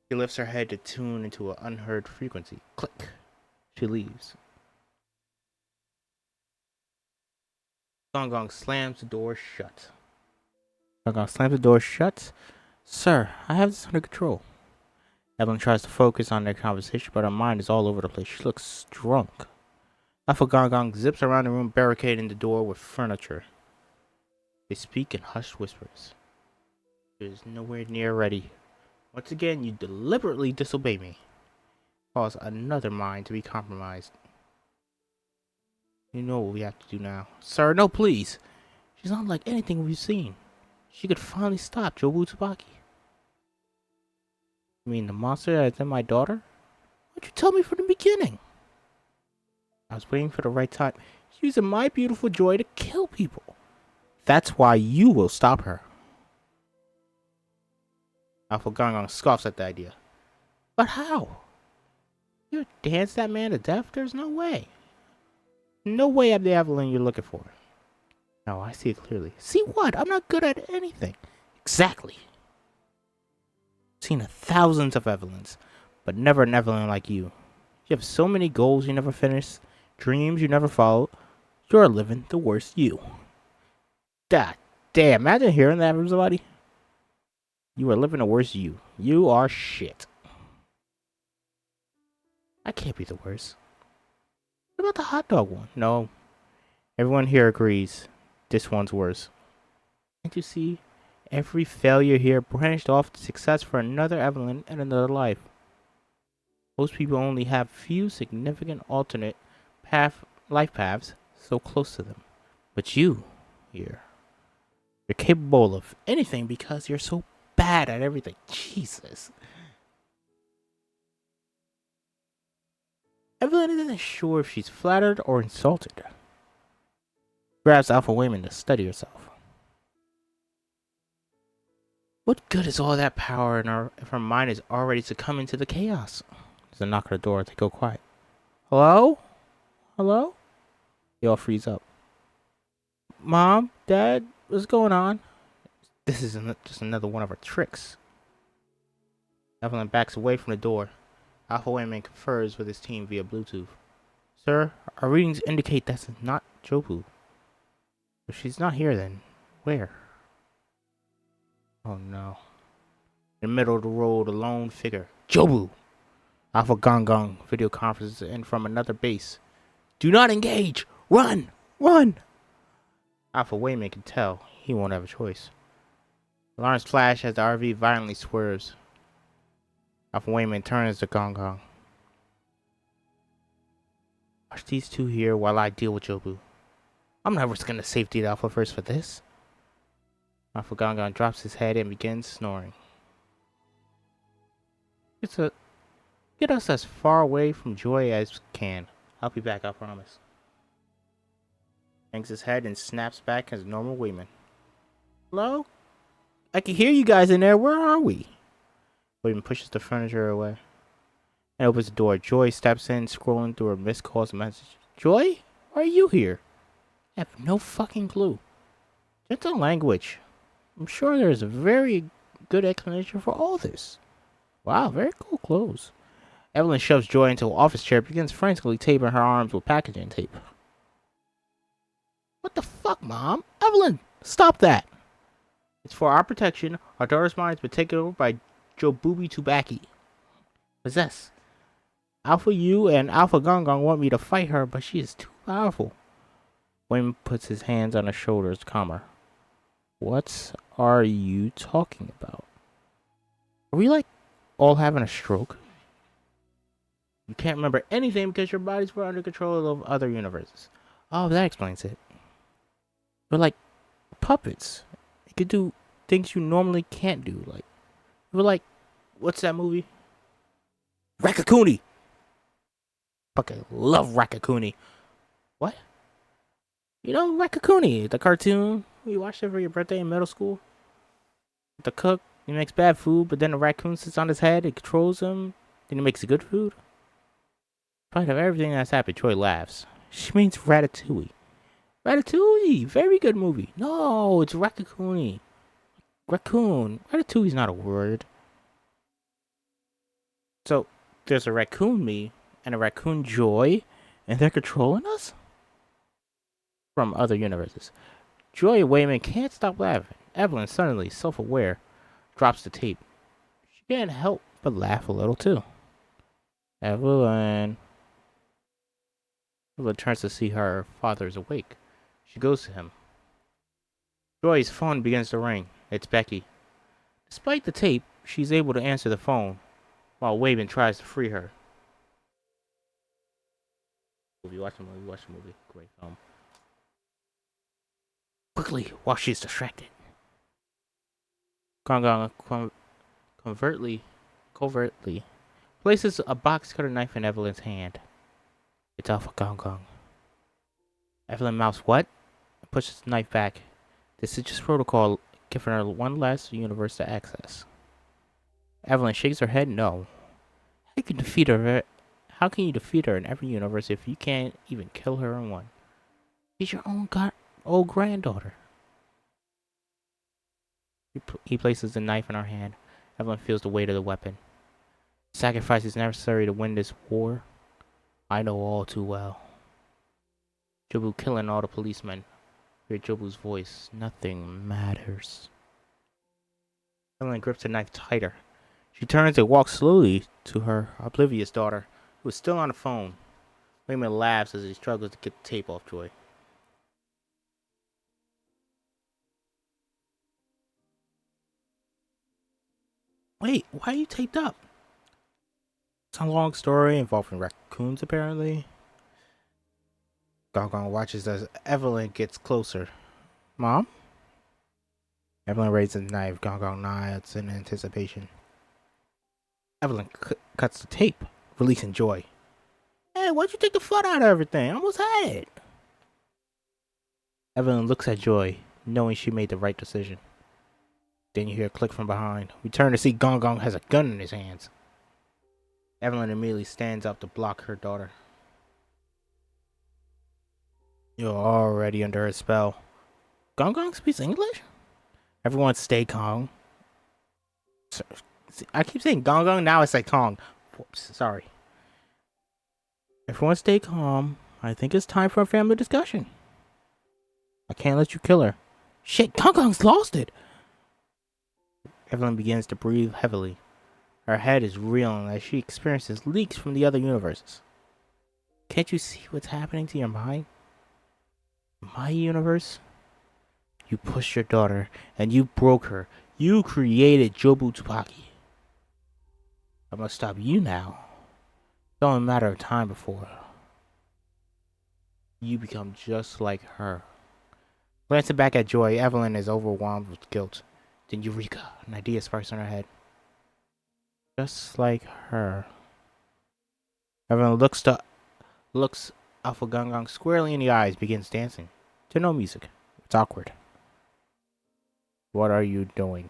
She lifts her head to tune into an unheard frequency. Click. She leaves. Gong Gong slams the door shut. Sir, I have this under control. Evelyn tries to focus on their conversation, but her mind is all over the place. She looks drunk. Alpha Gong Gong zips around the room, barricading the door with furniture. They speak in hushed whispers. It is nowhere near ready. Once again, you deliberately disobey me. Cause another mind to be compromised. You know what we have to do now. Sir, no, please. She's not like anything we've seen. She could finally stop Jobu Tsubaki. You mean the monster that is in my daughter? Why'd you tell me from the beginning? I was waiting for the right time. She's using my beautiful Joy to kill people. That's why you will stop her. Alpha Gong Gong scoffs at the idea. But how? You dance that man to death? There's no way. No way I'm the Evelyn you're looking for. No, I see it clearly. See what? I'm not good at anything. Exactly. I've seen thousands of Evelyns, but never an Evelyn like you. You have so many goals you never finish, dreams you never followed. You're living the worst you. God damn, imagine hearing that from somebody. You are living the worst you. You are shit. I can't be the worst. What about the hot dog one? No. Everyone here agrees. This one's worse. Can't you see? Every failure here branched off to success for another Evelyn and another life. Most people only have few significant alternate life paths, so close to them. But you, here, you're capable of anything because you're so bad at everything. Jesus. Evelyn isn't sure if she's flattered or insulted. Grabs Alpha Wayman to steady herself. What good is all that power if her mind is already succumbing to the chaos? There's a knock at the door. They go quiet. Hello? Hello? They all freeze up. Mom? Dad? What's going on? This is just another one of her tricks. Evelyn backs away from the door. Alpha Wayman confers with his team via Bluetooth. Sir, our readings indicate that's not Jobu. If she's not here, then where? Oh no. In the middle of the road, a lone figure. Jobu! Alpha Gong Gong video conferences in from another base. Do not engage! Run! Run! Alpha Wayman can tell he won't have a choice. Alarms flash as the RV violently swerves. Alpha Wayman turns to Gong Gong. Watch these two here while I deal with Jobu. I'm not risking the safety of Alpha First for this. Alpha Gong Gong drops his head and begins snoring. Get us as far away from Joy as we can. I'll be back, I promise. Hangs his head and snaps back as normal Wayman. Hello? I can hear you guys in there. Where are we? Wayman pushes the furniture away and opens the door. Joy steps in, scrolling through her missed calls and messages. Joy? Why are you here? I have no fucking clue. Gentle language. I'm sure there's a very good explanation for all this. Wow, very cool clothes. Evelyn shoves Joy into an office chair and begins frantically taping her arms with packaging tape. What the fuck, Mom? Evelyn, stop that! It's for our protection. Our daughter's mind has been taken over by Joe Booby Tubaki. Possess. Alpha U and Alpha Gong Gong want me to fight her, but she is too powerful. Wayne puts his hands on her shoulders to calm her. What are you talking about? Are we all having a stroke? You can't remember anything because your bodies were under control of other universes. Oh, that explains it. We're like puppets. You could do things you normally can't do. We're like, what's that movie? Raccacoonie. Fucking love Raccacoonie. What? You know Raccacoonie, the cartoon? You watched it for your birthday in middle school? The cook, he makes bad food, but then the raccoon sits on his head, it controls him, then he makes good food. In spite of everything that's happened, Joy laughs. She means Ratatouille. Ratatouille! Very good movie. No, it's Raccacoonie. Raccoon. Ratatouille's not a word. So, there's a raccoon me and a raccoon Joy, and they're controlling us? From other universes. Joy and Wayman can't stop laughing. Evelyn, suddenly self-aware, drops the tape. She can't help but laugh a little, too. Evelyn turns to see her father is awake. She goes to him. Joy's phone begins to ring. It's Becky. Despite the tape, she's able to answer the phone, while Wayman tries to free her. Watch the movie. Great film. Quickly, while she's distracted. Gong Gong covertly places a box cutter knife in Evelyn's hand. It's Alpha Gong Gong. Evelyn mouths what? And pushes the knife back. This is just protocol, giving her one last universe to access. Evelyn shakes her head no. How can you defeat her in every universe if you can't even kill her in one? She's your old granddaughter. He places the knife in her hand. Evelyn feels the weight of the weapon. Sacrifice is necessary to win this war. I know all too well. Jobu killing all the policemen. Hear Jobu's voice. Nothing matters. Evelyn grips the knife tighter. She turns and walks slowly to her oblivious daughter, who is still on the phone. Wayman laughs as he struggles to get the tape off Joy. Wait, why are you taped up? It's a long story involving raccoons, apparently. Gong Gong watches as Evelyn gets closer. Mom? Evelyn raises a knife. Gong Gong nods in anticipation. Evelyn cuts the tape, releasing joy. Hey, why'd you take the fun out of everything? I almost had it. Evelyn looks at Joy, knowing she made the right decision. Then you hear a click from behind. We turn to see Gong Gong has a gun in his hands. Evelyn immediately stands up to block her daughter. You're already under her spell. Gong Gong speaks English? Everyone stay calm. I keep saying Gong Gong, now I say Kong. Whoops, sorry. Everyone stay calm. I think it's time for a family discussion. I can't let you kill her. Shit, Gong Gong's lost it. Evelyn begins to breathe heavily. Her head is reeling as she experiences leaks from the other universes. Can't you see what's happening to your mind? My universe? You pushed your daughter, and you broke her. You created Jobu Tupaki. I must stop you now. It's only a matter of time before you become just like her. Glancing back at Joy, Evelyn is overwhelmed with guilt. Then Eureka, an idea sparks in her head. Just like her. Evelyn looks Alpha Gong Gong squarely in the eyes, begins dancing. To no music. It's awkward. What are you doing?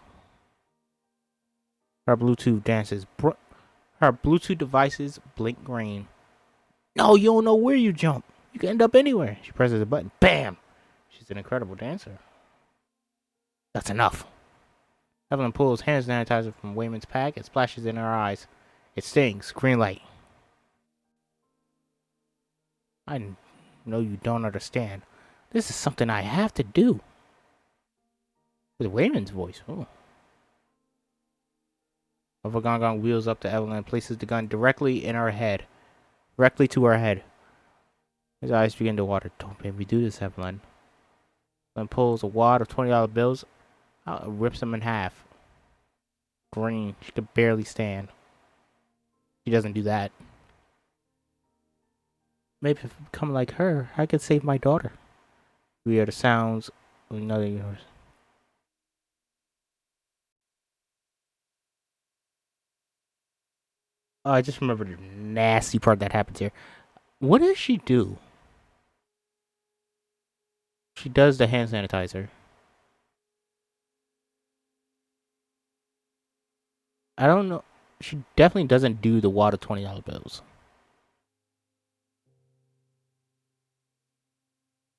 Her Bluetooth devices blink green. No, you don't know where you jump. You can end up anywhere. She presses a button. Bam! She's an incredible dancer. That's enough. Evelyn pulls hand sanitizer from Wayman's pack and splashes in her eyes. It stings. Green light. I know you don't understand. This is something I have to do. With Wayman's voice. Oh. Alpha Gong Gong wheels up to Evelyn and places the gun directly to her head. His eyes begin to water. Don't make me do this, Evelyn. Evelyn pulls a wad of $20 bills out and rips them in half. Green. She could barely stand. She doesn't do that. Maybe if I become like her, I could save my daughter. We hear the sounds of another universe. Oh, I just remembered the nasty part that happens here. What does she do? She does the hand sanitizer. I don't know. She definitely doesn't do the wad of $20 bills.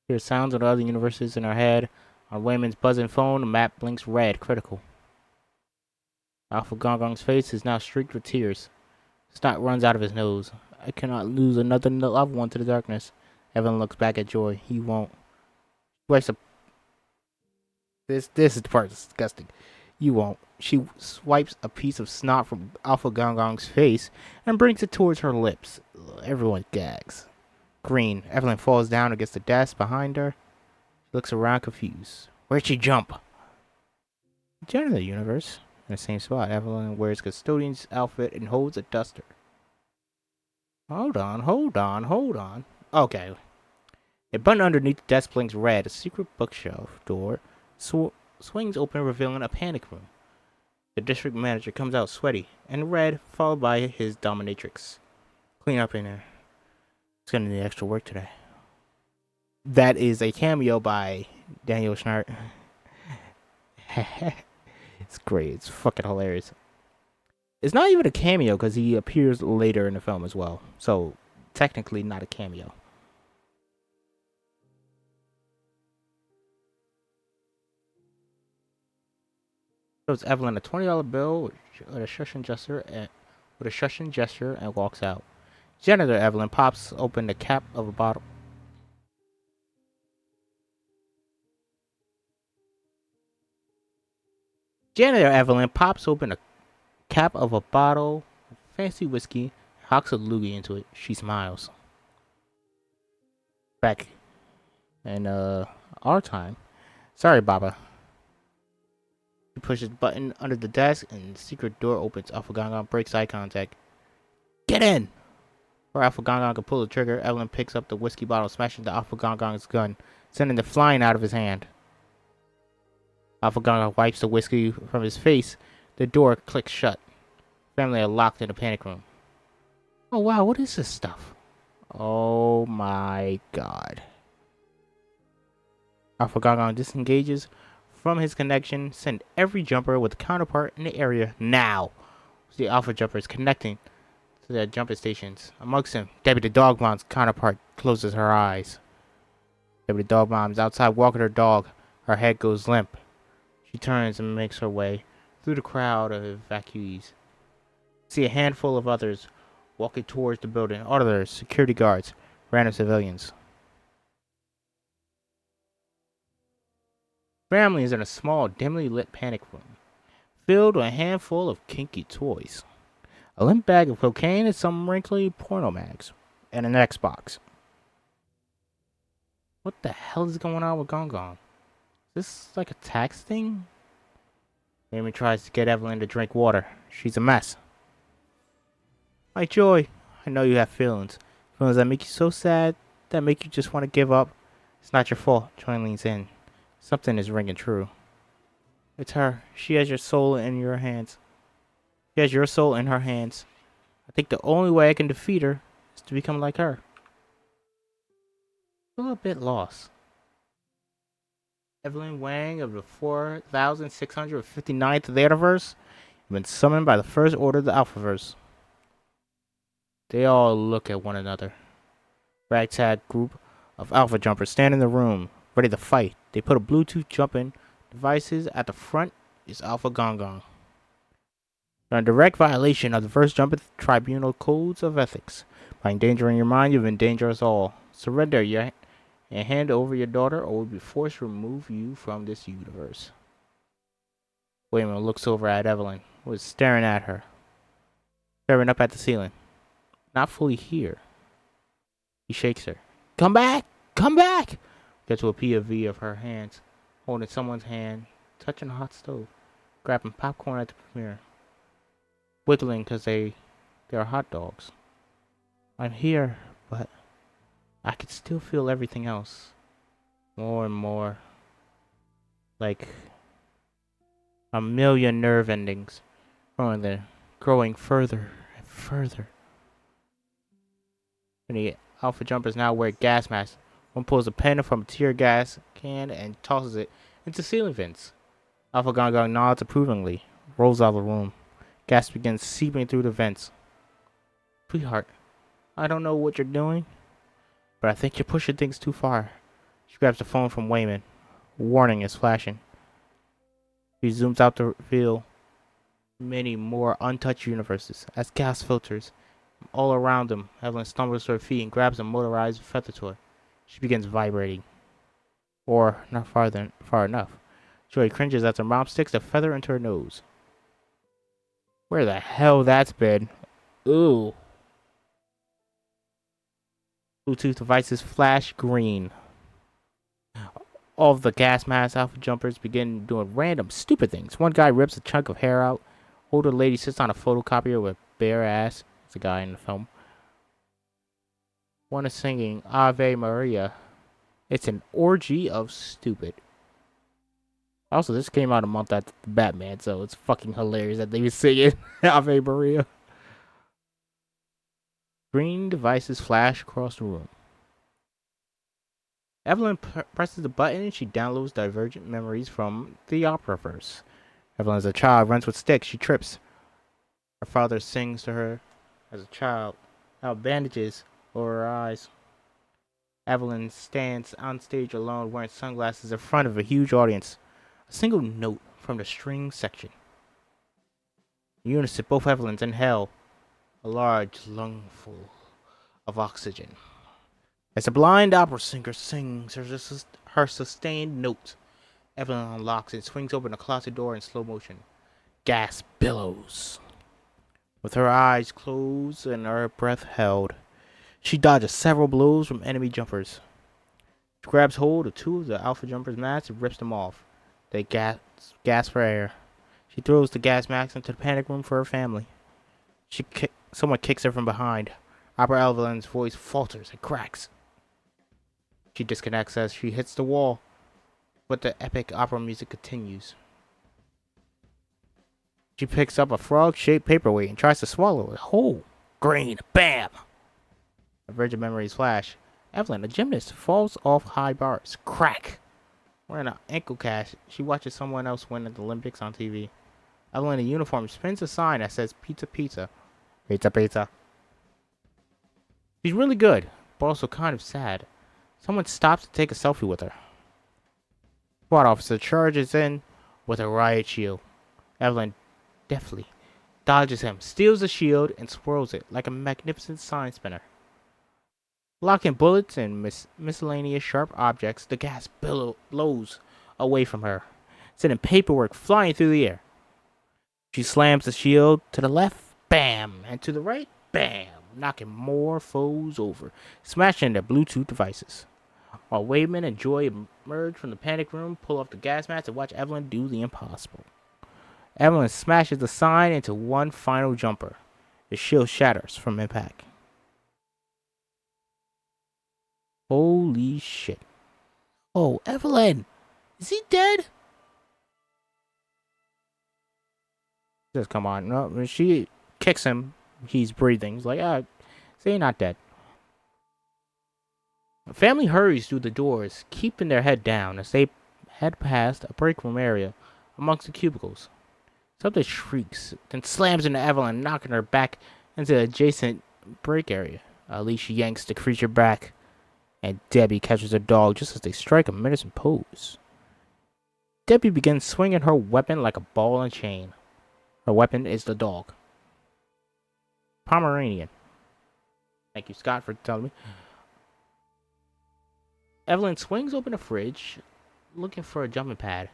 Hear sounds of the other universes in her head. On Wayman's buzzing phone, the map blinks red, critical. Alpha Gong Gong's face is now streaked with tears. Snot runs out of his nose. I cannot lose another loved one to the darkness. Evelyn looks back at Joy. He won't. This is the part that's disgusting. You won't. She swipes a piece of snot from Alpha Gong Gong's face and brings it towards her lips. Everyone gags. Green. Evelyn falls down against the desk behind her. She looks around confused. Where'd she jump? General universe. In the same spot, Evelyn wears custodian's outfit and holds a duster. Hold on. Okay. A button underneath the desk blinks red. A secret bookshelf door swings open, revealing a panic room. The district manager comes out sweaty and red, followed by his dominatrix. Clean up in there. It's gonna need extra work today. That is a cameo by Daniel Schnart. It's great. It's fucking hilarious. It's not even a cameo because he appears later in the film as well. So, technically not a cameo. Shows Evelyn a $20 bill with a shushing gesture and walks out. Janitor Evelyn pops open the cap of a bottle. Janitor Evelyn pops open a cap of a bottle of fancy whiskey, hawks a loogie into it. She smiles. Back in our time. Sorry, Baba. He pushes the button under the desk and the secret door opens. Alpha Gong Gong breaks eye contact. Get in! Before Alpha Gong could pull the trigger, Evelyn picks up the whiskey bottle, smashing the Alpha Gong's gun, sending it flying out of his hand. Alpha Gong wipes the whiskey from his face. The door clicks shut. Family are locked in a panic room. Oh wow, what is this stuff? Oh my god. Alpha Gong disengages from his connection. Send every jumper with a counterpart in the area now. The Alpha Jumper is connecting to their jumping stations. Amongst them, Debbie the Dog Bomb's counterpart closes her eyes. Debbie the Dog Bomb is outside walking her dog. Her head goes limp. She turns and makes her way through the crowd of evacuees. See a handful of others walking towards the building. Others, security guards, random civilians. Family is in a small, dimly lit panic room, filled with a handful of kinky toys. A limp bag of cocaine and some wrinkly porno mags, and an Xbox. What the hell is going on with Gong Gong? Is this like a tax thing? Amy tries to get Evelyn to drink water. She's a mess. My Joy, I know you have feelings. Feelings that make you so sad, that make you just want to give up. It's not your fault. Joy leans in. Something is ringing true. It's her. She has your soul in your hands. She has your soul in her hands. I think the only way I can defeat her is to become like her. I'm a bit lost. Evelyn Wang of the 4659th TheWriTra have been summoned by the First Order of the Alphaverse. They all look at one another. Ragtag group of Alpha Jumpers stand in the room, ready to fight. They put a Bluetooth jumping devices at the front. Is Alpha Gong Gong. You're in direct violation of the First Jumping Tribunal Codes of Ethics. By endangering your mind, you've endangered us all. Surrender and hand over your daughter, or we'll be forced to remove you from this universe. Wayman looks over at Evelyn, who is staring at her. Staring up at the ceiling. Not fully here. He shakes her. Come back! Come back! Get to a POV of her hands, holding someone's hand, touching a hot stove, grabbing popcorn at the premiere. Wiggling because they're hot dogs. I'm here, but I could still feel everything else. More and more. Like a million nerve endings. Growing further and further. And the Alpha Jumpers now wear gas masks. One pulls a pen from a tear gas can and tosses it into ceiling vents. Alpha Gong Gong nods approvingly, rolls out of the room. Gas begins seeping through the vents. Sweetheart, I don't know what you're doing, but I think you're pushing things too far. She grabs the phone from Wayman. Warning is flashing. She zooms out to reveal many more untouched universes as gas filters all around them. Evelyn stumbles to her feet and grabs a motorized feather toy. She begins vibrating. Or not far enough. Joy cringes as her mom sticks the feather into her nose. Where the hell that's been? Ooh. Bluetooth devices flash green. All of the gas mask Alpha Jumpers begin doing random stupid things. One guy rips a chunk of hair out. Older lady sits on a photocopier with bare ass. It's a guy in the film. One is singing Ave Maria. It's an orgy of stupid. Also, this came out a month after Batman, so it's fucking hilarious that they were singing Ave Maria. Green devices flash across the room. Evelyn presses the button and she downloads divergent memories from the Operaverse. Evelyn, as a child, runs with sticks. She trips. Her father sings to her as a child, out bandages over her eyes. Evelyn stands on stage alone, wearing sunglasses in front of a huge audience. A single note from the string section. In unison, both Evelyns inhale a large lungful of oxygen. As a blind opera singer sings her sustained note, Evelyn unlocks and swings open a closet door in slow motion. Gas billows. With her eyes closed and her breath held, she dodges several blows from enemy jumpers. She grabs hold of two of the Alpha Jumpers' masks and rips them off. They gasp for air. She throws the gas masks into the panic room for her family. Someone kicks her from behind. Opera Evelyn's voice falters and cracks. She disconnects as she hits the wall, but the epic opera music continues. She picks up a frog-shaped paperweight and tries to swallow it whole. Green, bam! A virgin memories flash. Evelyn, a gymnast, falls off high bars. Crack! Wearing an ankle cast, she watches someone else win at the Olympics on TV. Evelyn in uniform spins a sign that says pizza, pizza. Pizza, pizza. She's really good, but also kind of sad. Someone stops to take a selfie with her. SWAT officer charges in with a riot shield. Evelyn deftly dodges him, steals the shield, and swirls it like a magnificent sign spinner. Blocking bullets and miscellaneous sharp objects, the gas blows away from her, sending paperwork flying through the air. She slams the shield to the left, bam, and to the right, bam, knocking more foes over, smashing their Bluetooth devices. While Waveman and Joy emerge from the panic room, pull off the gas masks, and watch Evelyn do the impossible. Evelyn smashes the sign into one final jumper. The shield shatters from impact. Holy shit. Oh, Evelyn! Is he dead? Just come on. No, when she kicks him, he's breathing. He's like, say you're not dead. The family hurries through the doors, keeping their head down as they head past a break room area amongst the cubicles. Something shrieks, then slams into Evelyn, knocking her back into the adjacent break area. Alicia yanks the creature back, and Debbie catches her dog just as they strike a menacing pose. Debbie begins swinging her weapon like a ball and chain. Her weapon is the dog. Pomeranian. Thank you, Scott, for telling me. Evelyn swings open the fridge, looking for a jumping pad.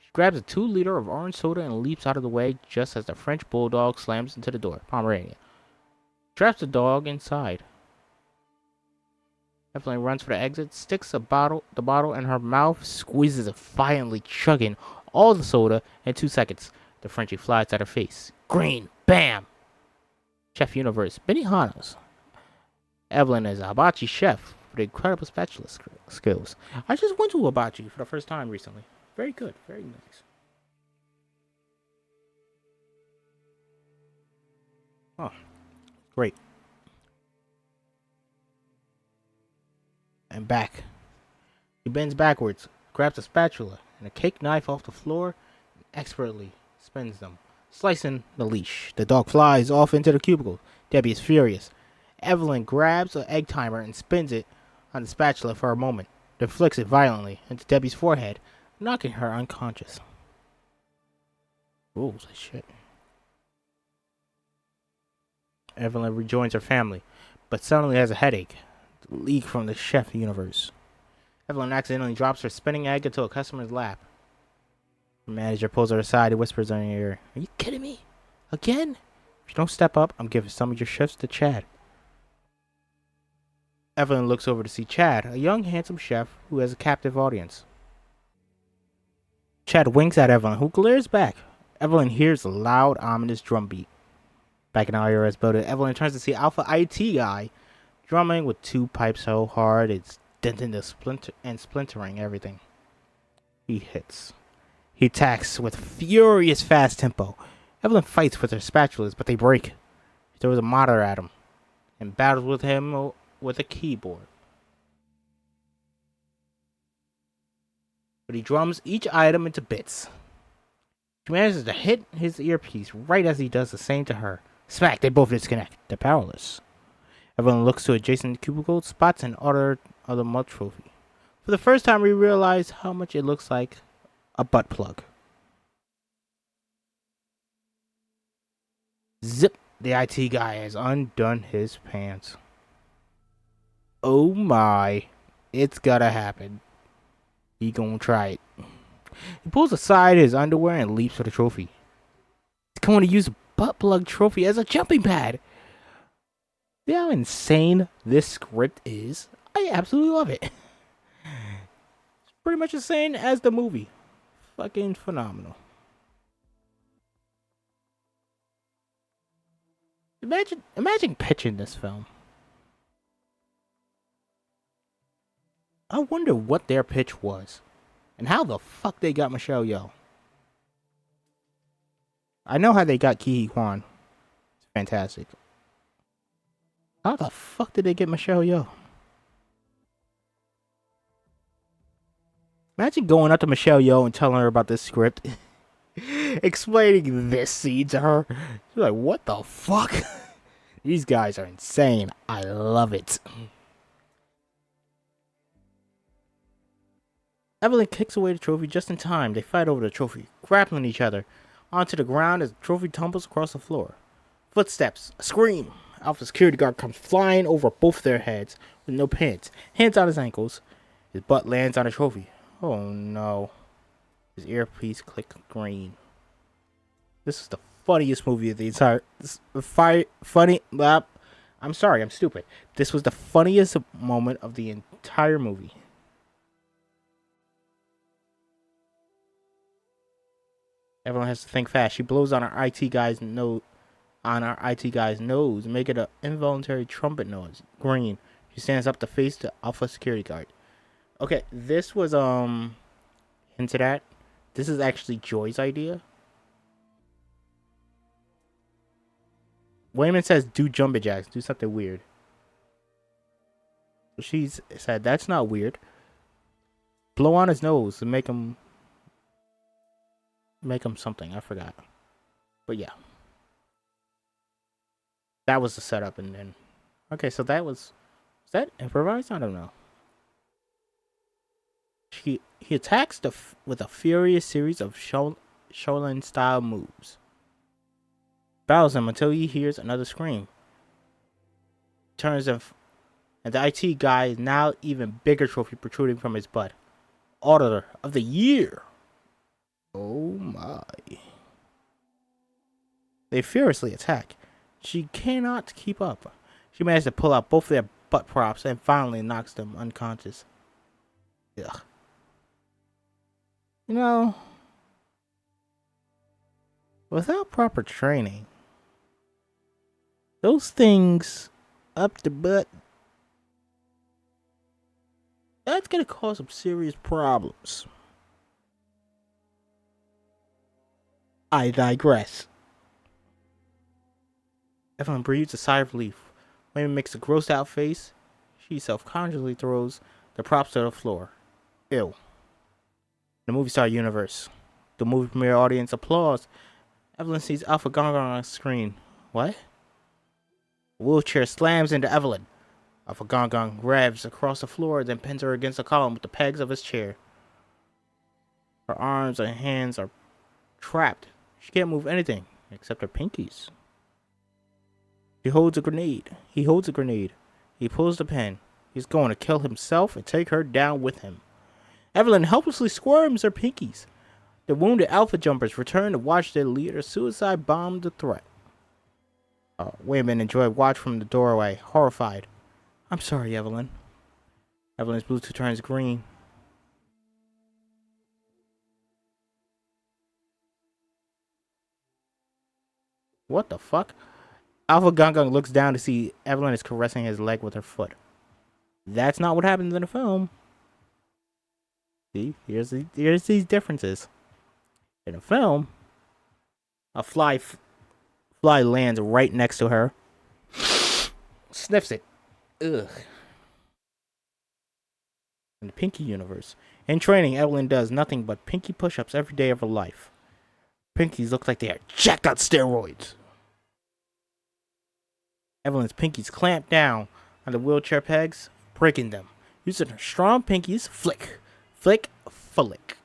She grabs a 2-liter of orange soda and leaps out of the way just as the French bulldog slams into the door. Pomeranian. Traps the dog inside. Evelyn runs for the exit, sticks the bottle in her mouth, squeezes it violently, chugging all the soda in 2 seconds. The Frenchie flies at her face. Green, bam! Chef Universe, Benihana's. Evelyn is a hibachi chef with incredible spatula skills. I just went to hibachi for the first time recently. Very good, very nice. Oh, great. And back. He bends backwards, grabs a spatula and a cake knife off the floor, and expertly spins them, slicing the leash. The dog flies off into the cubicle. Debbie is furious. Evelyn grabs an egg timer and spins it on the spatula for a moment, then flicks it violently into Debbie's forehead, knocking her unconscious. Ooh, shit. Evelyn rejoins her family, but suddenly has a headache. Leak from the chef universe. Evelyn accidentally drops her spinning egg into a customer's lap. The manager pulls her aside and whispers in her ear, "Are you kidding me? Again? If you don't step up, I'm giving some of your shifts to Chad." Evelyn looks over to see Chad, a young, handsome chef who has a captive audience. Chad winks at Evelyn, who glares back. Evelyn hears a loud, ominous drum beat. Back in IRS building, Evelyn turns to see Alpha IT guy drumming with 2 pipes so hard it's denting the splintering everything. He hits. He attacks with furious fast tempo. Evelyn fights with her spatulas, but they break. She throws a monitor at him and battles with him with a keyboard. But he drums each item into bits. She manages to hit his earpiece right as he does the same to her. Smack, they both disconnect. They're powerless. Evelyn looks to adjacent cubicle, spots an order of the mud trophy. For the first time, we realize how much it looks like a butt plug. Zip! The IT guy has undone his pants. Oh my. It's gotta happen. He gonna try it. He pulls aside his underwear and leaps for the trophy. He's going to use a butt plug trophy as a jumping pad. See how insane this script is? I absolutely love it. It's pretty much the same as the movie. Fucking phenomenal. Imagine pitching this film. I wonder what their pitch was. And how the fuck they got Michelle Yeoh. I know how they got Quan. It's fantastic. How the fuck did they get Michelle Yeoh? Imagine going up to Michelle Yeoh and telling her about this script. Explaining this scene to her. She's like, what the fuck? These guys are insane. I love it. Evelyn kicks away the trophy just in time. They fight over the trophy, grappling each other onto the ground as the trophy tumbles across the floor. Footsteps, a scream. Alpha's security guard comes flying over both their heads with no pants. Hands on his ankles. His butt lands on the trophy. Oh no. His earpiece clicks green. This is the funniest movie of the entire... funny... I'm sorry, I'm stupid. This was the funniest moment of the entire movie. Everyone has to think fast. She blows on our IT guy's nose, make it an involuntary trumpet noise. Green. She stands up to face the Alpha security guard. Okay, this was hinted at. This is actually Joy's idea. Wayman says, "Do jumping jacks. Do something weird." She's said, "That's not weird. Blow on his nose and make him something." I forgot. But yeah. That was the setup, and then... Okay, so that was that improvised? I don't know. He attacks with a furious series of Shaolin-style moves. Battles him until he hears another scream. Turns him, and the IT guy is now even bigger trophy protruding from his butt. Auditor of the Year! Oh my. They furiously attack. She cannot keep up. She manages to pull out both their butt props and finally knocks them unconscious. Ugh. You know, without proper training, those things up the butt, that's gonna cause some serious problems. I digress. Evelyn breathes a sigh of relief. Wayman makes a grossed out face. She self-consciously throws the props to the floor. Ew. The movie star universe. The movie premiere audience applauds. Evelyn sees Alpha Gong on the screen. What? A wheelchair slams into Evelyn. Alpha Gong grabs across the floor, then pins her against the column with the pegs of his chair. Her arms and hands are trapped. She can't move anything except her pinkies. He holds a grenade. He pulls the pin. He's going to kill himself and take her down with him. Evelyn helplessly squirms her pinkies. The wounded Alpha Jumpers return to watch their leader suicide bomb the threat. Wayman and Joy watch from the doorway, horrified. I'm sorry, Evelyn. Evelyn's Bluetooth turns green. What the fuck? Alpha Gong looks down to see Evelyn is caressing his leg with her foot. That's not what happens in the film. See, here's these differences. In a film, a fly lands right next to her, sniffs it. Ugh. In the Pinky universe, in training, Evelyn does nothing but pinky push-ups every day of her life. Pinkies look like they are jacked on steroids. Evelyn's pinkies clamp down on the wheelchair pegs, breaking them. Using her strong pinkies, flick, flick.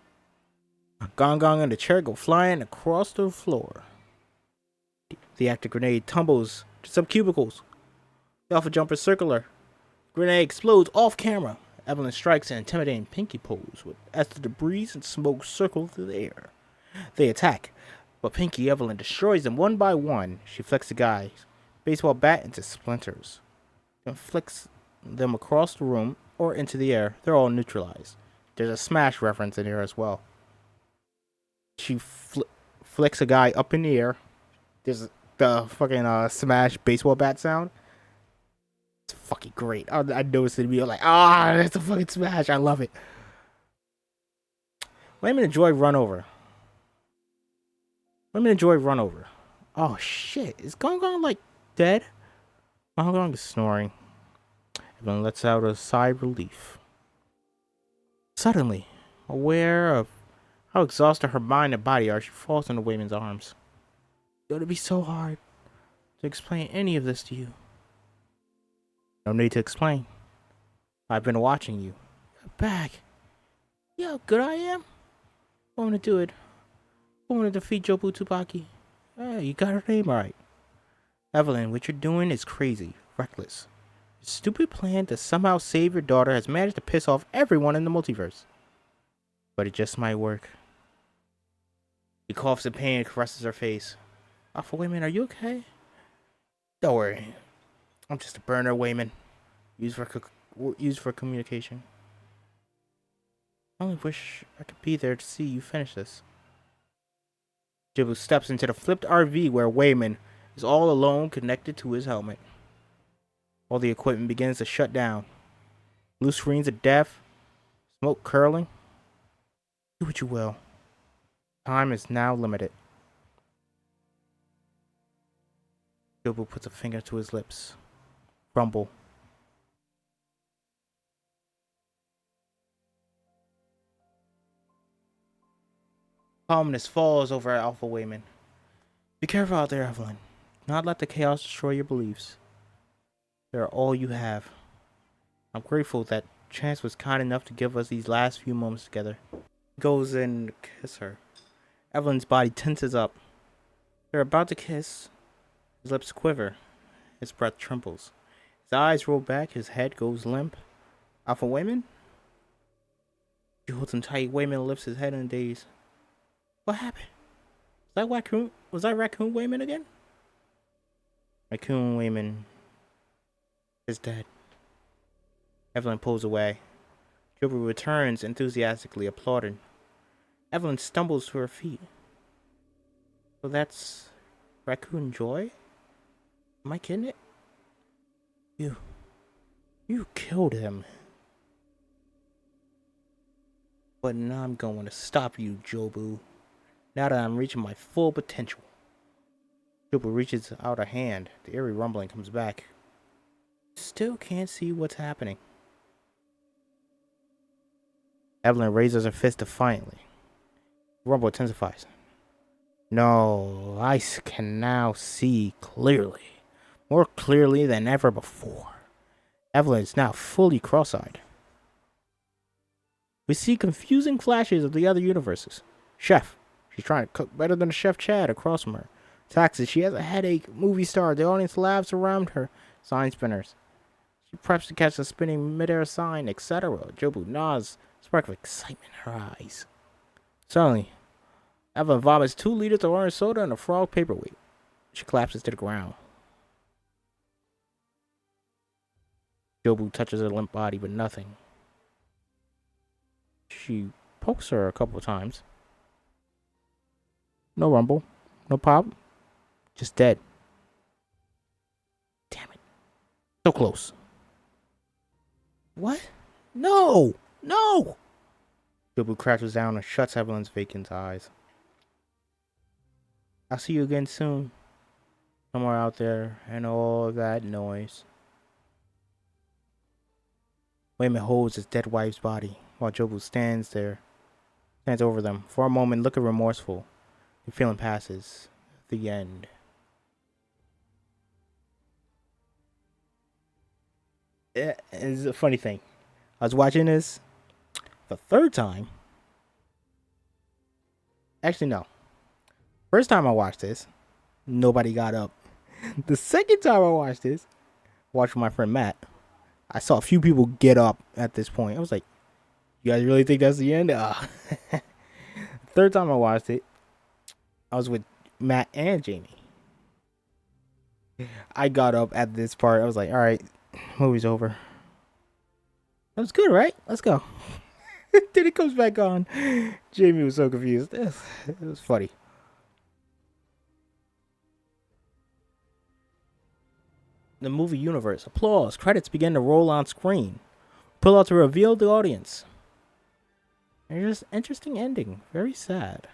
Gong and the chair go flying across the floor. The active grenade tumbles to some cubicles. The Alpha Jumper circular. Grenade explodes off camera. Evelyn strikes an intimidating pinky pose as the debris and smoke circle through the air. They attack, but Pinky Evelyn destroys them one by one. She flicks the guy's baseball bat into splinters, then flicks them across the room or into the air. They're all neutralized. There's a Smash reference in here as well. She flicks a guy up in the air. There's the fucking Smash baseball bat sound. It's fucking great. I noticed it to be like, that's a fucking smash. I love it. Women enjoy run over. Women enjoy run over. Oh shit. Is Gong Gong like dead? Gong Gong is snoring. Evelyn lets out a sigh of relief. Suddenly, aware of how exhausted her mind and body are, she falls into Wayman's arms. It's gonna be so hard to explain any of this to you. No need to explain. I've been watching you. You're back. You know how good I am? I want to do it. I want to defeat Jobu Tsubaki. Hey, you got her name right. Evelyn, what you're doing is crazy, reckless. Your stupid plan to somehow save your daughter has managed to piss off everyone in the multiverse. But it just might work. He coughs in pain and caresses her face. Alpha Wayman, are you okay? Don't worry. I'm just a burner, Wayman. Used for communication. I only wish I could be there to see you finish this. Jobu steps into the flipped RV where Wayman is all alone connected to his helmet. All the equipment begins to shut down. Blue screens of death, smoke curling. Do what you will. Time is now limited. Jobu puts a finger to his lips. Rumble. Calmness falls over Alpha Wayman. Be careful out there, Evelyn. Do not let the chaos destroy your beliefs. They are all you have. I'm grateful that Chance was kind enough to give us these last few moments together. He goes in to kiss her. Evelyn's body tenses up. They're about to kiss. His lips quiver. His breath trembles. His eyes roll back. His head goes limp. Alpha Wayman? She holds him tight. Wayman lifts his head in a daze. What happened? Was that Raccoon Wayman again? Raccoon Wayman is dead. Evelyn pulls away. Jobu returns, enthusiastically applauding. Evelyn stumbles to her feet. So that's Raccoon Joy? Am I kidding it? You killed him. But now I'm going to stop you, Jobu. Now that I'm reaching my full potential. Jobu reaches out a hand. The eerie rumbling comes back. Still can't see what's happening. Evelyn raises her fist defiantly. The rumble intensifies. No, I can now see clearly. More clearly than ever before. Evelyn is now fully cross-eyed. We see confusing flashes of the other universes. Chef. She's trying to cook better than Chef Chad across from her. Taxes. She has a headache. Movie star. The audience laughs around her. Sign spinners. She preps to catch the spinning midair sign, etc. Jobu nods. Spark of excitement in her eyes. Suddenly, Evelyn vomits 2 liters of orange soda and a frog paperweight. She collapses to the ground. Jobu touches her limp body, but nothing. She pokes her a couple of times. No rumble. No pop. Just dead. Damn it. So close. What? No! No! Jobu crouches down and shuts Evelyn's vacant eyes. I'll see you again soon. Somewhere out there and all that noise. Wayman holds his dead wife's body while Jobu stands over them. For a moment, looking remorseful. The feeling passes. The end. It's a funny thing. I was watching this the third time. Actually, no. First time I watched this, nobody got up. The second time I watched this, watched with my friend Matt, I saw a few people get up at this point. I was like, you guys really think that's the end? Third time I watched it, I was with Matt and Jamie. I got up at this part. I was like, all right, movie's over. That was good, right? Let's go. Then it comes back on. Jamie was so confused. It was funny. the movie universe. Applause. Credits begin to roll on screen. Pull out to reveal the audience. There's just interesting ending. Very sad.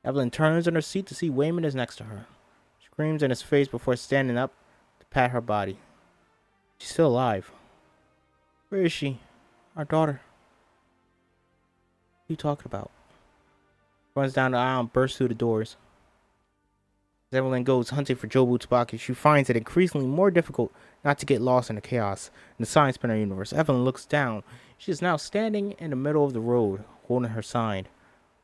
Evelyn turns in her seat to see Wayman is next to her. Screams in his face before standing up to pat her body. She's still alive. Where is she? Our daughter. What are you talking about? Runs down the aisle and bursts through the doors. As Evelyn goes hunting for Jobu Tsubaki, she finds it increasingly more difficult not to get lost in the chaos in the sign spinner universe. Evelyn looks down. She is now standing in the middle of the road, holding her sign.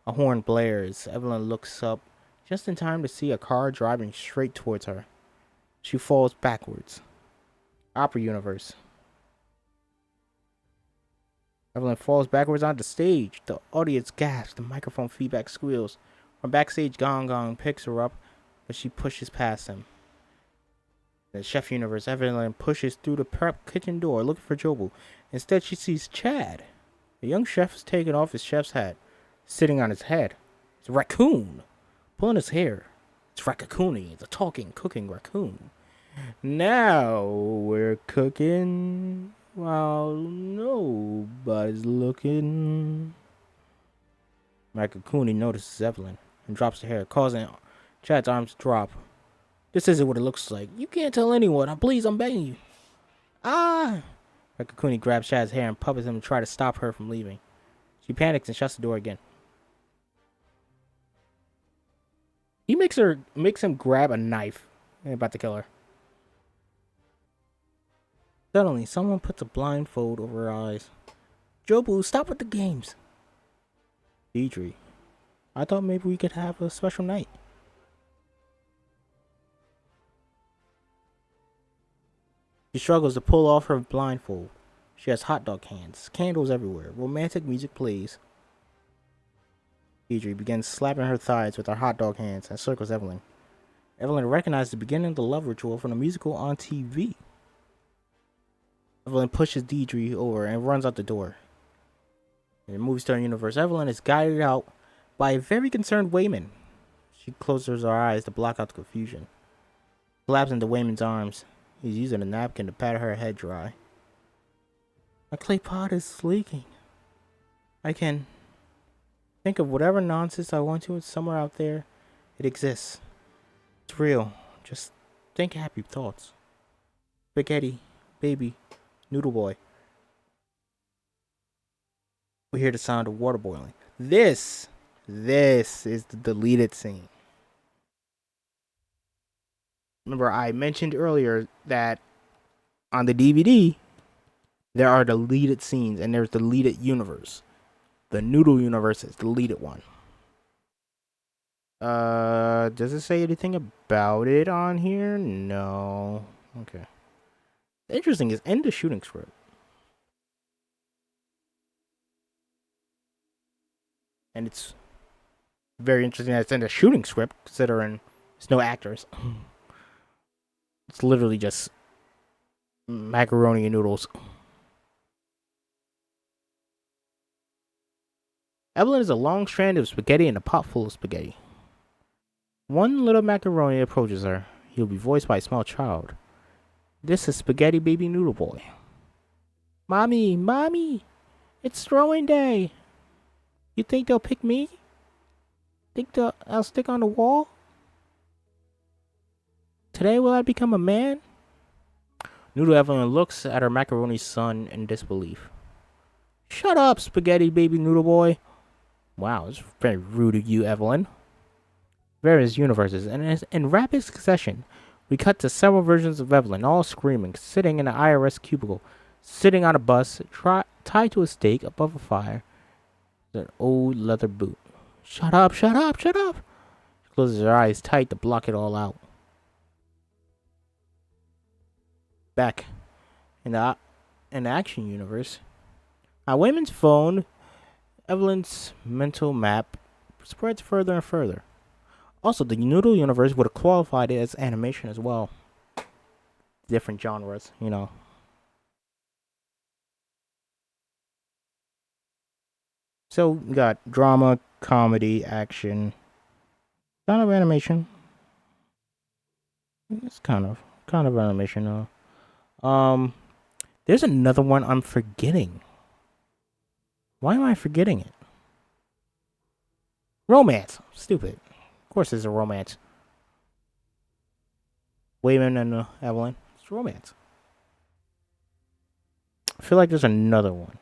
A horn blares. Evelyn looks up just in time to see a car driving straight towards her. She falls backwards. Opera universe. Evelyn falls backwards onto stage. The audience gasps. The microphone feedback squeals. From backstage, Gong picks her up, but she pushes past him. In the chef universe, Evelyn pushes through the prep kitchen door looking for Jobu. Instead, she sees Chad. The young chef is taking off his chef's hat, sitting on his head. It's a raccoon, pulling his hair. It's Rakakuni, the talking, cooking raccoon. Now we're cooking while nobody's looking. Rakakuni notices Evelyn and drops the hair, causing Chad's arms to drop. This isn't what it looks like. You can't tell anyone. Please, I'm begging you. Ah! Rakakuni grabs Chad's hair and puppets him to try to stop her from leaving. She panics and shuts the door again. He makes him grab a knife and about to kill her. Suddenly, someone puts a blindfold over her eyes. Jobu, stop with the games. Deidre, I thought maybe we could have a special night. She struggles to pull off her blindfold. She has hot dog hands, candles everywhere, romantic music plays. Deidre begins slapping her thighs with her hot dog hands and circles Evelyn. Evelyn recognizes the beginning of the love ritual from the musical on TV. Evelyn pushes Deidre over and runs out the door. In the movie star universe, Evelyn is guided out by a very concerned Wayman. She closes her eyes to block out the confusion. Collapses into Wayman's arms. He's using a napkin to pat her head dry. My clay pot is leaking. I can think of whatever nonsense I want to, and somewhere out there, it exists. It's real. Just think happy thoughts. Spaghetti, baby, noodle boy. We hear the sound of water boiling. This is the deleted scene. Remember, I mentioned earlier that on the DVD, there are deleted scenes and there's deleted universe. The noodle universe is the deleted one. Does it say anything about it on here? No. Okay. Interesting is in the shooting script. And it's very interesting that it's in the shooting script, considering there's no actors. It's literally just macaroni and noodles. Evelyn is a long strand of spaghetti in a pot full of spaghetti. One little macaroni approaches her. He'll be voiced by a small child. This is Spaghetti Baby Noodle Boy. Mommy, it's throwing day. You think they'll pick me? I'll stick on the wall? Today will I become a man? Noodle Evelyn looks at her macaroni son in disbelief. Shut up, Spaghetti Baby Noodle Boy. Wow, it's very rude of you, Evelyn. Various universes, and in rapid succession, we cut to several versions of Evelyn, all screaming, sitting in an IRS cubicle, sitting on a bus, tied to a stake above a fire, with an old leather boot. Shut up. She closes her eyes tight to block it all out. Back in the action universe, on Wayman's phone, Evelyn's mental map spreads further and further. Also, the noodle universe would have qualified it as animation as well. Different genres, you know. So, we got drama, comedy, action, kind of animation. It's kind of animation though. There's another one I'm forgetting. Why am I forgetting it? Romance. Stupid. Of course, there's a romance. Wayman and Evelyn. It's romance. I feel like there's another one.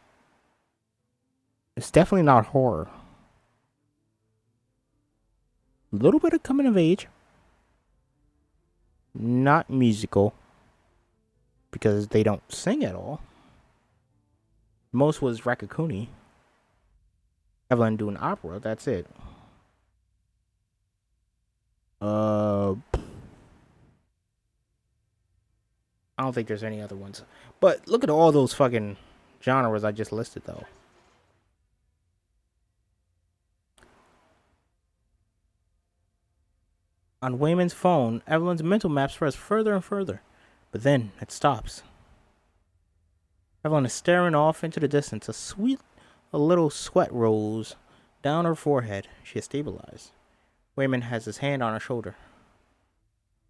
It's definitely not horror. A little bit of coming of age. Not musical. Because they don't sing at all. Most was Rakakuni. Evelyn doing opera. That's it. I don't think there's any other ones. But look at all those fucking genres I just listed, though. On Wayman's phone, Evelyn's mental map spreads further and further. But then it stops. Evelyn is staring off into the distance. A little sweat rolls down her forehead. She has stabilized. Wayman has his hand on her shoulder.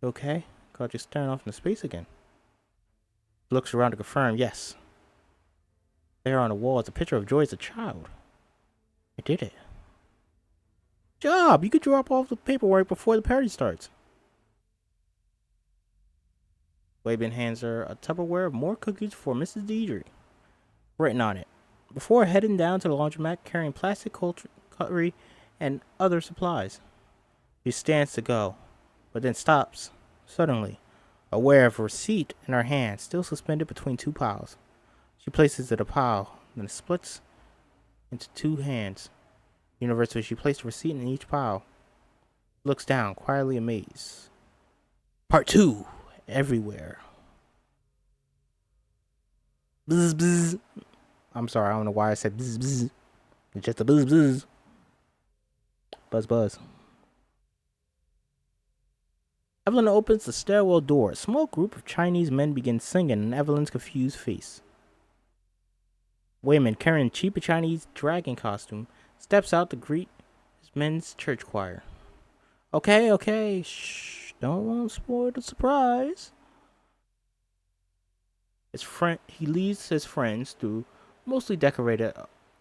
You okay? Caught you staring off into space again. He looks around to confirm, yes. There on the wall is a picture of Joy as a child. I did it. Job! You could drop off the paperwork before the party starts. Wayman hands her a Tupperware of more cookies for Mrs. Deidre. Written on it. Before heading down to the laundromat carrying plastic cutlery and other supplies. She stands to go, but then stops, suddenly, aware of a receipt in her hand, still suspended between two piles. She places it in a pile, then it splits into two hands. Universally, she placed a receipt in each pile. Looks down, quietly amazed. Part 2. Everywhere. Bzz, bzz. I'm sorry, I don't know why I said bzz, bzz. It's just a bzz, bzz. Buzz, buzz. Evelyn opens the stairwell door. A small group of Chinese men begin singing in Evelyn's confused face. Wayman, carrying a cheap Chinese dragon costume, steps out to greet his men's church choir. Okay, shh, don't spoil the surprise. He leads his friends through mostly decorated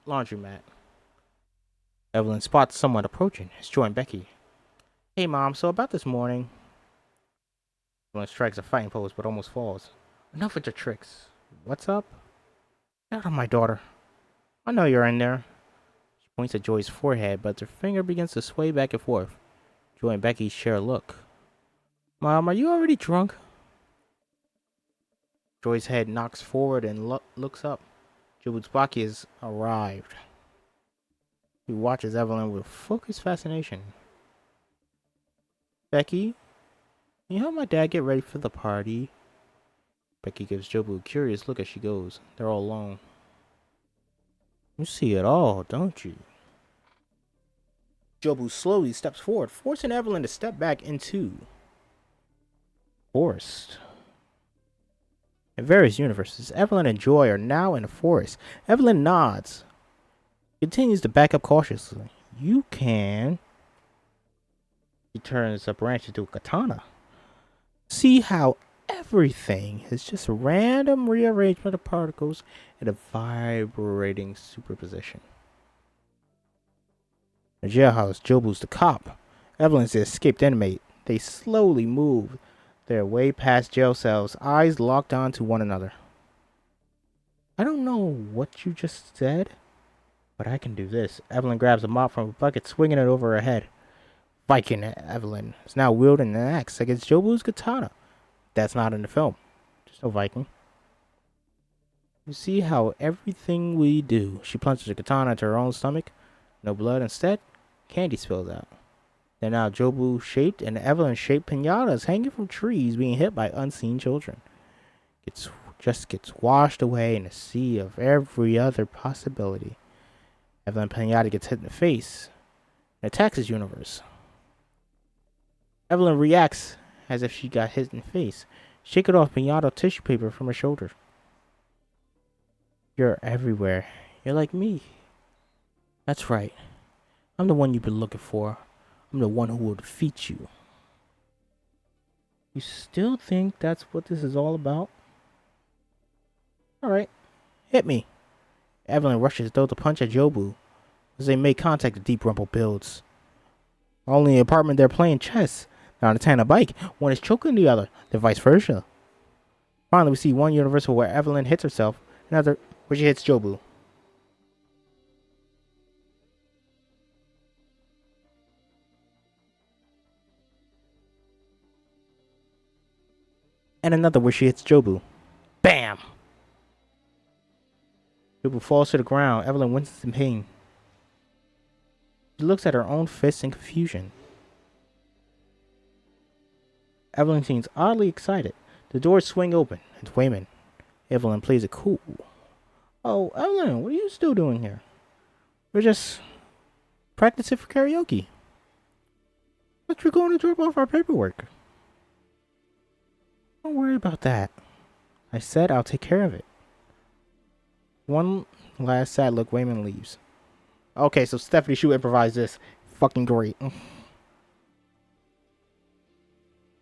laundromat. Evelyn spots someone approaching. It's Joy and Becky. Hey, Mom, so about this morning. Evelyn strikes a fighting pose but almost falls. Enough with your tricks. What's up? Get out of my daughter. I know you're in there. She points at Joy's forehead, but her finger begins to sway back and forth. Joy and Becky share a look. Mom, are you already drunk? Joy's head knocks forward and looks up. Jabutspaki has arrived. He watches Evelyn with focused fascination. Becky, can you help my dad get ready for the party? Becky gives Jobu a curious look as she goes. They're all alone. You see it all, don't you? Jobu slowly steps forward, forcing Evelyn to step back into forest. In various universes, Evelyn and Joy are now in the forest. Evelyn nods. Continues to back up cautiously. You can. She turns a branch into a katana. See how everything is just a random rearrangement of particles in a vibrating superposition. In the jailhouse, Jobu's the cop. Evelyn's the escaped inmate. They slowly move their way past jail cells, eyes locked onto one another. I don't know what you just said, but I can do this. Evelyn grabs a mop from a bucket, swinging it over her head. Viking Evelyn is now wielding an axe against Jobu's katana. That's not in the film. There's no Viking. You see how everything we do. She plunges the katana into her own stomach. No blood. Instead, candy spills out. They're now Jobu-shaped and Evelyn-shaped pinatas hanging from trees being hit by unseen children. It just gets washed away in a sea of every other possibility. Evelyn pinata gets hit in the face and attacks his universe. Evelyn reacts as if she got hit in the face. Shake it off pinata tissue paper from her shoulder. You're everywhere. You're like me. That's right. I'm the one you've been looking for. I'm the one who will defeat you. You still think that's what this is all about? Alright, hit me. Evelyn rushes though to punch at Jobu. As they make contact, the deep rumble builds. Only in the apartment they're playing chess. They're on a tandem bike. One is choking the other, then vice versa. Finally, we see one universe where Evelyn hits herself, another where she hits Jobu. And another where she hits Jobu. Bam! Jobu falls to the ground. Evelyn winces in pain. She looks at her own fists in confusion. Evelyn seems oddly excited. The doors swing open. It's Wayman. Evelyn plays it cool. Oh, Evelyn, what are you still doing here? We're just practicing for karaoke. But you're going to drop off our paperwork. Don't worry about that. I said I'll take care of it. One last sad look, Wayman leaves. Okay, so Stephanie Hsu improvised this. Fucking great.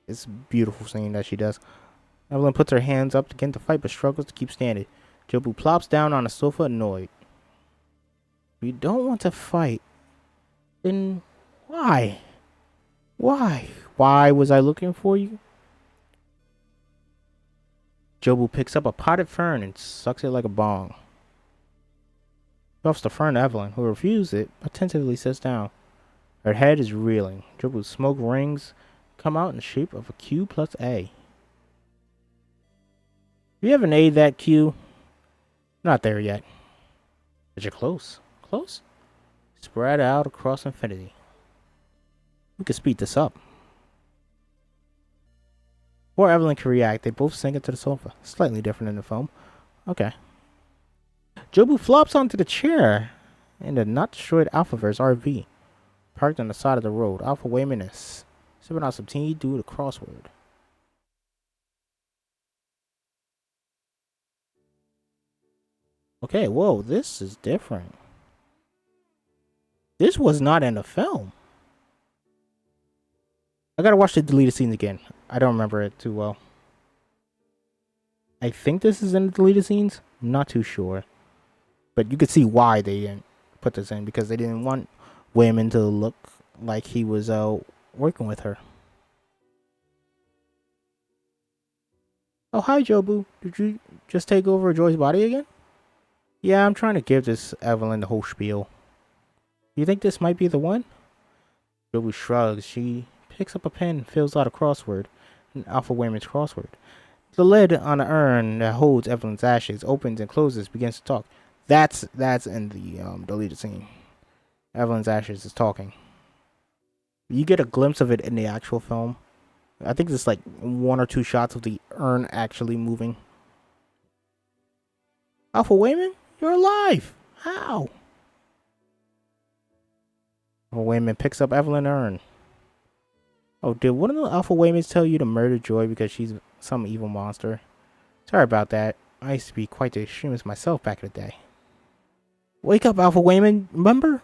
It's a beautiful scene that she does. Evelyn puts her hands up to begin to fight, but struggles to keep standing. Jobu plops down on a sofa, annoyed. If you don't want to fight, then why? Why? Why was I looking for you? Jobu picks up a potted fern and sucks it like a bong. Stuffs the fern to Evelyn, who refuses it, but tentatively sits down. Her head is reeling. Jobu's smoke rings come out in the shape of a Q plus A. You haven't A that Q? Not there yet. But you're close. Close? Spread out across infinity. We could speed this up. Before Evelyn can react, they both sink into the sofa. Slightly different in the film. Okay. Jobu flops onto the chair in the not destroyed Alphaverse RV. Parked on the side of the road. Alpha Wayman is sipping out some tea due to crossword. Okay, whoa, this is different. This was not in the film. I gotta watch the deleted scenes again. I don't remember it too well. I think this is in the deleted scenes. I'm not too sure. But you could see why they didn't put this in, because they didn't want Wayman to look like he was working with her. Oh, hi, Jobu. Did you just take over Joy's body again? Yeah, I'm trying to give this Evelyn the whole spiel. You think this might be the one? Jobu shrugs. She picks up a pen and fills out a crossword. An Alpha Wayman's crossword. The lid on the urn that holds Evelyn's ashes opens and closes, begins to talk. That's in the deleted scene. Evelyn's ashes is talking. You get a glimpse of it in the actual film. I think it's like one or two shots of the urn actually moving. Alpha Wayman, you're alive. How? Alpha Wayman picks up Evelyn's urn. Oh, did one of the Alpha Waymans tell you to murder Joy because she's some evil monster? Sorry about that. I used to be quite the extremist myself back in the day. Wake up, Alpha Wayman. Remember?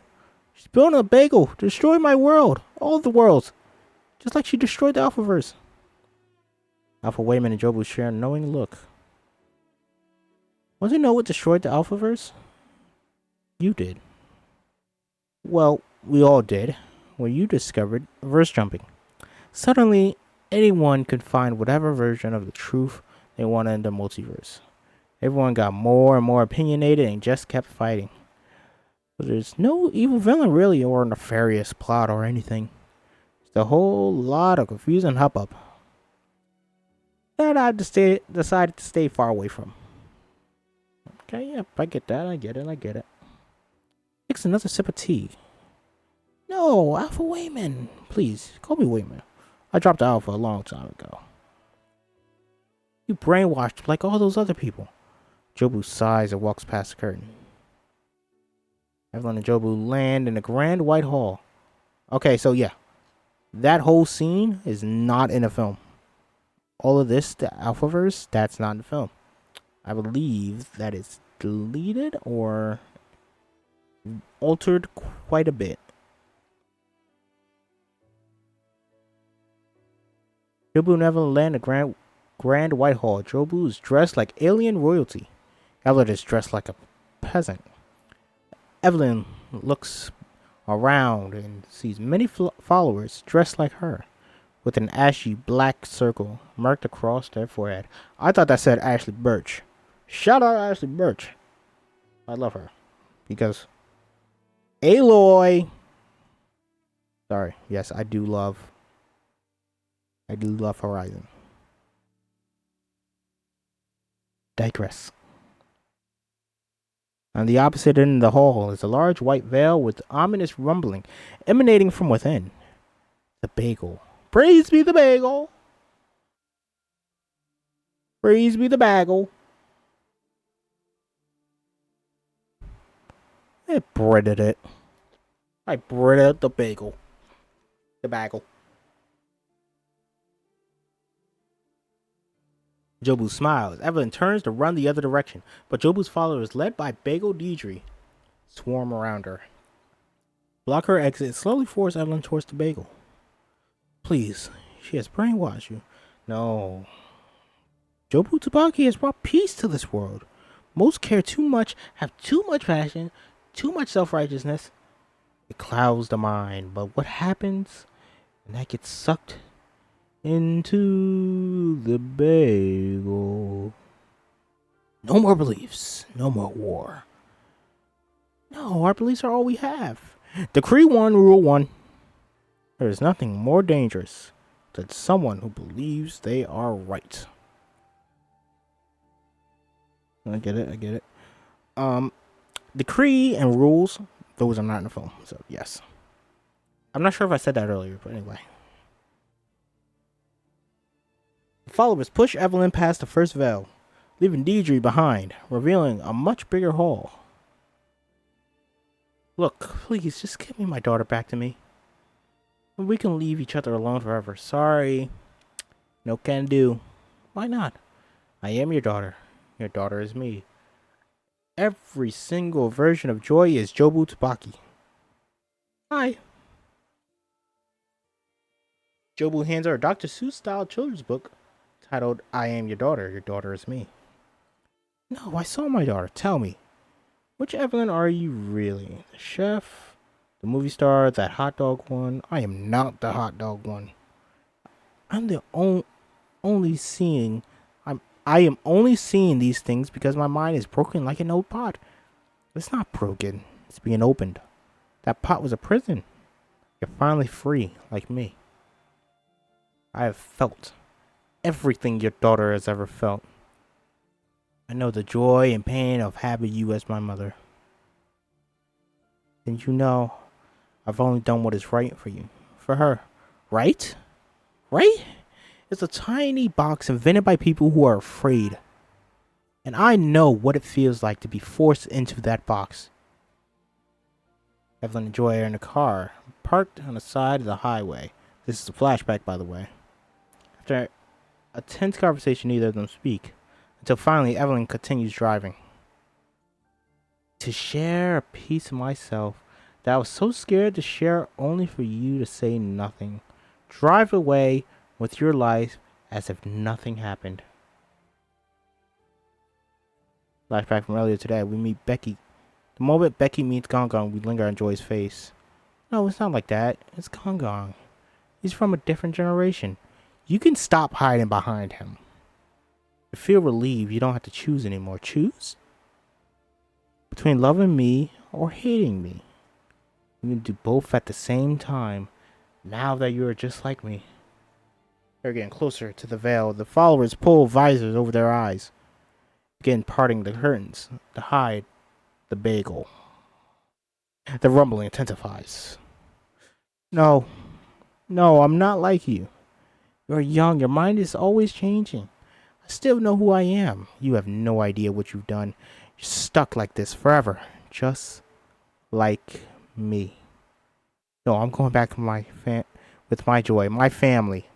She's building a bagel to destroy my world. All of the worlds. Just like she destroyed the Alphaverse. Alpha Wayman and Jobu share a knowing look. Want to know what destroyed the Alphaverse? You did. Well, we all did. When you discovered verse jumping. Suddenly, anyone could find whatever version of the truth they wanted in the multiverse. Everyone got more and more opinionated and just kept fighting. But there's no evil villain really, or nefarious plot or anything. It's a whole lot of confusing hubbub that I decided to stay far away from. Okay, yep, I get that, I get it. Takes another sip of tea. No, Alpha Wayman. Please, call me Wayman. I dropped Alpha a long time ago. You brainwashed like all those other people. Jobu sighs and walks past the curtain. Evelyn and Jobu land in a grand white hall. Okay, so yeah. That whole scene is not in the film. All of this, the Alphaverse, that's not in the film. I believe that it's deleted or altered quite a bit. Jobu and Evelyn land at Grand Whitehall. Jobu is dressed like alien royalty. Evelyn is dressed like a peasant. Evelyn looks around and sees many followers dressed like her, with an ashy black circle marked across their forehead. I thought that said Ashley Birch. Shout out Ashley Birch. I love her because Aloy. Sorry, yes, I do love Horizon. Digress. On the opposite end of the hall is a large white veil with ominous rumbling emanating from within. The bagel. Praise be the bagel. Praise be the bagel. I breaded it. I breaded the bagel. The bagel. Jobu smiles. Evelyn turns to run the other direction, but Jobu's followers, led by Bagel Deidre, swarm around her. Block her exit and slowly force Evelyn towards the bagel. Please, she has brainwashed you. No. Jobu Tsubaki has brought peace to this world. Most care too much, have too much passion, too much self-righteousness. It clouds the mind, but what happens when that gets sucked into the bagel? No more beliefs, no more war. No, our beliefs are all we have. Decree 1, Rule 1. There is nothing more dangerous than someone who believes they are right. I get it. Decree and rules, those are not in the film, so yes. I'm not sure if I said that earlier, but anyway. The followers push Evelyn past the first veil, leaving Deidre behind, revealing a much bigger hall. Look, please, just give me my daughter back to me. We can leave each other alone forever. Sorry. No can do. Why not? I am your daughter. Your daughter is me. Every single version of Joy is Jobu Tsubaki. Hi. Jobu hands her a Dr. Seuss style children's book titled I Am Your Daughter is Me. No, I saw my daughter. Tell me, which Evelyn are you really? The chef? The movie star? That hot dog one? I am not the hot dog one. I'm the only seeing. I am only seeing these things because my mind is broken like an old pot. It's not broken. It's being opened. That pot was a prison. You're finally free, like me. I have felt everything your daughter has ever felt. I know the joy and pain of having you as my mother. And you know, I've only done what is right for you. For her. Right? Right? It's a tiny box invented by people who are afraid. And I know what it feels like to be forced into that box. Evelyn and Joy are in a car, parked on the side of the highway. This is a flashback, by the way. After a tense conversation, neither of them speak, until finally Evelyn continues driving. To share a piece of myself that I was so scared to share only for you to say nothing. Drive away with your life as if nothing happened. Flashback from earlier today, we meet Becky. The moment Becky meets Gong Gong, we linger on Joy's face. No, it's not like that. It's Gong Gong. He's from a different generation. You can stop hiding behind him. To feel relieved, you don't have to choose anymore. Choose? Between loving me or hating me. You can do both at the same time, now that you are just like me. They're getting closer to the veil. The followers pull visors over their eyes, begin parting the curtains to hide the bagel. The rumbling intensifies. No, I'm not like you. You're young, your mind is always changing. I still know who I am. You have no idea what you've done. You're stuck like this forever, just like me. No, I'm going back to with my joy, my family,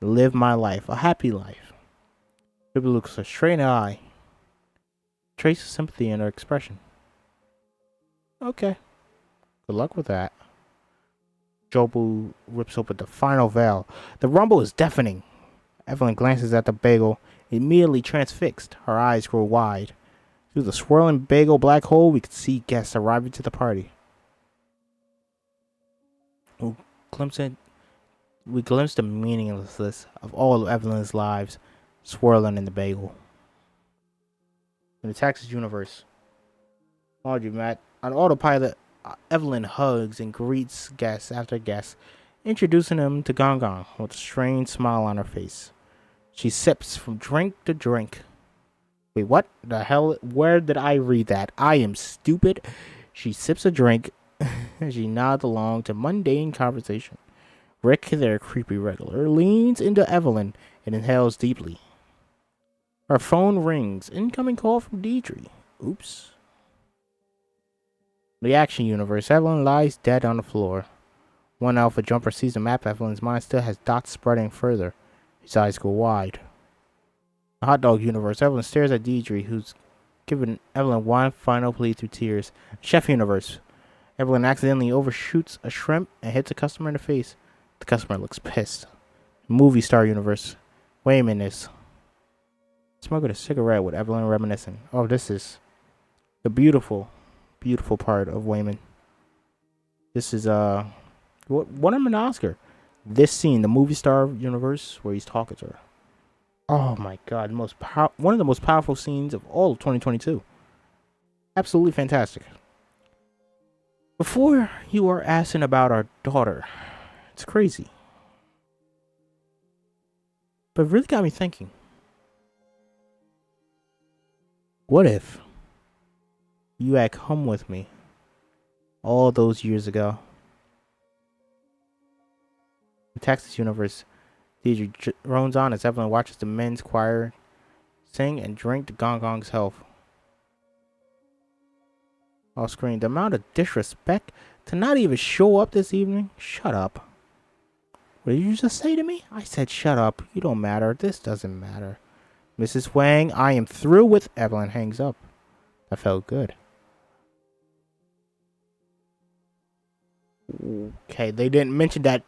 live my life, a happy life. Ruby looks her straight in the eye, trace of sympathy in her expression. Okay, good luck with that. Jobu rips open the final veil. The rumble is deafening. Evelyn glances at the bagel, immediately transfixed. Her eyes grow wide. Through the swirling bagel black hole, we could see guests arriving to the party. We glimpsed the meaninglessness of all of Evelyn's lives swirling in the bagel. In the Texas universe, Laundromat, on autopilot, Evelyn hugs and greets guest after guest, introducing them to Gong Gong with a strange smile on her face. She sips from drink to drink. Wait, what the hell? Where did I read that? I am stupid. She sips a drink. She nods along to mundane conversation. Rick, their creepy regular, leans into Evelyn and inhales deeply. Her phone rings. Incoming call from Deidre. Oops. The action universe. Evelyn lies dead on the floor. One alpha jumper sees the map. Evelyn's mind still has dots spreading further. His eyes go wide. The hot dog universe. Evelyn stares at Deidre, who's given Evelyn one final plea through tears. Chef universe. Evelyn accidentally overshoots a shrimp and hits a customer in the face. The customer looks pissed. Movie star universe. Wayman is smoking a cigarette with Evelyn reminiscing. Oh, this is the beautiful part of Wayman. This is won him an Oscar. This scene, the movie star universe, where he's talking to her. Oh my God, one of the most powerful scenes of all of 2022. Absolutely fantastic. Before you are asking about our daughter, it's crazy, but it really got me thinking. What if you had come with me all those years ago? In Texas universe, Deidre drones on as Evelyn watches the men's choir sing and drink to Gong Gong's health. Off screen, the amount of disrespect to not even show up this evening. Shut up. What did you just say to me? I said shut up. You don't matter. This doesn't matter. Mrs. Wang, I am through with. Evelyn hangs up. That felt good. Okay, they didn't mention that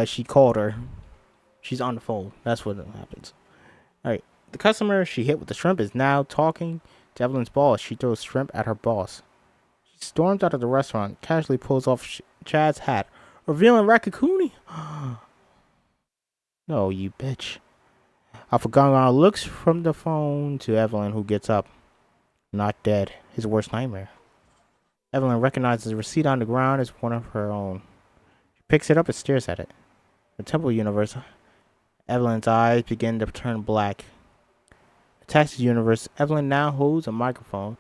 she called her. She's on the phone. That's what happens. Alright. The customer she hit with the shrimp is now talking to Evelyn's boss. She throws shrimp at her boss. She storms out of the restaurant, casually pulls off Chad's hat, revealing Rakakuni. No, you bitch. Alpha Gong Gong looks from the phone to Evelyn, who gets up. Not dead. His worst nightmare. Evelyn recognizes the receipt on the ground as one of her own. She picks it up and stares at it. In the temple universe, Evelyn's eyes begin to turn black. The Texas universe, Evelyn now holds a microphone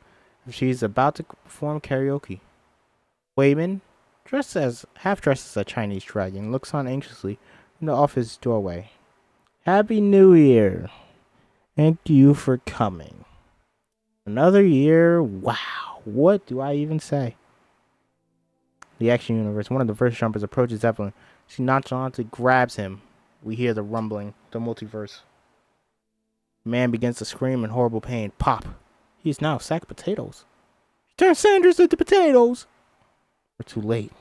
as she's about to perform karaoke. Wayman, half dressed as a Chinese dragon, looks on anxiously from the office doorway. Happy New Year. Thank you for coming. Another year. Wow. What do I even say? The action universe. One of the first jumpers approaches Evelyn. She nonchalantly grabs him. We hear the rumbling. The multiverse. The man begins to scream in horrible pain. Pop. He is now a sack of potatoes. Turn Sanders into potatoes. We're too late.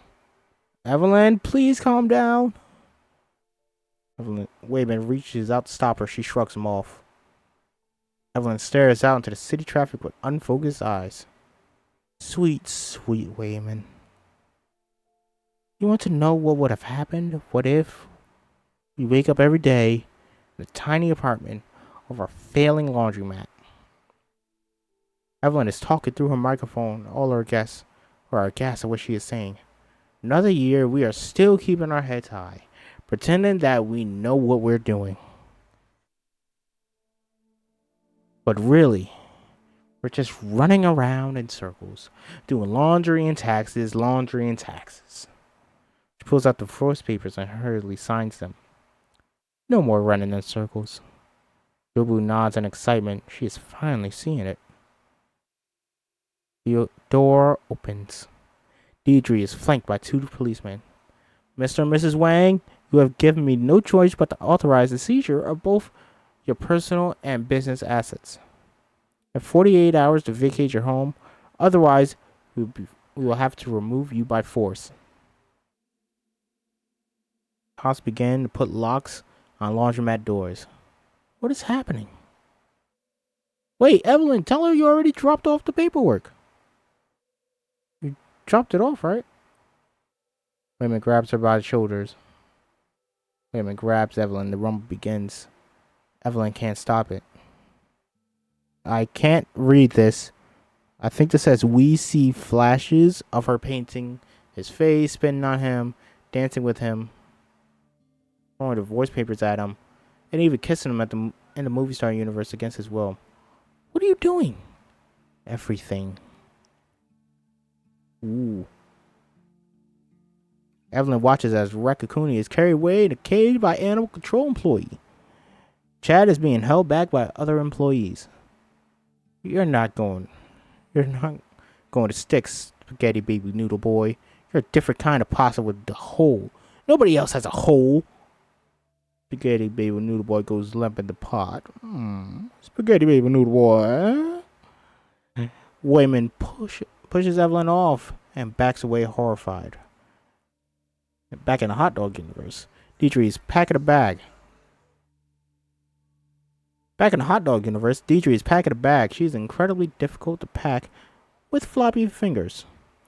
Evelyn, please calm down. Evelyn Wayman reaches out to stop her. She shrugs him off. Evelyn stares out into the city traffic with unfocused eyes. Sweet, sweet Wayman. You want to know what would have happened? What if we wake up every day in a tiny apartment over a failing laundromat? Evelyn is talking through her microphone. All our guests are aghast at what she is saying. Another year, we are still keeping our heads high, pretending that we know what we're doing. But really, we're just running around in circles, doing laundry and taxes. She pulls out the divorce papers and hurriedly signs them. No more running in circles. Jobu nods in excitement. She is finally seeing it. The door opens. Deidre is flanked by two policemen. Mr. and Mrs. Wang, you have given me no choice but to authorize the seizure of both your personal and business assets. You have 48 hours to vacate your home. Otherwise, we will have to remove you by force. House began to put locks on laundromat doors. What is happening? Wait, Evelyn, tell her you already dropped off the paperwork. You dropped it off, right? Wayman grabs her by the shoulders. Wayman grabs Evelyn. The rumble begins. Evelyn can't stop it. I can't read this. I think this says we see flashes of her painting his face, spitting on him, dancing with him, throwing divorce papers at him, and even kissing him in the movie star universe against his will. What are you doing? Everything. Ooh. Evelyn watches as Rakakuni is carried away in a cage by animal control employee. Chad is being held back by other employees. You're not going to sticks, spaghetti baby noodle boy. You're a different kind of pasta with the hole. Nobody else has a hole. Spaghetti baby noodle boy goes limp in the pot. Spaghetti baby noodle boy. Wayman pushes Evelyn off and backs away horrified. Back in the hot dog universe, Deidre is packing a bag. Back in the hot dog universe, Deidre is packing a bag. She's incredibly difficult to pack with floppy fingers.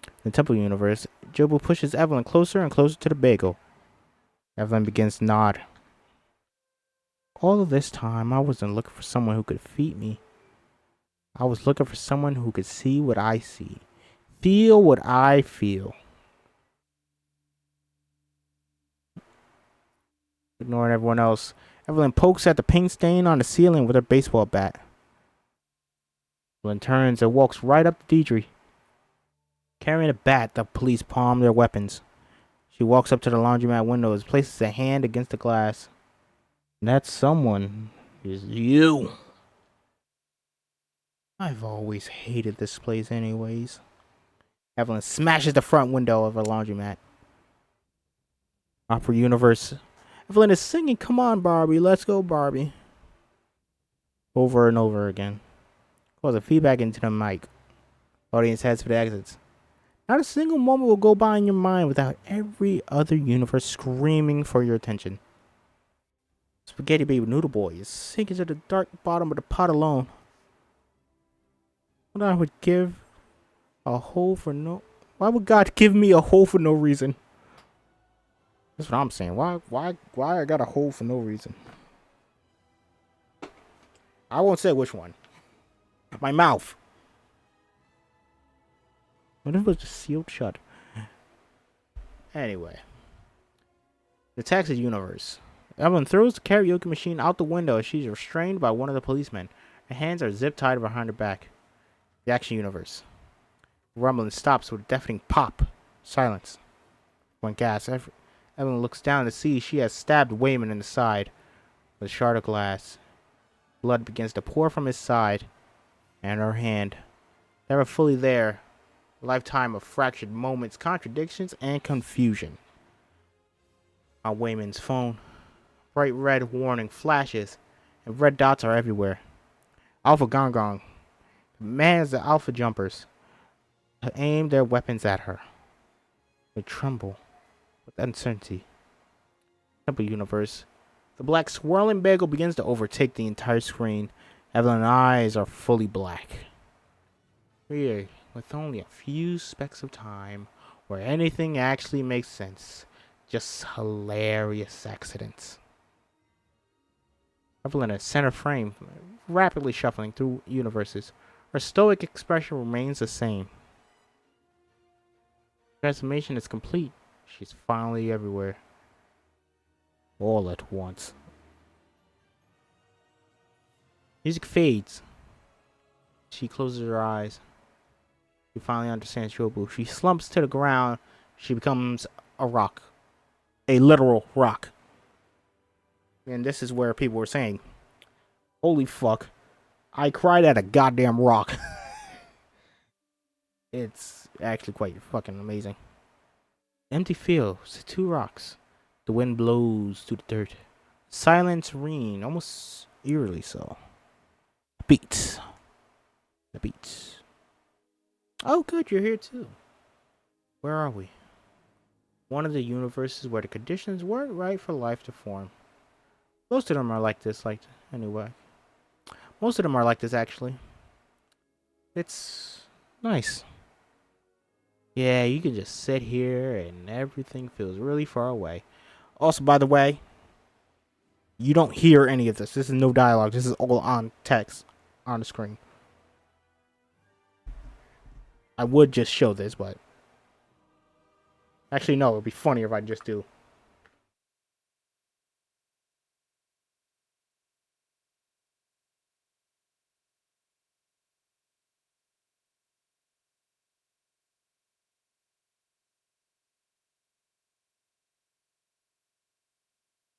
In the temple universe, Jobu pushes Evelyn closer and closer to the bagel. Evelyn begins to nod. All of this time, I wasn't looking for someone who could feed me. I was looking for someone who could see what I see, feel what I feel. Ignoring everyone else, Evelyn pokes at the paint stain on the ceiling with her baseball bat. Evelyn turns and walks right up to Deidre. Carrying a bat, the police palm their weapons. She walks up to the laundromat windows, places a hand against the glass. And that someone is you. I've always hated this place anyways. Evelyn smashes the front window of her laundromat. Opera universe. Evelyn is singing, "Come on, Barbie, let's go, Barbie," over and over again, causing feedback into the mic. Audience heads for the exits. Not a single moment will go by in your mind without every other universe screaming for your attention. Spaghetti baby noodle boy is sinking to the dark bottom of the pot alone. What I would give a hole for no... Why would God give me a hole for no reason? That's what I'm saying. Why I got a hole for no reason? I won't say which one. My mouth. What if it was just sealed shut? Anyway. The Texas universe. Evelyn throws the karaoke machine out the window as she's restrained by one of the policemen. Her hands are zip tied behind her back. The action universe. Rumbling stops with a deafening pop. Silence. When gas. Evelyn looks down to see she has stabbed Wayman in the side with a shard of glass. Blood begins to pour from his side and her hand. Never fully there. A lifetime of fractured moments, contradictions, and confusion. On Wayman's phone, bright red warning flashes and red dots are everywhere. Alpha Gong Gong commands the Alpha Jumpers to aim their weapons at her. They tremble with uncertainty. Temple universe. The black swirling bagel begins to overtake the entire screen. Evelyn's eyes are fully black. Here, with only a few specks of time where anything actually makes sense. Just hilarious accidents. Evelyn is center frame, rapidly shuffling through universes. Her stoic expression remains the same. Transformation is complete. She's finally everywhere. All at once. Music fades. She closes her eyes. She finally understands Shobu. She slumps to the ground. She becomes a rock. A literal rock. And this is where people were saying, holy fuck, I cried at a goddamn rock. It's actually quite fucking amazing. Empty fields, 2 rocks. The wind blows through the dirt. Silent, serene, almost eerily so. Beats. The beats. Oh, good, you're here too. Where are we? One of the universes where the conditions weren't right for life to form. Most of them are like this, anyway. Most of them are like this, actually. It's nice. Yeah, you can just sit here and everything feels really far away. Also, by the way, you don't hear any of this. This is no dialogue. This is all on text on the screen. I would just show this, but actually, no, it'd be funnier if I just do.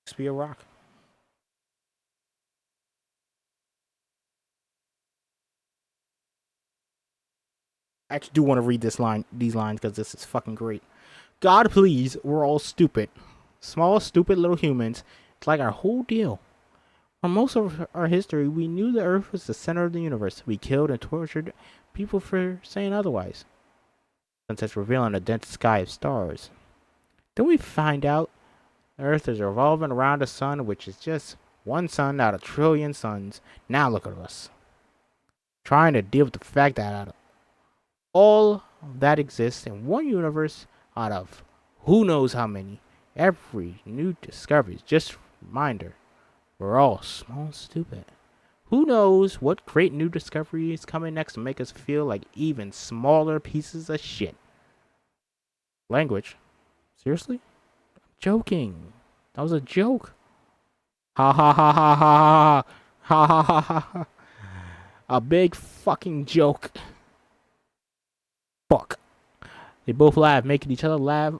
Just be a rock. I actually do want to read these lines, because this is fucking great. God, please, we're all stupid. Small, stupid little humans. It's like our whole deal. For most of our history, we knew the Earth was the center of the universe. We killed and tortured people for saying otherwise. Sunsets revealing a dense sky of stars. Then we find out the Earth is revolving around a sun, which is just one sun out of a trillion suns. Now look at us. Trying to deal with the fact that out of all that exists in one universe out of who knows how many, every new discovery is just a reminder we're all small and stupid. Who knows what great new discovery is coming next to make us feel like even smaller pieces of shit. Language? Seriously? Joking. That was a joke. Ha ha ha ha ha ha ha ha ha ha ha. A big fucking joke. Fuck. They both laugh, making each other laugh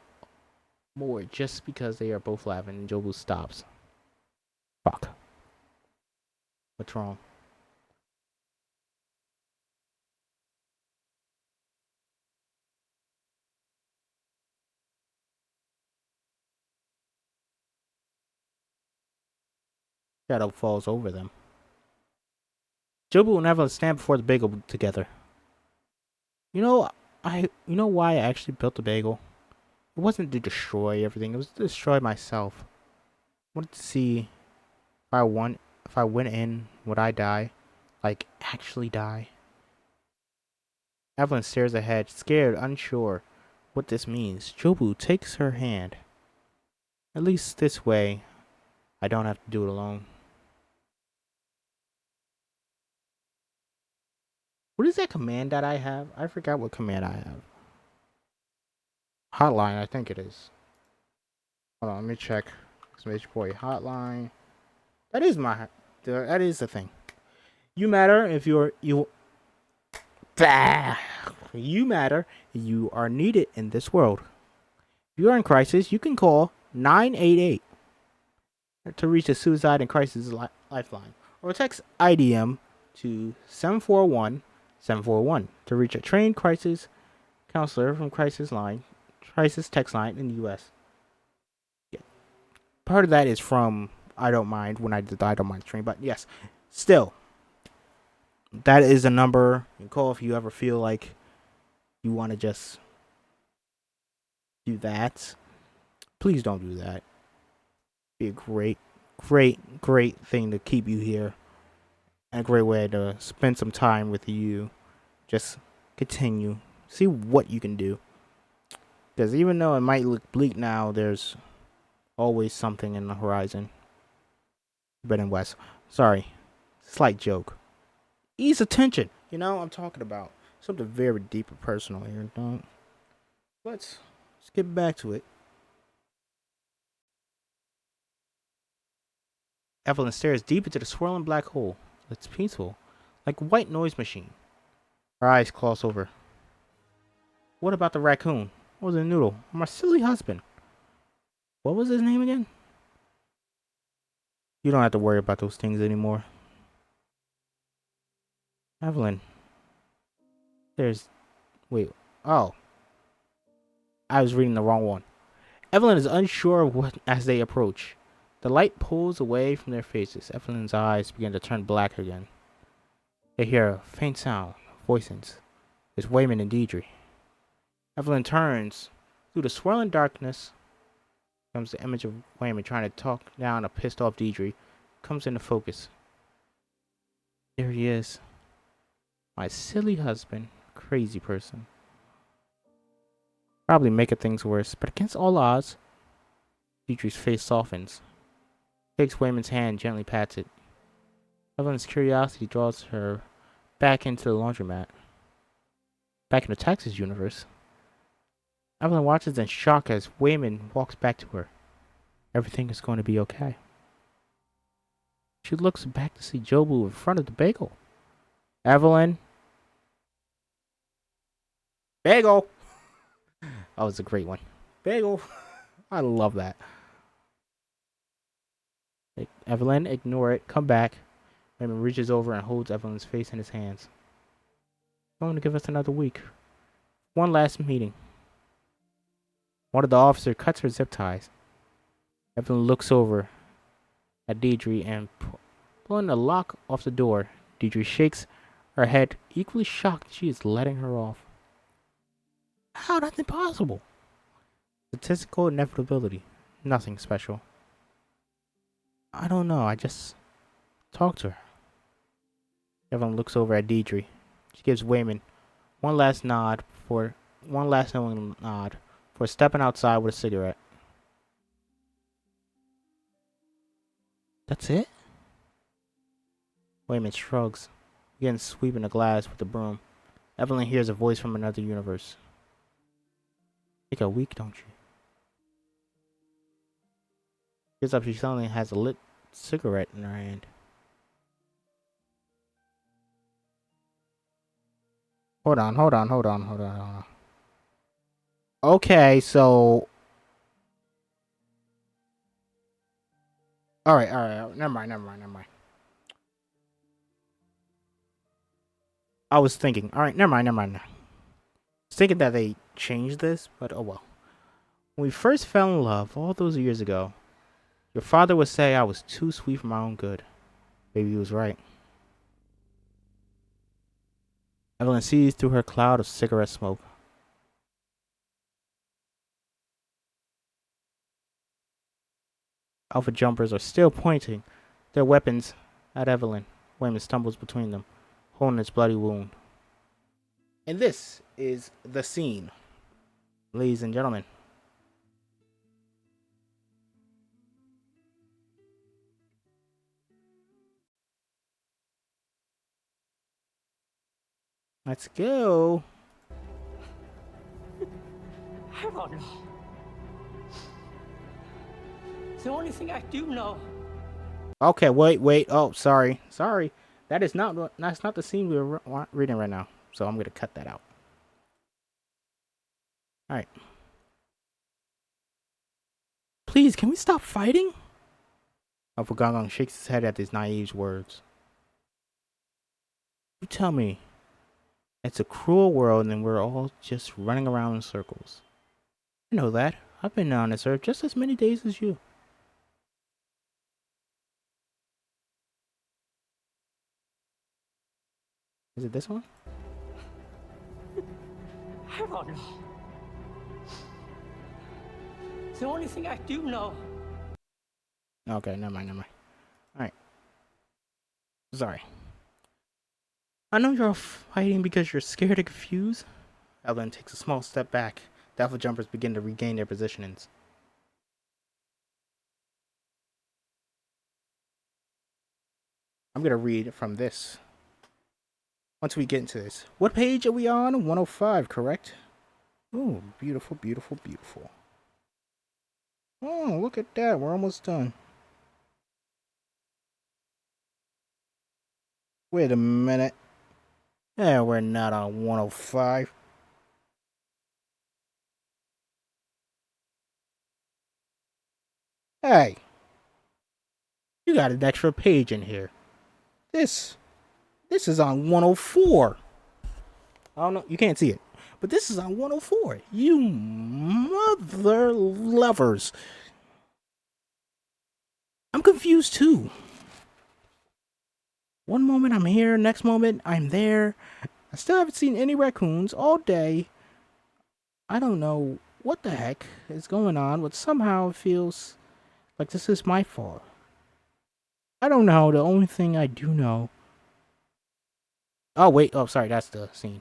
more just because they are both laughing, and Jobu stops. Fuck. What's wrong? Shadow falls over them. Jobu and Evelyn stand before the bagel together. You know, you know why I actually built the bagel? It wasn't to destroy everything. It was to destroy myself. I wanted to see if I went in, would I die? Like, actually die? Evelyn stares ahead, scared, unsure what this means. Jobu takes her hand. At least this way, I don't have to do it alone. What is that command that I have? I forgot what command I have. Hotline, I think it is. Hold on, let me check. Exclamation point hotline. That is that is the thing. You matter if you bah, you matter. You are needed in this world. If you are in crisis, you can call 988 to reach the suicide and crisis lifeline, or text IDM to 741-741 to reach a trained crisis counselor from crisis text line in the U.S. Yeah. Part of that is from I Don't Mind when I did the I Don't Mind stream, but yes, still, that is a number you can call if you ever feel like you want to just do that. Please don't do that. Be a great thing to keep you here, and a great way to spend some time with you. Just continue, see what you can do. Because even though it might look bleak now, there's always something in the horizon. But in West, sorry, slight joke. Ease attention. You know what I'm talking about something very deep and personal here. Don't. Let's get back to it. Evelyn stares deep into the swirling black hole. It's peaceful, like a white noise machine. Her eyes gloss over. What about the raccoon? What was the noodle? My silly husband. What was his name again? You don't have to worry about those things anymore. Evelyn. There's. Wait. Oh. I was reading the wrong one. Evelyn is unsure of what as they approach. The light pulls away from their faces. Evelyn's eyes begin to turn black again. They hear a faint sound. Voices. It's Wayman and Deidre. Evelyn turns. Through the swirling darkness comes the image of Wayman trying to talk down a pissed off Deidre. comes into focus. There he is. My silly husband. Crazy person. Probably making things worse, but against all odds, Dietrich's face softens. Takes Wayman's hand, gently pats it. Evelyn's curiosity draws her back into the laundromat. Back in the Texas universe. Evelyn watches in shock as Wayman walks back to her. Everything is going to be okay. She looks back to see Jobu in front of the bagel. Evelyn. Bagel! That was a great one. Bagel. I love that. Evelyn, ignore it. Come back. Raymond reaches over and holds Evelyn's face in his hands. Going to give us another week. One last meeting. One of the officers cuts her zip ties. Evelyn looks over at Deidre and pulling the lock off the door. Deidre shakes her head, equally shocked she is letting her off. How? That's impossible. Statistical inevitability. Nothing special. I don't know. I just talked to her. Evelyn looks over at Deidre. She gives Wayman one last knowing nod for stepping outside with a cigarette. That's it? Wayman shrugs, again sweeping the glass with the broom. Evelyn hears a voice from another universe. Take a week, don't you? Gets up, she suddenly has a lit cigarette in her hand. Hold on. Okay, so... Alright. Never mind. I was thinking. Alright, never mind. I was thinking that they changed this, but oh well. When we first fell in love, all those years ago, your father would say I was too sweet for my own good. Maybe he was right. Evelyn sees through her cloud of cigarette smoke. Alpha jumpers are still pointing their weapons at Evelyn. Wayman stumbles between them, holding its bloody wound. And this is the scene, ladies and gentlemen. Let's go. I don't know. It's the only thing I do know. Okay, wait. Oh, sorry. That's not the scene we're reading right now. So I'm going to cut that out. All right. Please, can we stop fighting? Alpha Gong shakes his head at these naive words. You tell me. It's a cruel world and we're all just running around in circles. I know that. I've been on this earth just as many days as you. Is it this one? I don't know. It's the only thing I do know. Okay, never mind. Alright. Sorry. I know you're all fighting because you're scared and confused. Evelyn takes a small step back. The Alpha Jumpers begin to regain their positionings. I'm going to read from this. Once we get into this. What page are we on? 105, correct? Oh, beautiful. Oh, look at that. We're almost done. Wait a minute. Yeah, we're not on 105. Hey. You got an extra page in here. This is on 104. I don't know. You can't see it. But this is on 104. You mother lovers. I'm confused too. One moment I'm here, next moment I'm there. I still haven't seen any raccoons all day. I don't know what the heck is going on, but somehow it feels like this is my fault. I don't know. The only thing I do know. Oh, wait. Oh, sorry. That's the scene.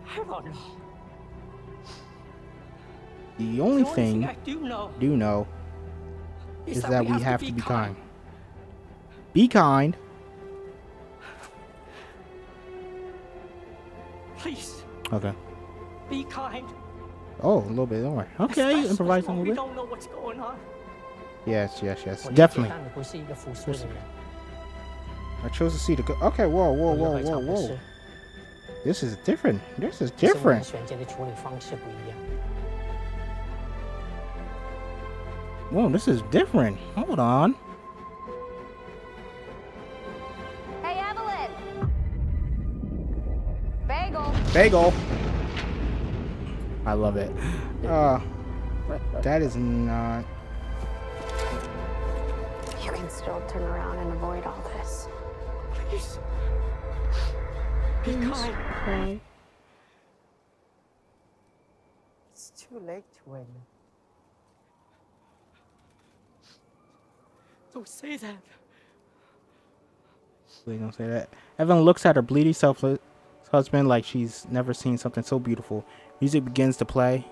I don't know. The only thing I do know is that we have to be kind. Be kind. Please. Okay. Be kind. Oh, a little bit. Don't worry. Okay, improvising a little bit. We don't know what's going on. Yes. Definitely. I chose to see the. Okay, whoa. This is different. Whoa, this is different. Hold on. Hey, Evelyn. Bagel. I love it. That is not. You can still turn around and avoid all this. Please. Be kind. It's too late to win. Don't say that. Please don't say that. Evelyn looks at her bleeding, selfless husband like she's never seen something so beautiful. Music begins to play.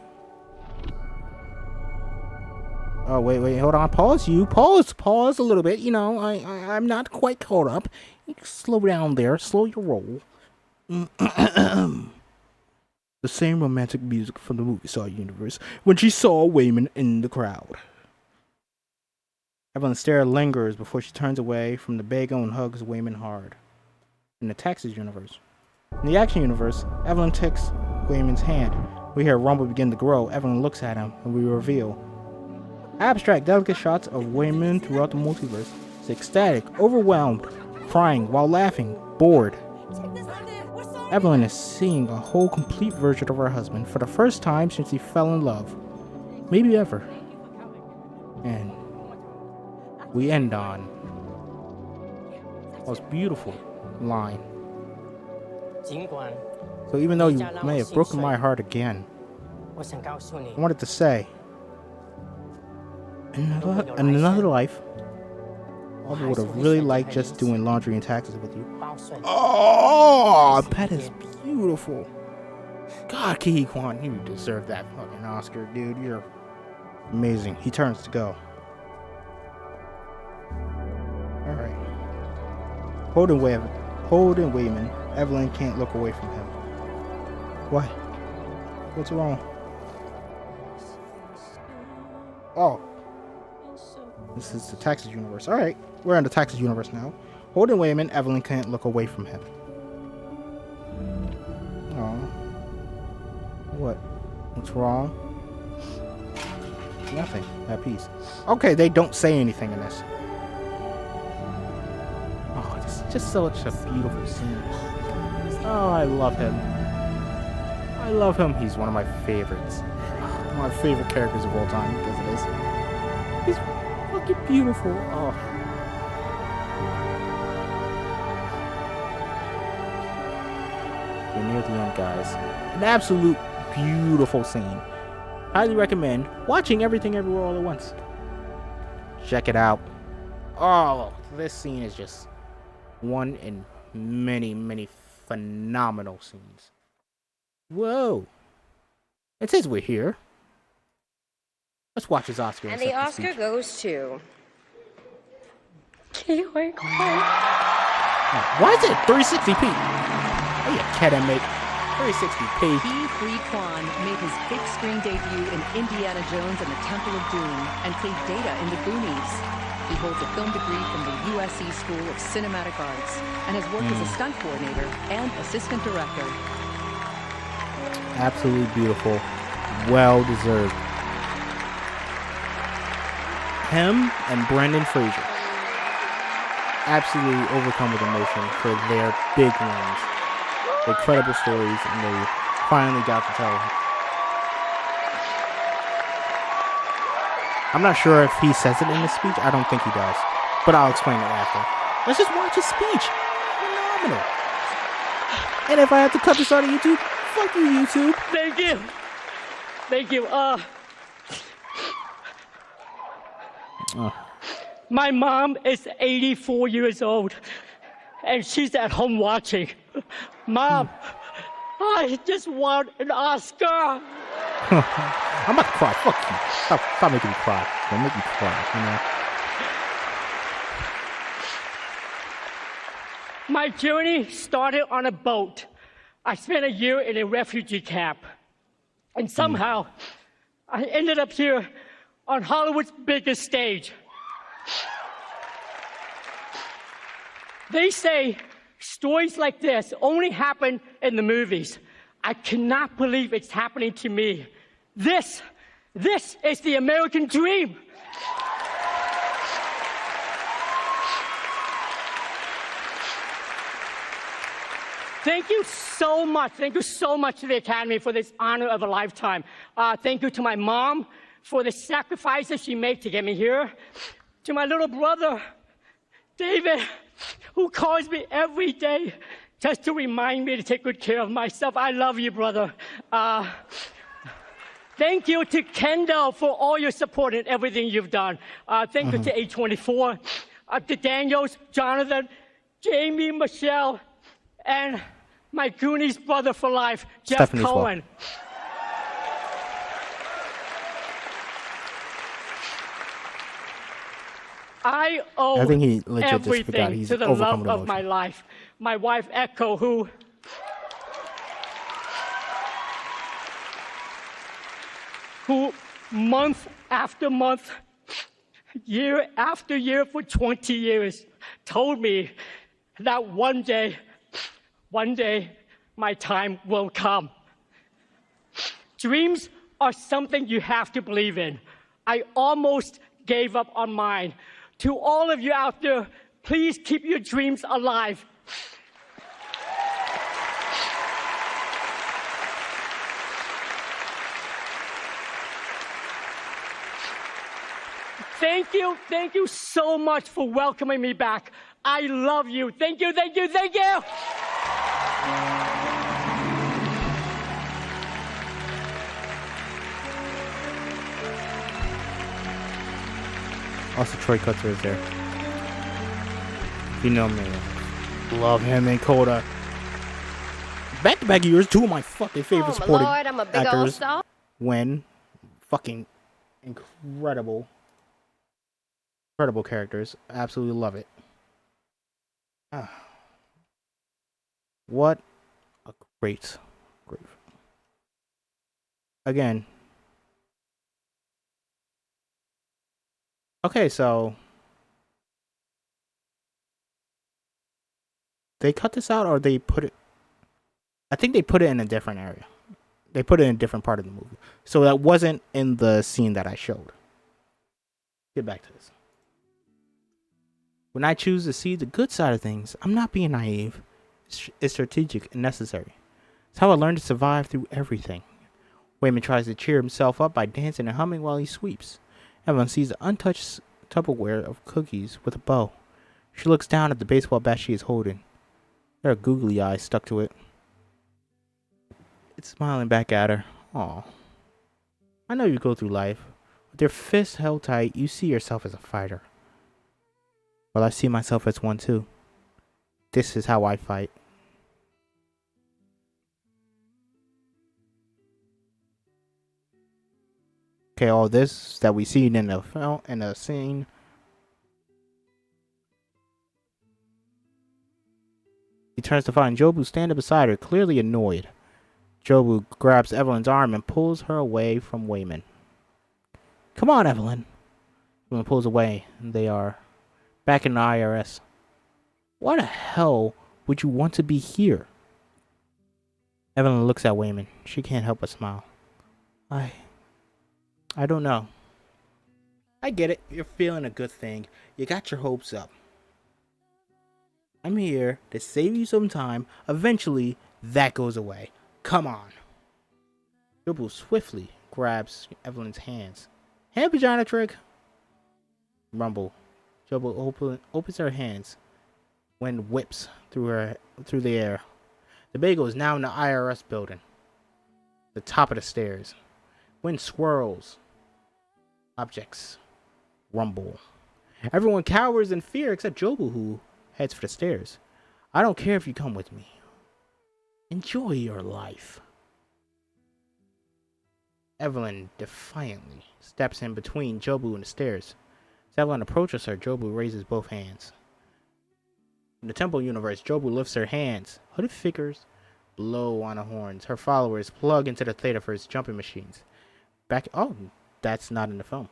Oh, wait, hold on. Pause a little bit. You know, I'm not quite caught up. You can slow down there. Slow your roll. The same romantic music from the movie Saw universe when she saw Wayman in the crowd. Evelyn's stare lingers before she turns away from the bagel and hugs Wayman hard. In the Texas universe. In the action universe, Evelyn takes Wayman's hand. We hear a rumble begin to grow. Evelyn looks at him, and we reveal abstract, delicate shots of Wayman throughout the multiverse. It's ecstatic, overwhelmed, crying while laughing, bored. Evelyn is seeing a whole complete version of her husband for the first time since he fell in love. Maybe ever. And we end on the most beautiful line. So even though you may have broken my heart again, I wanted to say, in another life, I would have really liked just doing laundry and taxes with you. Oh, that is beautiful. God, Quan, you deserve that fucking Oscar, dude. You're amazing. He turns to go. Alright. Holding Wayman, Evelyn can't look away from him. What? What's wrong? Oh. This is the Texas universe. Alright. We're in the Texas universe now. Holding Wayman, Evelyn can't look away from him. Oh. What? What's wrong? Nothing. At peace. Okay, they don't say anything in this. Oh, this is just such a beautiful scene. Oh, I love him. I love him. He's one of my favorites. One of my favorite characters of all time because of this. He's fucking beautiful. Oh. We're near the end, guys. An absolute beautiful scene. Highly recommend watching Everything Everywhere All at Once. Check it out. Oh, this scene is just one in many, many phenomenal scenes. Whoa. It says we're here. Let's watch his Oscar. And the Oscar goes to... Why is it 360p? Are you kidding me? 360p. He, Quan, made his big screen debut in Indiana Jones and the Temple of Doom and played Data in The Goonies. He holds a film degree from the USC School of Cinematic Arts and has worked as a stunt coordinator and assistant director. Absolutely beautiful. Well deserved. Him and Brendan Fraser absolutely overcome with emotion for their big wins. Incredible stories, and they finally got to tell. I'm not sure if he says it in his speech. I don't think he does, but I'll explain it after. Let's just watch his speech. Phenomenal. And if I have to cut this out of YouTube, Fuck you, YouTube. Thank you. Thank you. My mom is 84 years old, and she's at home watching. Mom, I just won an Oscar. I'm about to cry. Fuck you. Stop making me cry. Don't make me cry, you know? My journey started on a boat. I spent a year in a refugee camp. And somehow, I ended up here on Hollywood's biggest stage. They say stories like this only happen in the movies. I cannot believe it's happening to me. This is the American dream. Thank you so much. Thank you so much to the Academy for this honor of a lifetime. Thank you to my mom for the sacrifices she made to get me here. To my little brother, David, who calls me every day just to remind me to take good care of myself. I love you, brother. Thank you to Kendall for all your support and everything you've done. Thank you to A24, to Daniels, Jonathan, Jamie, Michelle, and my Goonies brother for life, Jeff Stephanie Hsu. Cohen. I owe I think he legit just forgot. everything He's to the overcome love the of my emotion. life. My wife, Echo, who month after month, year after year for 20 years, told me that one day, my time will come. Dreams are something you have to believe in. I almost gave up on mine. To all of you out there, please keep your dreams alive. Thank you so much for welcoming me back. I love you. Thank you, thank you, thank you. Also, Troy Kutzer is there. You know me. Love him and Coda. Back-to-back years, two of my fucking favorite supporting I'm a big old actors. star. When fucking incredible characters. Absolutely love it. What a great. Again. Okay, so they cut this out, or they put it. I think they put it in a different area. They put it in a different part of the movie, so that wasn't in the scene that I showed. Get back to this. When I choose to see the good side of things, I'm not being naive. It's strategic and necessary. It's how I learned to survive through everything. Wayman tries to cheer himself up by dancing and humming while he sweeps. Evelyn sees the untouched Tupperware of cookies with a bow. She looks down at the baseball bat she is holding. There are googly eyes stuck to it. It's smiling back at her. Aw. I know you go through life. With your fists held tight, you see yourself as a fighter. Well, I see myself as one too. This is how I fight. Okay, all this that we see in the film, in the scene. He turns to find Jobu standing beside her, clearly annoyed. Jobu grabs Evelyn's arm and pulls her away from Wayman. Come on, Evelyn. Evelyn pulls away, and they are back in the IRS. Why the hell would you want to be here? Evelyn looks at Wayman. She can't help but smile. I don't know. I get it. You're feeling a good thing. You got your hopes up. I'm here to save you some time. Eventually, that goes away. Come on. Jobu swiftly grabs Evelyn's hands. Hand vagina trick. Rumble. Jobu opens her hands. Wind whips through the air. The bagel is now in the IRS building. The top of the stairs. Wind swirls. Objects rumble. Everyone cowers in fear except Jobu, who heads for the stairs. I don't care if you come with me. Enjoy your life. Evelyn defiantly steps in between Jobu and the stairs. As Evelyn approaches her, Jobu raises both hands. In the temple universe, Jobu lifts her hands. Hooded figures blow on the horns. Her followers plug into the Thetaverse jumping machines. Oh, that's not in the film.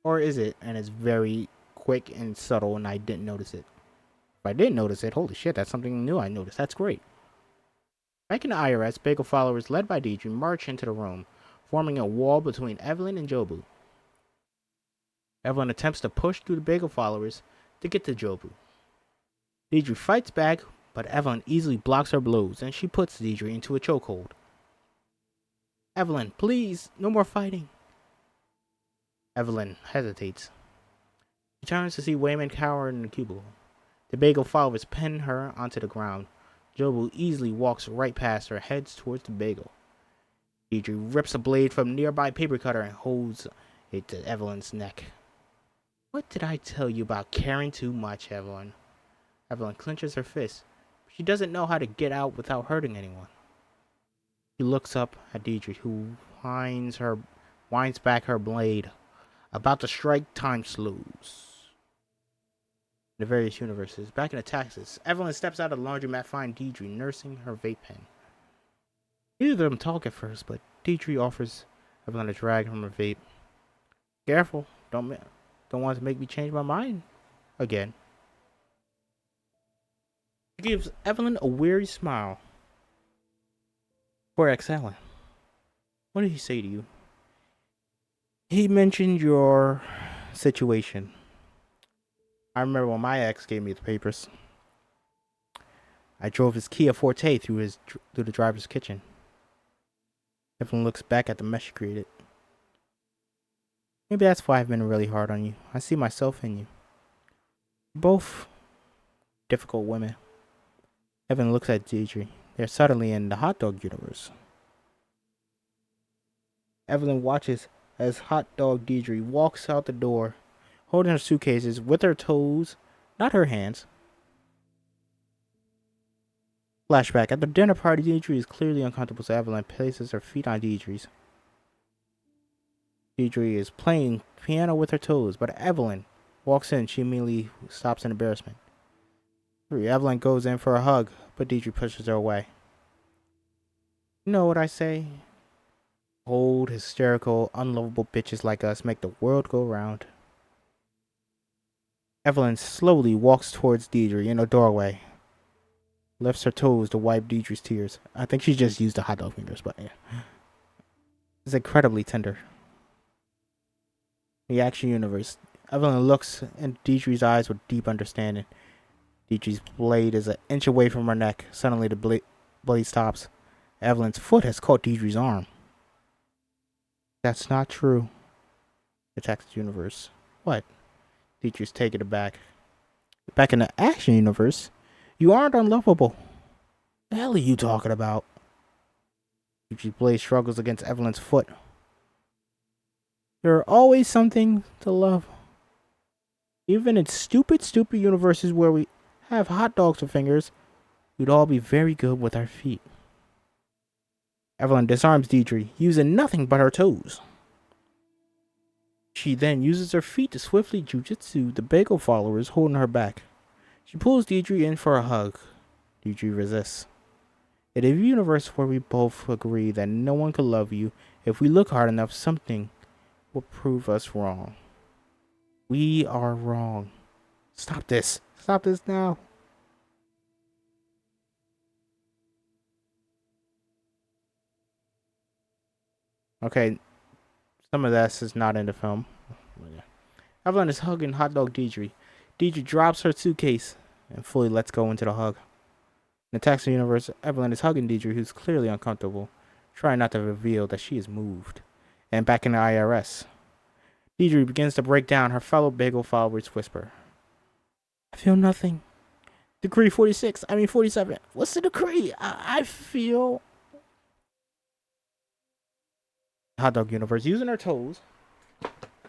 Or is it? And it's very quick and subtle and I didn't notice it. If I didn't notice it, holy shit, that's something new I noticed. That's great. Back in the IRS, Bagel followers led by Deidre march into the room, forming a wall between Evelyn and Jobu. Evelyn attempts to push through the Bagel followers to get to Jobu. Deidre fights back, but Evelyn easily blocks her blows and she puts Deidre into a chokehold. Evelyn, please, no more fighting. Evelyn hesitates. She turns to see Wayman cower in the cubicle. The Bagel followers pin her onto the ground. Jobu easily walks right past her, heads towards the Bagel. Deidre rips a blade from a nearby paper cutter and holds it to Evelyn's neck. What did I tell you about caring too much, Evelyn? Evelyn clenches her fist. She doesn't know how to get out without hurting anyone. She looks up at Deidre, who winds back her blade. About to strike, time slows. In the various universes, back in the taxes, Evelyn steps out of the laundromat, finding Deidre nursing her vape pen. Neither of them talk at first, but Deidre offers Evelyn a drag from her vape. Careful, don't want to make me change my mind again. She gives Evelyn a weary smile. Poor ex-Alan. What did he say to you? He mentioned your situation. I remember when my ex gave me the papers. I drove his Kia Forte through the driver's kitchen. Evelyn looks back at the mess she created. Maybe that's why I've been really hard on you. I see myself in you. Both difficult women. Evelyn looks at Deidre. They're suddenly in the hot dog universe. Evelyn watches as hot dog Deidre walks out the door, holding her suitcases with her toes, not her hands. Flashback. At the dinner party, Deidre is clearly uncomfortable, so Evelyn places her feet on Deidre's. Deidre is playing piano with her toes, but Evelyn walks in. She immediately stops in embarrassment. Evelyn goes in for a hug, but Deidre pushes her away. You know what I say? Old, hysterical, unlovable bitches like us make the world go round. Evelyn slowly walks towards Deidre in a doorway. Lifts her toes to wipe Deidre's tears. I think she just used the hot dog fingers, but yeah. It's incredibly tender. The action universe. Evelyn looks in Deidre's eyes with deep understanding. Deidre's blade is an inch away from her neck. Suddenly the blade stops. Evelyn's foot has caught Deidre's arm. That's not true. The text universe. What? Deidre's taken aback. Back in the action universe, you aren't unlovable. The hell are you talking about? Deidre's blade struggles against Evelyn's foot. There are always something to love. Even in stupid universes where we have hot dogs for fingers, we'd all be very good with our feet. Evelyn disarms Deidre, using nothing but her toes. She then uses her feet to swiftly jujitsu the Bagel followers holding her back. She pulls Deidre in for a hug. Deidre resists. In a universe where we both agree that no one can love you, if we look hard enough, something will prove us wrong. We are wrong. Stop this. Stop this now. Okay, some of this is not in the film. Evelyn is hugging hot dog Deidre. Deidre drops her suitcase and fully lets go into the hug. In the taxi universe, Evelyn is hugging Deidre, who's clearly uncomfortable, trying not to reveal that she is moved. And back in the IRS, Deidre begins to break down. Her fellow Bagel followers whisper, I feel nothing. Decree 46. I mean 47. What's the decree? I feel. Hot dog universe. Using her toes,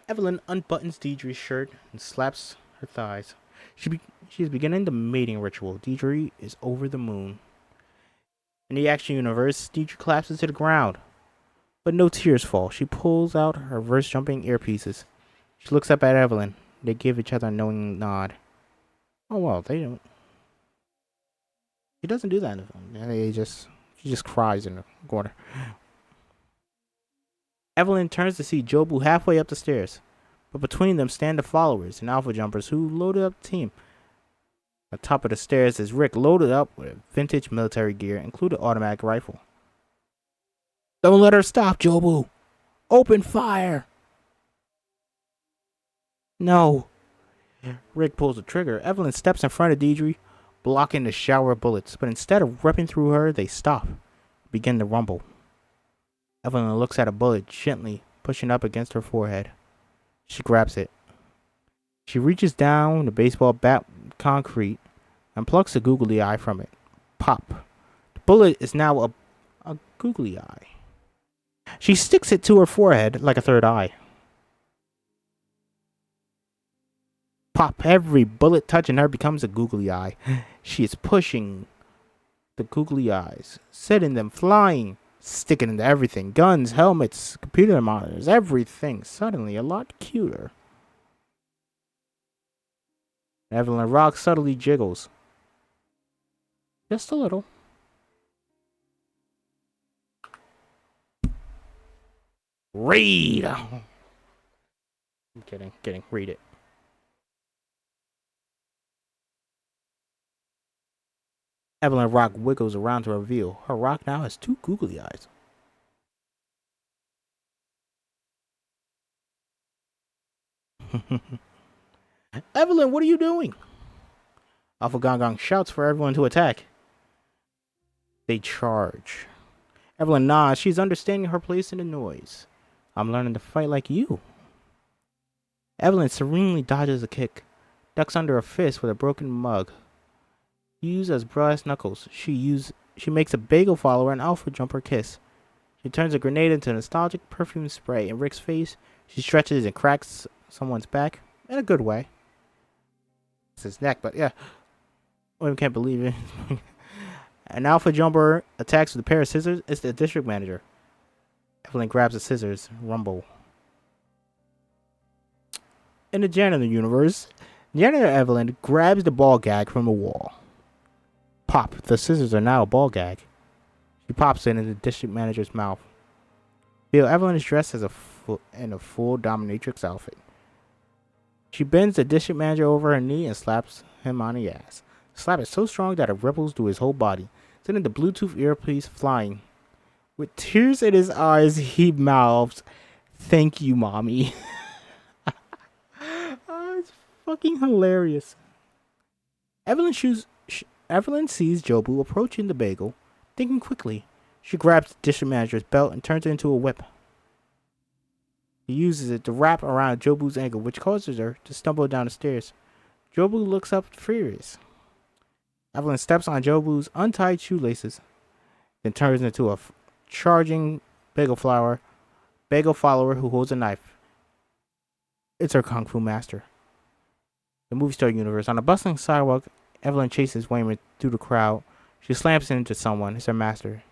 Evelyn unbuttons Deidre's shirt and slaps her thighs. She is beginning the mating ritual. Deidre is over the moon. In the action universe, Deidre collapses to the ground, but no tears fall. She pulls out her reverse jumping earpieces. She looks up at Evelyn. They give each other a knowing nod. Oh well, they don't. He doesn't do that in the film. She just cries in the corner. Evelyn turns to see Jobu halfway up the stairs, but between them stand the followers and alpha jumpers who loaded up the team. At the top of the stairs is Rick, loaded up with vintage military gear, including an automatic rifle. Don't let her stop, Jobu. Open fire. No. Rick pulls the trigger. Evelyn steps in front of Deidre, blocking the shower of bullets, but instead of ripping through her, they stop, begin to rumble. Evelyn looks at a bullet gently pushing up against her forehead. She grabs it. She reaches down the baseball bat concrete and plucks a googly eye from it. Pop. The bullet is now a googly eye. She sticks it to her forehead like a third eye. Pop. Every bullet touching her becomes a googly eye. She is pushing the googly eyes, setting them flying, sticking into everything. Guns, helmets, computer monitors, everything suddenly a lot cuter. Evelyn Rock subtly jiggles. Just a little. Read! I'm kidding. Read it. Evelyn Rock wiggles around to reveal her rock now has two googly eyes. Evelyn, what are you doing? Alpha Gong Gong shouts for everyone to attack. They charge. Evelyn nods. She's understanding her place in the noise. I'm learning to fight like you. Evelyn serenely dodges a kick, ducks under a fist with a broken mug. Used as brass knuckles, she makes a bagel follower and alpha jumper kiss. She turns a grenade into nostalgic perfume spray. In Rick's face, she stretches and cracks someone's back in a good way. It's his neck, but yeah. I can't believe it. An alpha jumper attacks with a pair of scissors. It's the district manager. Evelyn grabs the scissors. Rumble. In the janitor universe, janitor Evelyn grabs the ball gag from the wall. Pop. The scissors are now a ball gag. She pops it in the district manager's mouth. Feel Evelyn is dressed as in a full dominatrix outfit. She bends the district manager over her knee and slaps him on the ass. The slap is so strong that it ripples through his whole body, sending the Bluetooth earpiece flying. With tears in his eyes, he mouths, "Thank you, mommy." Oh, it's fucking hilarious. Evelyn sees Jobu approaching the bagel. Thinking quickly, she grabs the district manager's belt and turns it into a whip. He uses it to wrap around Jobu's ankle, which causes her to stumble down the stairs. Jobu looks up furious. Evelyn steps on Jobu's untied shoelaces, then turns into a charging bagel follower who holds a knife. It's her kung fu master. The movie star universe. On a bustling sidewalk, Evelyn chases Wayman through the crowd. She slams into someone. It's her master.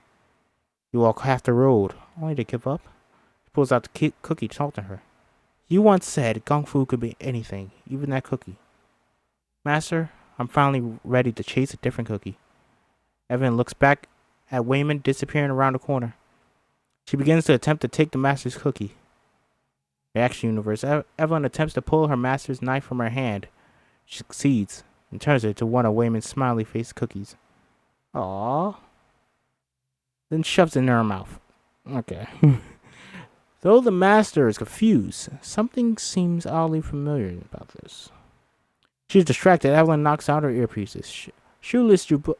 You walk half the road, only to give up. She pulls out the cookie, taunting her. You once said kung fu could be anything, even that cookie. Master, I'm finally ready to chase a different cookie. Evelyn looks back at Wayman disappearing around the corner. She begins to attempt to take the master's cookie. The action universe. Evelyn attempts to pull her master's knife from her hand. She succeeds and turns it to one of Wayman's smiley face cookies. Aww. Then shoves it in her mouth. Okay. Though the master is confused, something seems oddly familiar about this. She's distracted. Evelyn knocks out her earpieces. Shoeless Jobu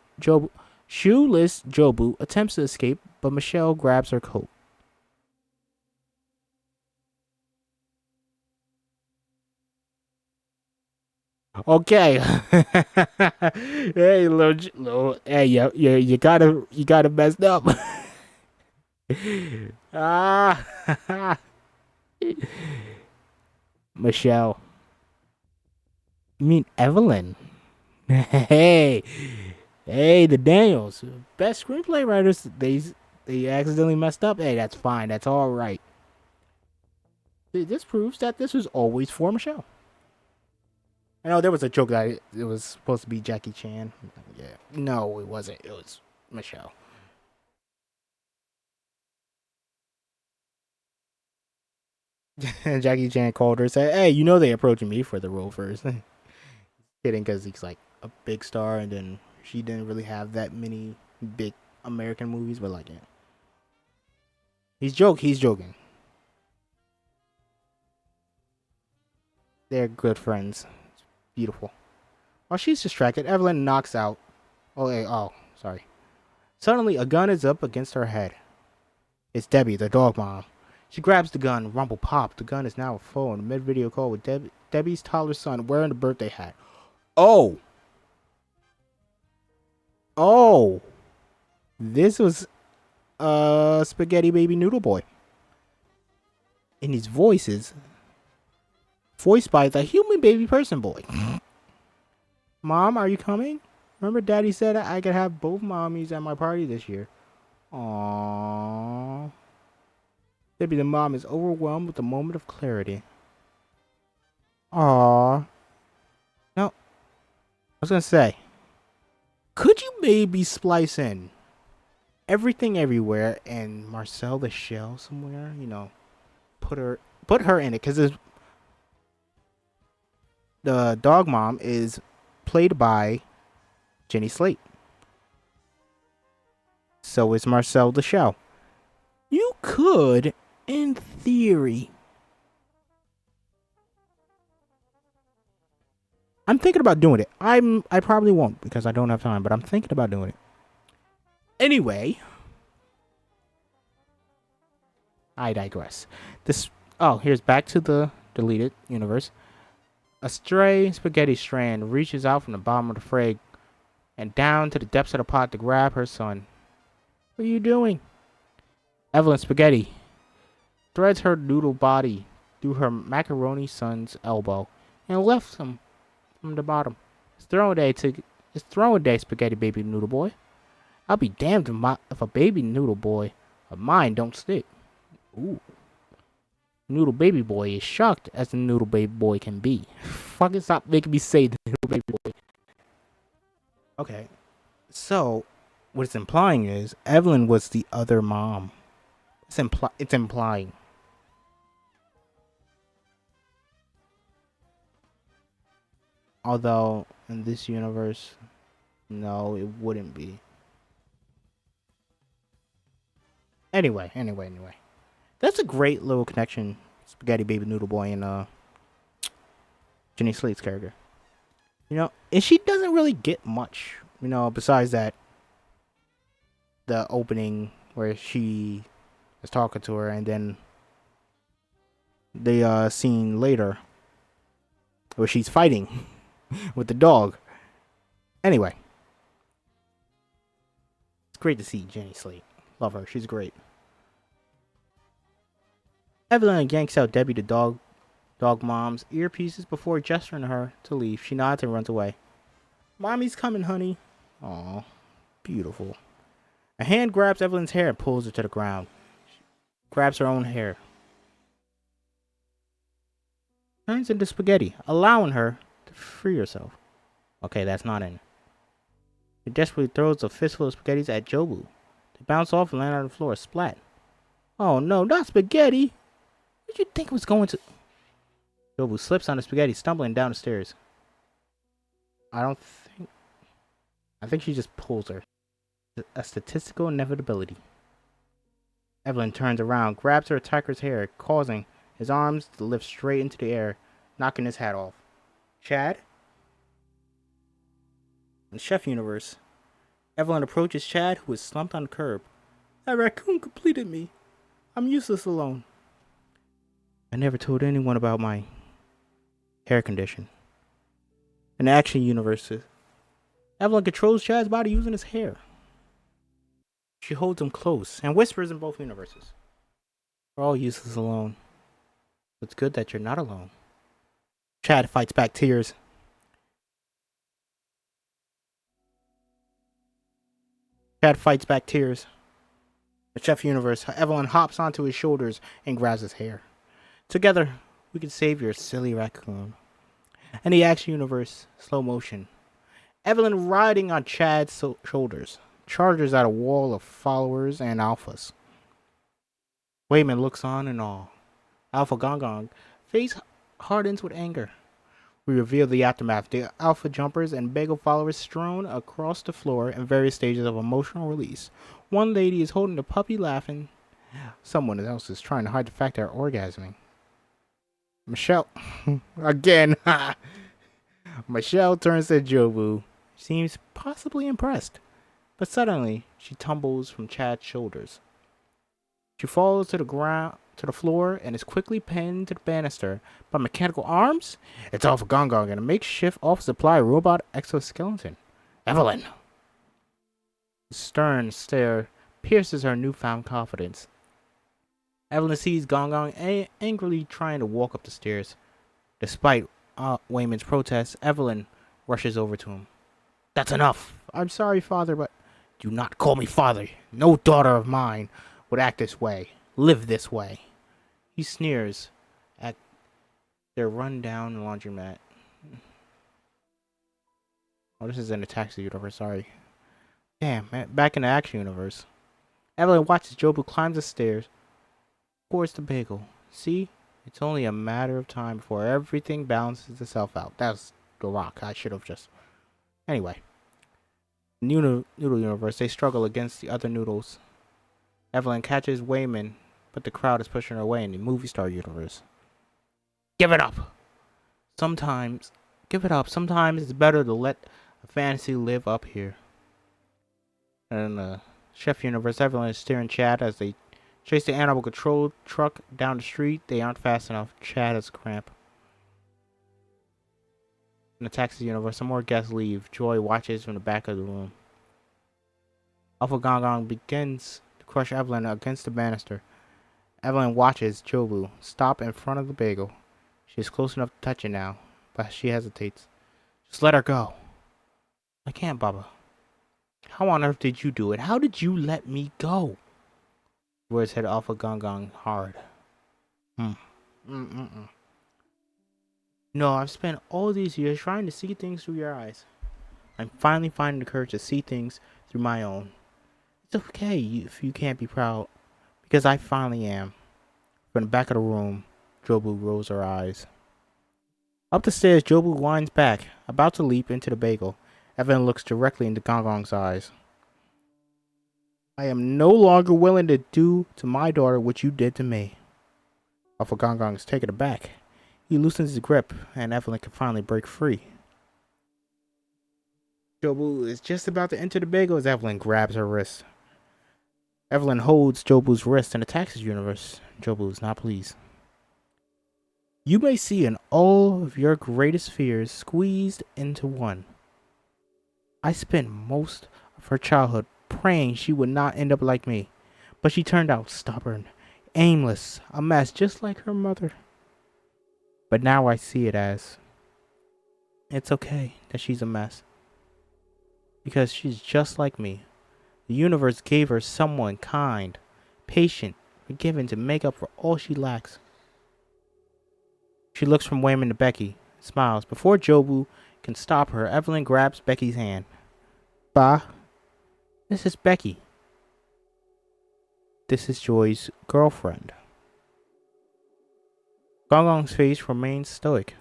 attempts to escape, but Michelle grabs her coat. Okay. Hey, little, hey, you gotta messed up. Ah, Michelle. You mean Evelyn? Hey, hey, the Daniels, best screenplay writers. They accidentally messed up. Hey, that's fine. That's all right. This proves that this was always for Michelle. I know there was a joke that it was supposed to be Jackie Chan. Yeah, no, it wasn't. It was Michelle. And Jackie Chan called her and said, "Hey, you know they approaching me for the role first." Kidding, because he's like a big star, and then she didn't really have that many big American movies. But like, yeah, He's joking. They're good friends. It's beautiful. While she's distracted, Evelyn knocks out. Oh, hey, oh, sorry. Suddenly, a gun is up against her head. It's Debbie, the dog mom. She grabs the gun. Rumble pop. The gun is now a phone. Mid-video call with Debbie's toddler son wearing the birthday hat. Oh. Oh. This was Spaghetti Baby Noodle Boy. And his voice is voiced by the human baby person boy. Mom, are you coming? Remember Daddy said I could have both mommies at my party this year. Aww. Debbie the mom is overwhelmed with a moment of clarity. Aww. Now, I was gonna say, could you maybe splice in Everything Everywhere and Marcel the Shell somewhere? You know, put her in it, because the dog mom is played by Jenny Slate. So is Marcel the Shell. You could, in theory. I'm thinking about doing it. I probably won't because I don't have time, but I'm thinking about doing it. Anyway, I digress. Here's back to the deleted universe. A stray spaghetti strand reaches out from the bottom of the fray and down to the depths of the pot to grab her son. What are you doing? Evelyn Spaghetti threads her noodle body through her macaroni son's elbow and lifts him from the bottom. It's throwing day, Spaghetti Baby Noodle Boy. I'll be damned if a baby noodle boy of mine don't stick. Ooh. Noodle Baby Boy is shocked as the Noodle Baby Boy can be. Fucking stop making me say the Noodle Baby Boy. Okay. So, what it's implying is Evelyn was the other mom. It's implying. Although, in this universe, no, it wouldn't be. Anyway. That's a great little connection, Spaghetti Baby Noodle Boy and Jenny Slate's character. You know, and she doesn't really get much, you know, besides that the opening where she is talking to her, and then the scene later where she's fighting with the dog. Anyway, it's great to see Jenny Slate. Love her. She's great. Evelyn yanks out Debbie the dog mom's earpieces before gesturing to her to leave. She nods and runs away. Mommy's coming, honey. Aw, beautiful. A hand grabs Evelyn's hair and pulls her to the ground. She grabs her own hair. Turns into spaghetti, allowing her to free herself. Okay, that's not in. She desperately throws a fistful of spaghettis at Jobu. They bounce off and land on the floor, splat. Oh no, not spaghetti! What did you think was going to... Jobu slips on the spaghetti, stumbling down the stairs. I think she just pulls her. A statistical inevitability. Evelyn turns around, grabs her attacker's hair, causing his arms to lift straight into the air, knocking his hat off. Chad? In Chef Universe, Evelyn approaches Chad, who is slumped on the curb. That raccoon completed me. I'm useless alone. I never told anyone about my hair condition. In the action universe, Evelyn controls Chad's body using his hair. She holds him close and whispers in both universes. We're all useless alone. It's good that you're not alone. Chad fights back tears. Chad fights back tears. The Chef universe, Evelyn hops onto his shoulders and grabs his hair. Together, we can save your silly raccoon. In the action universe, slow motion. Evelyn riding on Chad's shoulders, charges at a wall of followers and alphas. Wayman looks on in awe. Alpha Gong Gong face hardens with anger. We reveal the aftermath. The alpha jumpers and bagel followers strewn across the floor in various stages of emotional release. One lady is holding the puppy laughing. Someone else is trying to hide the fact they're orgasming. Michelle, again. Michelle turns to Jobu. Seems possibly impressed. But suddenly, she tumbles from Chad's shoulders. She falls to the ground, to the floor, and is quickly pinned to the banister by mechanical arms. It's Alpha Gong Gong and a makeshift office supply robot exoskeleton. Evelyn! The stern stare pierces her newfound confidence. Evelyn sees Gong Gong angrily trying to walk up the stairs. Despite Wayman's protests, Evelyn rushes over to him. That's enough. I'm sorry, father, but do not call me father. No daughter of mine would act this way, live this way. He sneers at their run-down laundromat. Oh, this is in the taxi universe, sorry. Damn, man, back in the action universe. Evelyn watches Jobu climb the stairs towards the bagel. See? It's only a matter of time before everything balances itself out. That's the rock. I should have just... Anyway. Noodle universe, they struggle against the other noodles. Evelyn catches Wayman, but the crowd is pushing her away in the movie star universe. Give it up! Sometimes it's better to let a fantasy live up here. And in the Chef universe, Evelyn is steering Chad as they chase the animal control truck down the street. They aren't fast enough. Chad has cramp. In the taxi universe, some more guests leave. Joy watches from the back of the room. Alpha Gong Gong begins to crush Evelyn against the banister. Evelyn watches Jobu stop in front of the bagel. She is close enough to touch it now, but she hesitates. Just let her go. I can't, Baba. How on earth did you do it? How did you let me go? Words hit Alpha Gong Gong hard. No, I've spent all these years trying to see things through your eyes. I'm finally finding the courage to see things through my own. It's okay if you can't be proud, because I finally am. From the back of the room, Jobu rolls her eyes. Up the stairs, Jobu winds back, about to leap into the bagel. Evelyn looks directly into Gong Gong's eyes. I am no longer willing to do to my daughter what you did to me. Alpha Gong Gong is taken aback. He loosens his grip, and Evelyn can finally break free. Jobu is just about to enter the bagel as Evelyn grabs her wrist. Evelyn holds Jobu's wrist and attacks his universe. Jobu is not pleased. You may see in all of your greatest fears squeezed into one. I spent most of her childhood praying she would not end up like me, but she turned out stubborn, aimless, a mess just like her mother. But now I see it as, it's okay that she's a mess, because she's just like me. The universe gave her someone kind, patient, forgiving to make up for all she lacks. She looks from Wayman to Becky, smiles. Before Jobu can stop her, Evelyn grabs Becky's hand. Ba, this is Becky. This is Joy's girlfriend. Gong Gong's face remains stoic.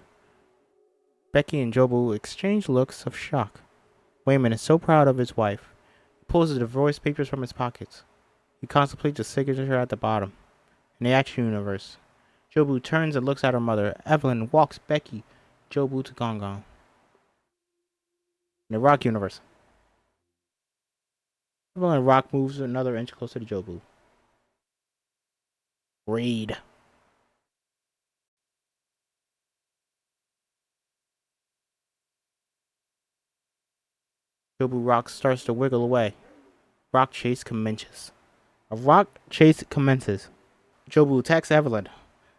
Becky and Jobu exchange looks of shock. Wayman is so proud of his wife. He pulls the divorce papers from his pockets. He contemplates the signature at the bottom. In the action universe, Jobu turns and looks at her mother. Evelyn walks Becky, Jobu to Gong Gong. In the Rock universe, Evelyn Rock moves another inch closer to Jobu. Read. Jobu Rock starts to wiggle away. Rock chase commences. A rock chase commences. Jobu attacks Evelyn.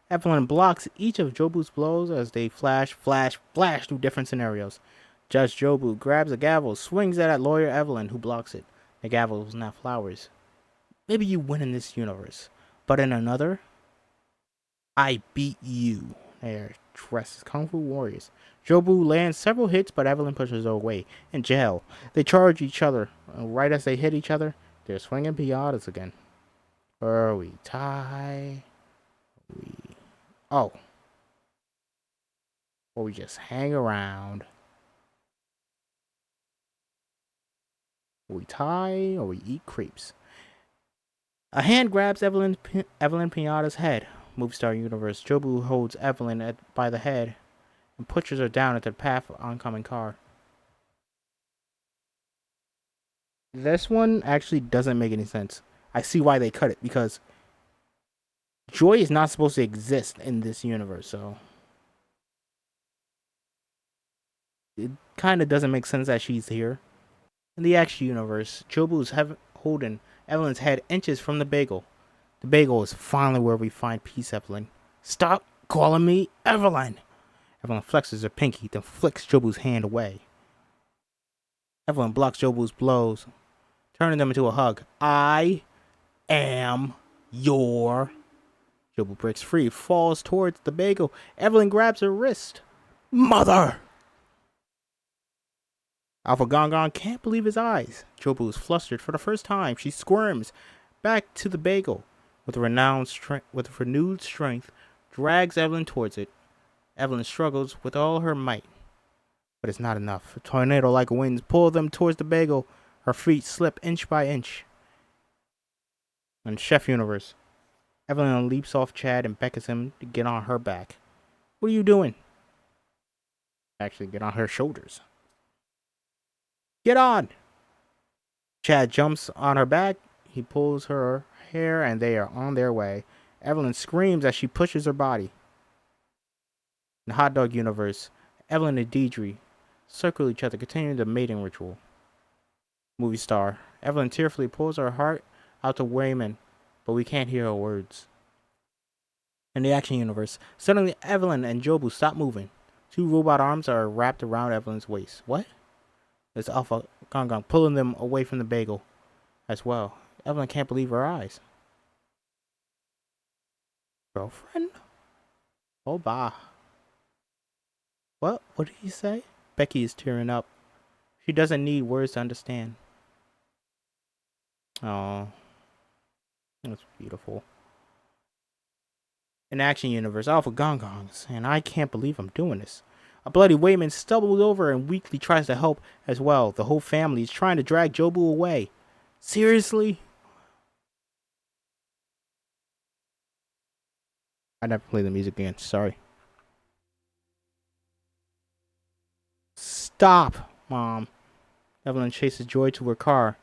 Evelyn blocks each of Jobu's blows as they flash through different scenarios. Judge Jobu grabs a gavel, swings it at lawyer Evelyn, who blocks it. The gavel is not flowers. Maybe you win in this universe, but in another, I beat you. They are dressed as Kung Fu warriors. Jobu lands several hits, but Evelyn pushes her away. In jail, they charge each other. And right as they hit each other, they're swinging piñatas again. Or we tie. Or we just hang around. We tie or we eat crepes. A hand grabs Evelyn Piñata's head. Movie star universe. Jobu holds Evelyn by the head and pushes her down into the path of oncoming car. This one actually doesn't make any sense. I see why they cut it, because Joy is not supposed to exist in this universe, so it kind of doesn't make sense that she's here. In the action universe, Jobu is holding Evelyn's head inches from the bagel. The bagel is finally where we find peace, Evelyn. Stop calling me Evelyn! Evelyn flexes her pinky, then flicks Jobu's hand away. Evelyn blocks Jobu's blows, turning them into a hug. I am your... Jobu breaks free, falls towards the bagel. Evelyn grabs her wrist. Mother! Alpha Gongon can't believe his eyes. Jobu is flustered for the first time. She squirms back to the bagel with renewed strength, drags Evelyn towards it. Evelyn struggles with all her might, but it's not enough. Tornado-like winds pull them towards the bagel. Her feet slip inch by inch. In Chef Universe, Evelyn leaps off Chad and beckons him to get on her back. What are you doing? Actually, get on her shoulders. Get on! Chad jumps on her back. He pulls her hair and they are on their way. Evelyn screams as she pushes her body. In the Hot Dog Universe, Evelyn and Deidre circle each other, continuing the mating ritual. Movie star. Evelyn tearfully pulls her heart out to Wayman, but we can't hear her words. In the action universe, suddenly Evelyn and Jobu stop moving. Two robot arms are wrapped around Evelyn's waist. What? It's Alpha Gongon pulling them away from the bagel as well. Evelyn can't believe her eyes. Girlfriend? Oh, bah. What? What did he say? Becky is tearing up. She doesn't need words to understand. Oh, that's beautiful. In Action Universe, Alpha Gongongs, and I can't believe I'm doing this. A bloody Wayman stumbles over and weakly tries to help as well. The whole family is trying to drag Jobu away. Seriously? I never play the music again. Sorry. Stop, Mom. Evelyn chases Joy to her car.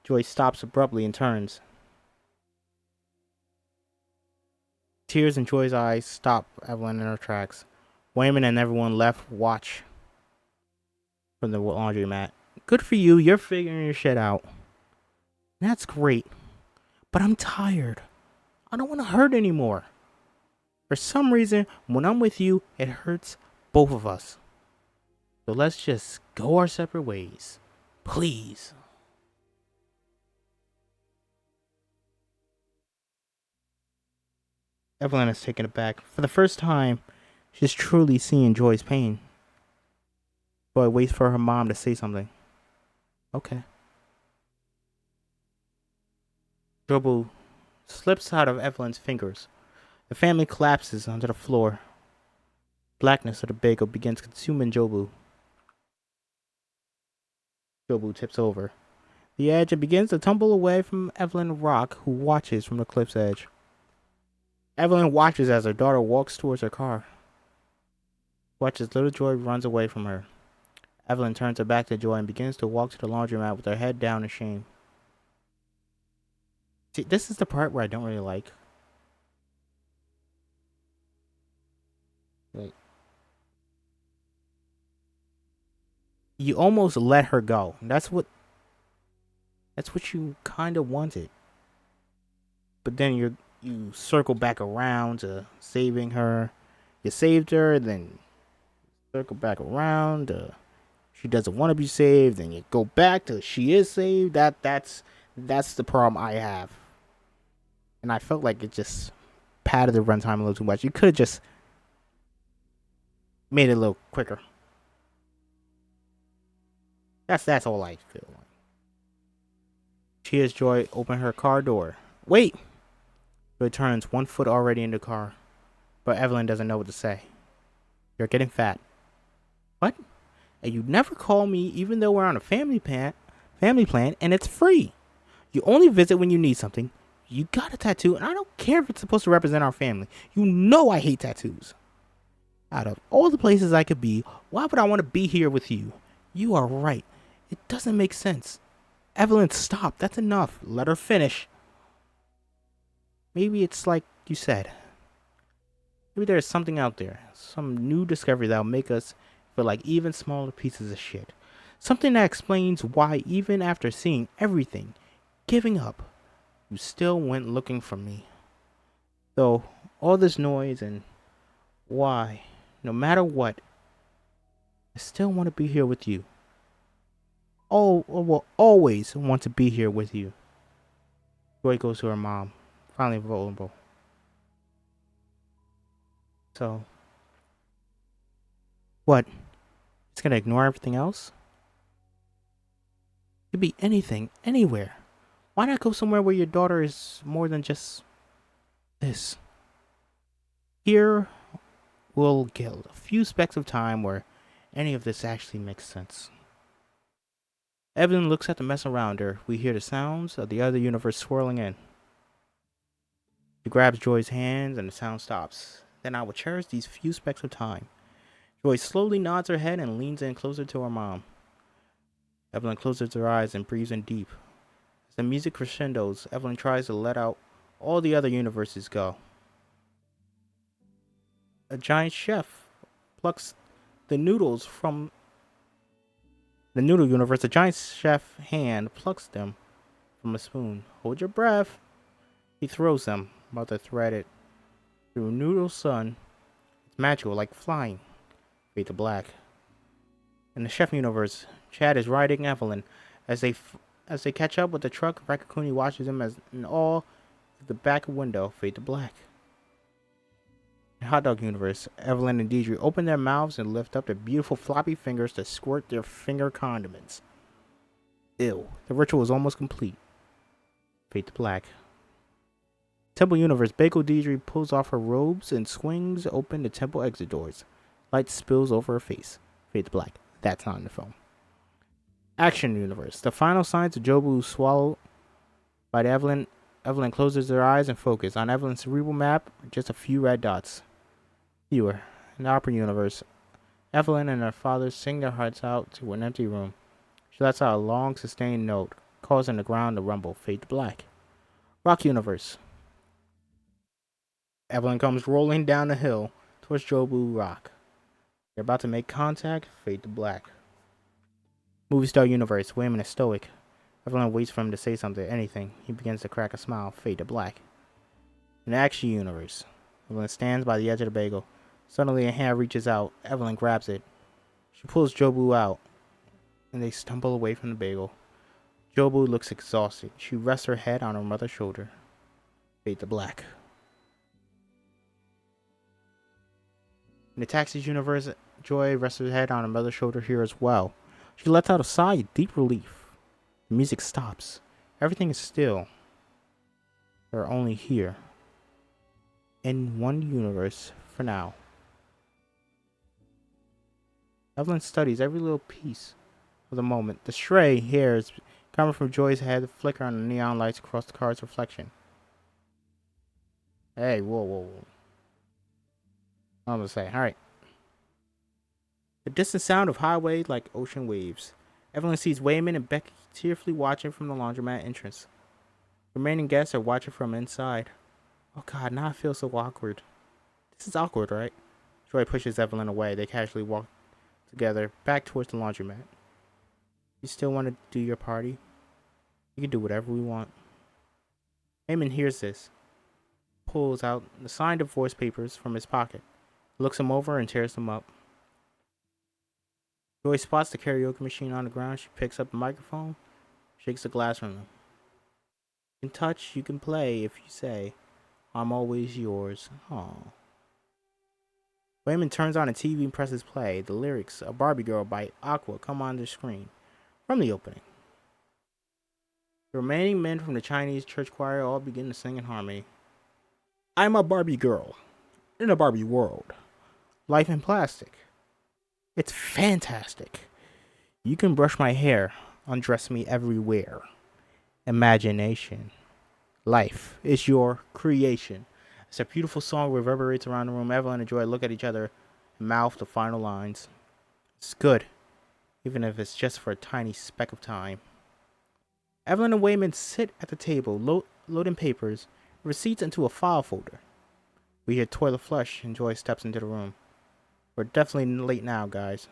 Joy stops abruptly and turns. Tears in Joy's eyes stop Evelyn in her tracks. Wayman and everyone left watch from the laundromat. Good for you, you're figuring your shit out. That's great. But I'm tired. I don't want to hurt anymore. For some reason, when I'm with you, it hurts both of us. So let's just go our separate ways. Please. Evelyn is taken aback. For the first time, she's truly seeing Joy's pain. Joy waits for her mom to say something. Okay. Jobu slips out of Evelyn's fingers. The family collapses onto the floor. Blackness of the bagel begins consuming Jobu. Jobu tips over the edge and begins to tumble away from Evelyn Rock, who watches from the cliff's edge. Evelyn watches as her daughter walks towards her car. Watches little Joy runs away from her. Evelyn turns her back to Joy and begins to walk to the laundromat with her head down in shame. See, this is the part where I don't really like. Wait. You almost let her go. That's what you kind of wanted. But then you circle back around to saving her. You saved her, then circle back around. She doesn't want to be saved, then you go back to she is saved. That's the problem I have. And I felt like it just padded the runtime a little too much. You could have just made it a little quicker. That's all I feel like. She hears Joy open her car door. Wait! Joy turns, 1 foot already in the car. But Evelyn doesn't know what to say. You're getting fat. What? And you never call me even though we're on a family plan and it's free. You only visit when you need something. You got a tattoo and I don't care if it's supposed to represent our family. You know I hate tattoos. Out of all the places I could be, why would I want to be here with you? You are right. It doesn't make sense. Evelyn, stop. That's enough. Let her finish. Maybe it's like you said. Maybe there's something out there. Some new discovery that'll make us feel like even smaller pieces of shit. Something that explains why even after seeing everything, giving up, you still went looking for me. Though all this noise and why, no matter what, I still want to be here with you. Oh, will always want to be here with you. Joy goes to her mom, finally vulnerable. So, what? It's gonna ignore everything else? It could be anything, anywhere. Why not go somewhere where your daughter is more than just this? Here, we'll get a few specks of time where any of this actually makes sense. Evelyn looks at the mess around her. We hear the sounds of the other universe swirling in. She grabs Joy's hands and the sound stops. Then I will cherish these few specks of time. Joy slowly nods her head and leans in closer to her mom. Evelyn closes her eyes and breathes in deep. As the music crescendos, Evelyn tries to let out all the other universes go. A giant chef plucks the noodles from the noodle universe. A giant chef hand plucks them from a spoon. Hold your breath. He throws them, about to thread it through Noodle's sun. It's magical, like flying. Fade to black. In the chef universe, Chad is riding Evelyn as they catch up with the truck. Rakakuni watches him as in awe through the back window. Fade to black. In Hot Dog universe, Evelyn and Deidre open their mouths and lift up their beautiful floppy fingers to squirt their finger condiments. Ew. The ritual is almost complete. Fade to black. Temple universe, Bagel Deidre pulls off her robes and swings open the temple exit doors. Light spills over her face. Fade to black. That's not in the film. Action universe. The final signs of Jobu swallowed by Evelyn. Evelyn closes her eyes and focuses. On Evelyn's cerebral map, just a few red dots. Fewer. In the opera universe, Evelyn and her father sing their hearts out to an empty room. She lets out a long, sustained note, causing the ground to rumble. Fade to black. Rock universe. Evelyn comes rolling down the hill towards Jobu Rock. They're about to make contact. Fade to black. Movie star universe. Wayman is stoic. Evelyn waits for him to say something, anything. He begins to crack a smile. Fade to black. In the action universe, Evelyn stands by the edge of the bagel. Suddenly a hand reaches out. Evelyn grabs it. She pulls Jobu out, and they stumble away from the bagel. Jobu looks exhausted. She rests her head on her mother's shoulder. Fade to black. In the Taxis universe, Joy rests her head on her mother's shoulder here as well. She lets out a sigh of deep relief. The music stops. Everything is still. They're only here. In one universe for now. Evelyn studies every little piece of the moment. The stray hairs coming from Joy's head flicker on the neon lights across the car's reflection. Hey, whoa. I'm gonna say, alright. The distant sound of highway like ocean waves. Evelyn sees Wayman and Becky tearfully watching from the laundromat entrance. Remaining guests are watching from inside. Oh god, now I feel so awkward. This is awkward, right? Joy pushes Evelyn away. They casually walk together back towards the laundromat. You still want to do your party? You can do whatever we want. Eamon hears this, pulls out the signed divorce papers from his pocket, looks them over, and tears them up. Joy spots the karaoke machine on the ground. She picks up the microphone, shakes the glass from them. You can touch, you can play if you say, I'm always yours. Aww. Wayman turns on a TV and presses play. The lyrics, A Barbie Girl by Aqua, come on the screen from the opening. The remaining men from the Chinese church choir all begin to sing in harmony. I'm a Barbie girl in a Barbie world. Life in plastic. It's fantastic. You can brush my hair, undress me everywhere. Imagination. Life is your creation. It's a beautiful song reverberates around the room. Evelyn and Joy look at each other and mouth the final lines. It's good, even if it's just for a tiny speck of time. Evelyn and Wayman sit at the table, loading papers, receipts into a file folder. We hear toilet flush and Joy steps into the room. We're definitely late now, guys.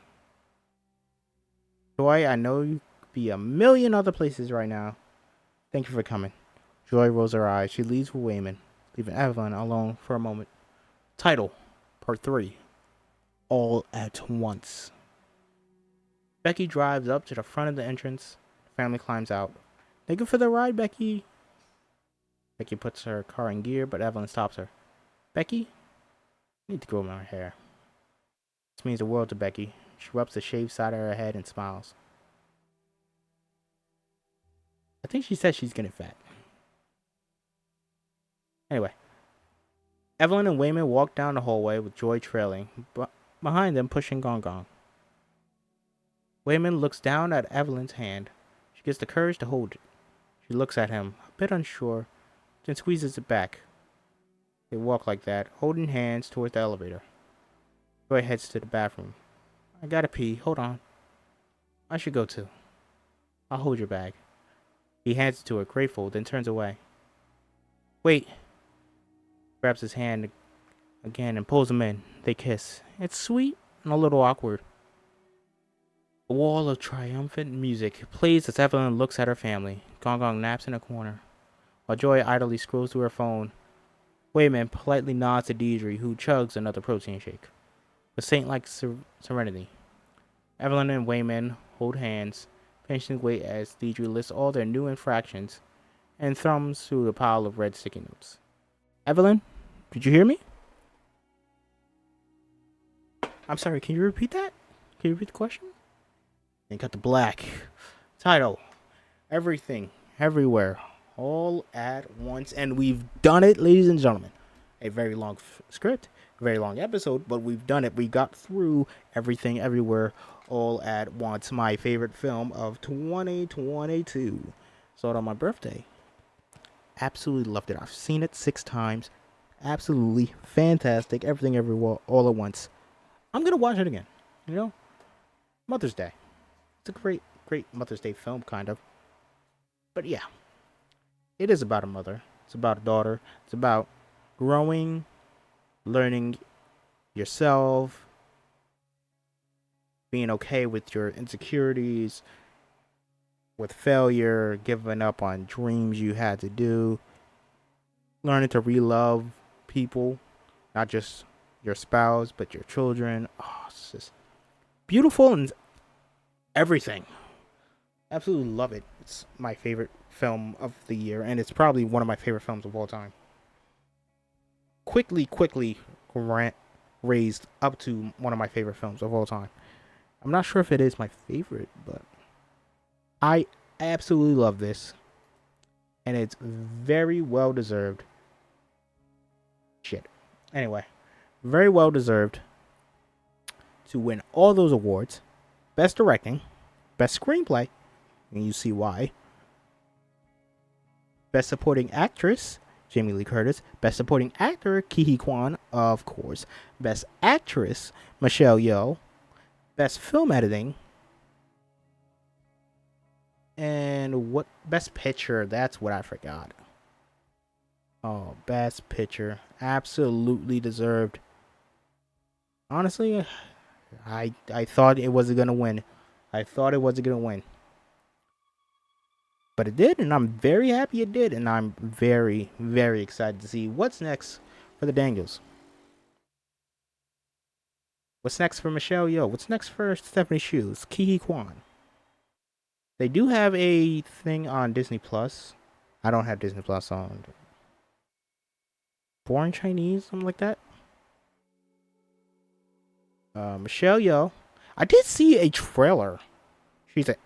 Joy, I know you could be a million other places right now. Thank you for coming. Joy rolls her eyes. She leaves with Wayman, leaving Evelyn alone for a moment. Title, Part 3. All at Once. Becky drives up to the front of the entrance. The family climbs out. Thank you for the ride, Becky. Becky puts her car in gear, but Evelyn stops her. Becky, I need to grow my hair. This means the world to Becky. She rubs the shaved side of her head and smiles. I think she said she's getting fat. Anyway, Evelyn and Wayman walk down the hallway with Joy trailing, behind them pushing Gong Gong. Wayman looks down at Evelyn's hand. She gets the courage to hold it. She looks at him, a bit unsure, then squeezes it back. They walk like that, holding hands towards the elevator. Joy heads to the bathroom. I gotta pee, hold on. I should go too. I'll hold your bag. He hands it to her, grateful, then turns away. Wait. Grabs his hand again and pulls him in. They kiss. It's sweet and a little awkward. A wall of triumphant music plays as Evelyn looks at her family. Gong Gong naps in a corner, while Joy idly scrolls through her phone. Wayman politely nods to Deidre, who chugs another protein shake. With saint-like serenity, Evelyn and Wayman hold hands, patiently wait as Deidre lists all their new infractions and thumbs through the pile of red sticky notes. Evelyn, did you hear me? I'm sorry, can you repeat that? Can you repeat the question? And cut to black. Title, Everything, Everywhere, All at Once. And we've done it, ladies and gentlemen. A very long script, a very long episode, but we've done it. We got through Everything, Everywhere, All at Once. My favorite film of 2022. Saw it on my birthday. Absolutely loved it. I've seen it 6 times. Absolutely fantastic. Everything, Everywhere, All at Once. I'm going to watch it again. You know? Mother's Day. It's a great Mother's Day film, kind of. But yeah, it is about a mother. It's about a daughter. It's about growing, learning yourself, being okay with your insecurities, with failure, giving up on dreams you had to do, learning to re-love people, not just your spouse, but your children. Oh, it's just beautiful and everything. Absolutely love it. It's my favorite film of the year, and it's probably one of my favorite films of all time. Quickly raised up to one of my favorite films of all time. I'm not sure if it is my favorite, but I absolutely love this, and it's very well deserved. Anyway, very well deserved to win all those awards. Best Directing, Best Screenplay, and you see why. Best Supporting Actress, Jamie Lee Curtis. Best Supporting Actor, Quan, of course. Best Actress, Michelle Yeoh. Best Film Editing. And what? Best Picture, that's what I forgot. Oh, Best Picture. Absolutely deserved. Honestly, I thought it wasn't going to win. But it did, and I'm very happy it did, and I'm very, very excited to see what's next for the Daniels. What's next for Michelle Yeoh? What's next for Stephanie Hsu? Quan. They do have a thing on Disney Plus. I don't have Disney Plus on. Born Chinese, something like that. Michelle Yeoh. I did see a trailer. She's a.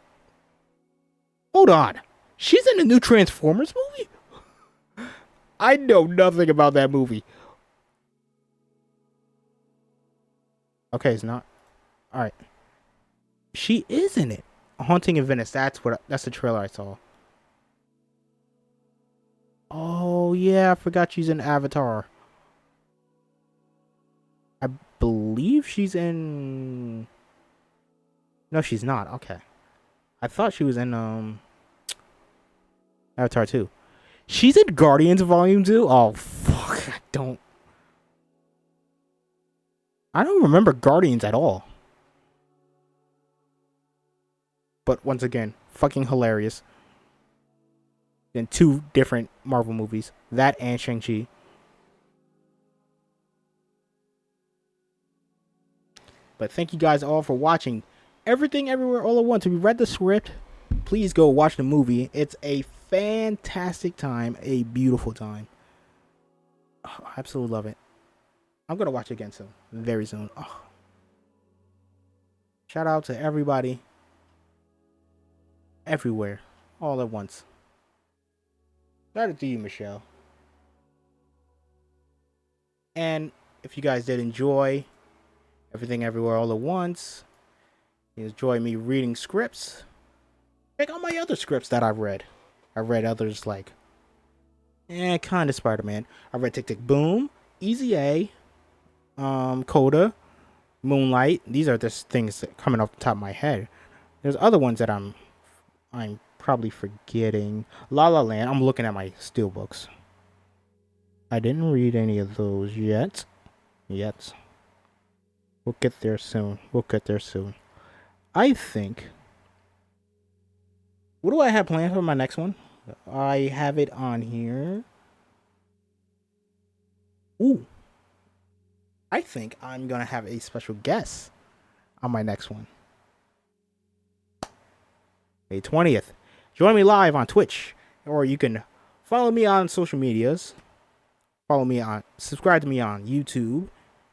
Hold on. She's in the new Transformers movie? I know nothing about that movie. Okay, it's not. Alright. She is in it. Haunting in Venice. That's the trailer I saw. Oh yeah, I forgot she's in Avatar. I believe she's in. No, she's not. Okay. I thought she was in Avatar 2. She's in Guardians Volume 2? Oh fuck, I don't remember Guardians at all. But once again, fucking hilarious. In 2 different Marvel movies. That and Shang-Chi. But thank you guys all for watching Everything Everywhere All at Once. If you read the script, please go watch the movie. It's a fantastic time. A beautiful time. Oh, I absolutely love it. I'm going to watch it again soon. Very soon. Oh. Shout out to everybody. Everywhere. All at once. Shout out to you, Michelle. And if you guys did enjoy Everything Everywhere All at Once, you enjoy me reading scripts, check out my other scripts that I've read. I read others like kind of Spider-Man. I read Tick Tick Boom, Easy A, Coda, Moonlight. These are just things that coming off the top of my head. There's other ones that I'm probably forgetting. La La Land. I'm looking at my steelbooks. I didn't read any of those yet. We'll get there soon. I think. What do I have planned for my next one? I have it on here. Ooh. I think I'm going to have a special guest on my next one. May 20th. Join me live on Twitch. Or you can follow me on social medias. Subscribe to me on YouTube.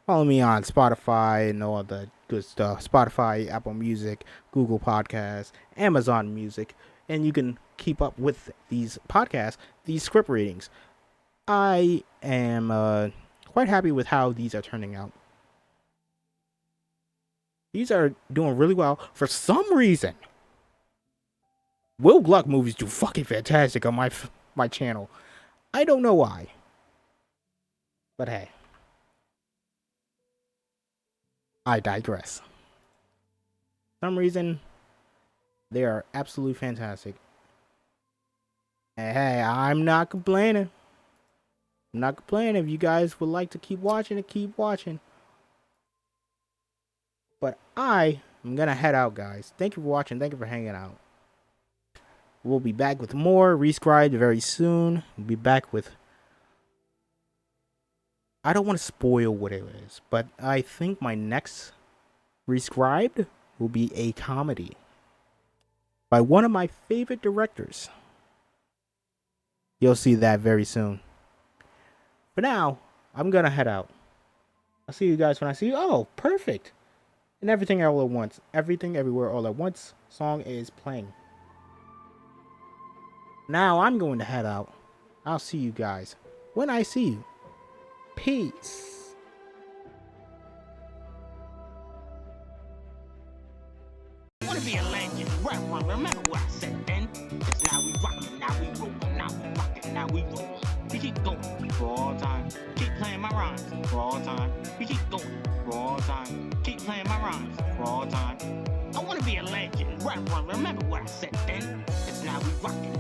Follow me on Spotify and all the good stuff. Spotify, Apple Music, Google Podcasts, Amazon Music. And you can keep up with these podcasts, these script readings. I am quite happy with how these are turning out. These are doing really well. For some reason, Will Gluck movies do fucking fantastic on my channel. I don't know why. But hey. I digress. For some reason, they are absolutely fantastic. And hey, I'm not complaining. If you guys would like to keep watching it, keep watching. But I am going to head out, guys. Thank you for watching. Thank you for hanging out. We'll be back with more reScribd very soon. We'll be back with... I don't want to spoil what it is, but I think my next reScribd will be a comedy by one of my favorite directors. You'll see that very soon. For now, I'm gonna head out. I'll see you guys when I see you. Oh, perfect. And Everything All at Once. Everything Everywhere All at Once song is playing. Now I'm going to head out. I'll see you guys when I see you. Peace. Wanna be a legend, right one, remember what I said then. It's now we rockin', now we rollin', now we rockin', now we rollin'. We keep going for all time, keep playing my rhymes for all time. We keep going for all time, keep playing my rhymes for all time. I wanna be a legend, right one, remember what I said then. It's now we rockin',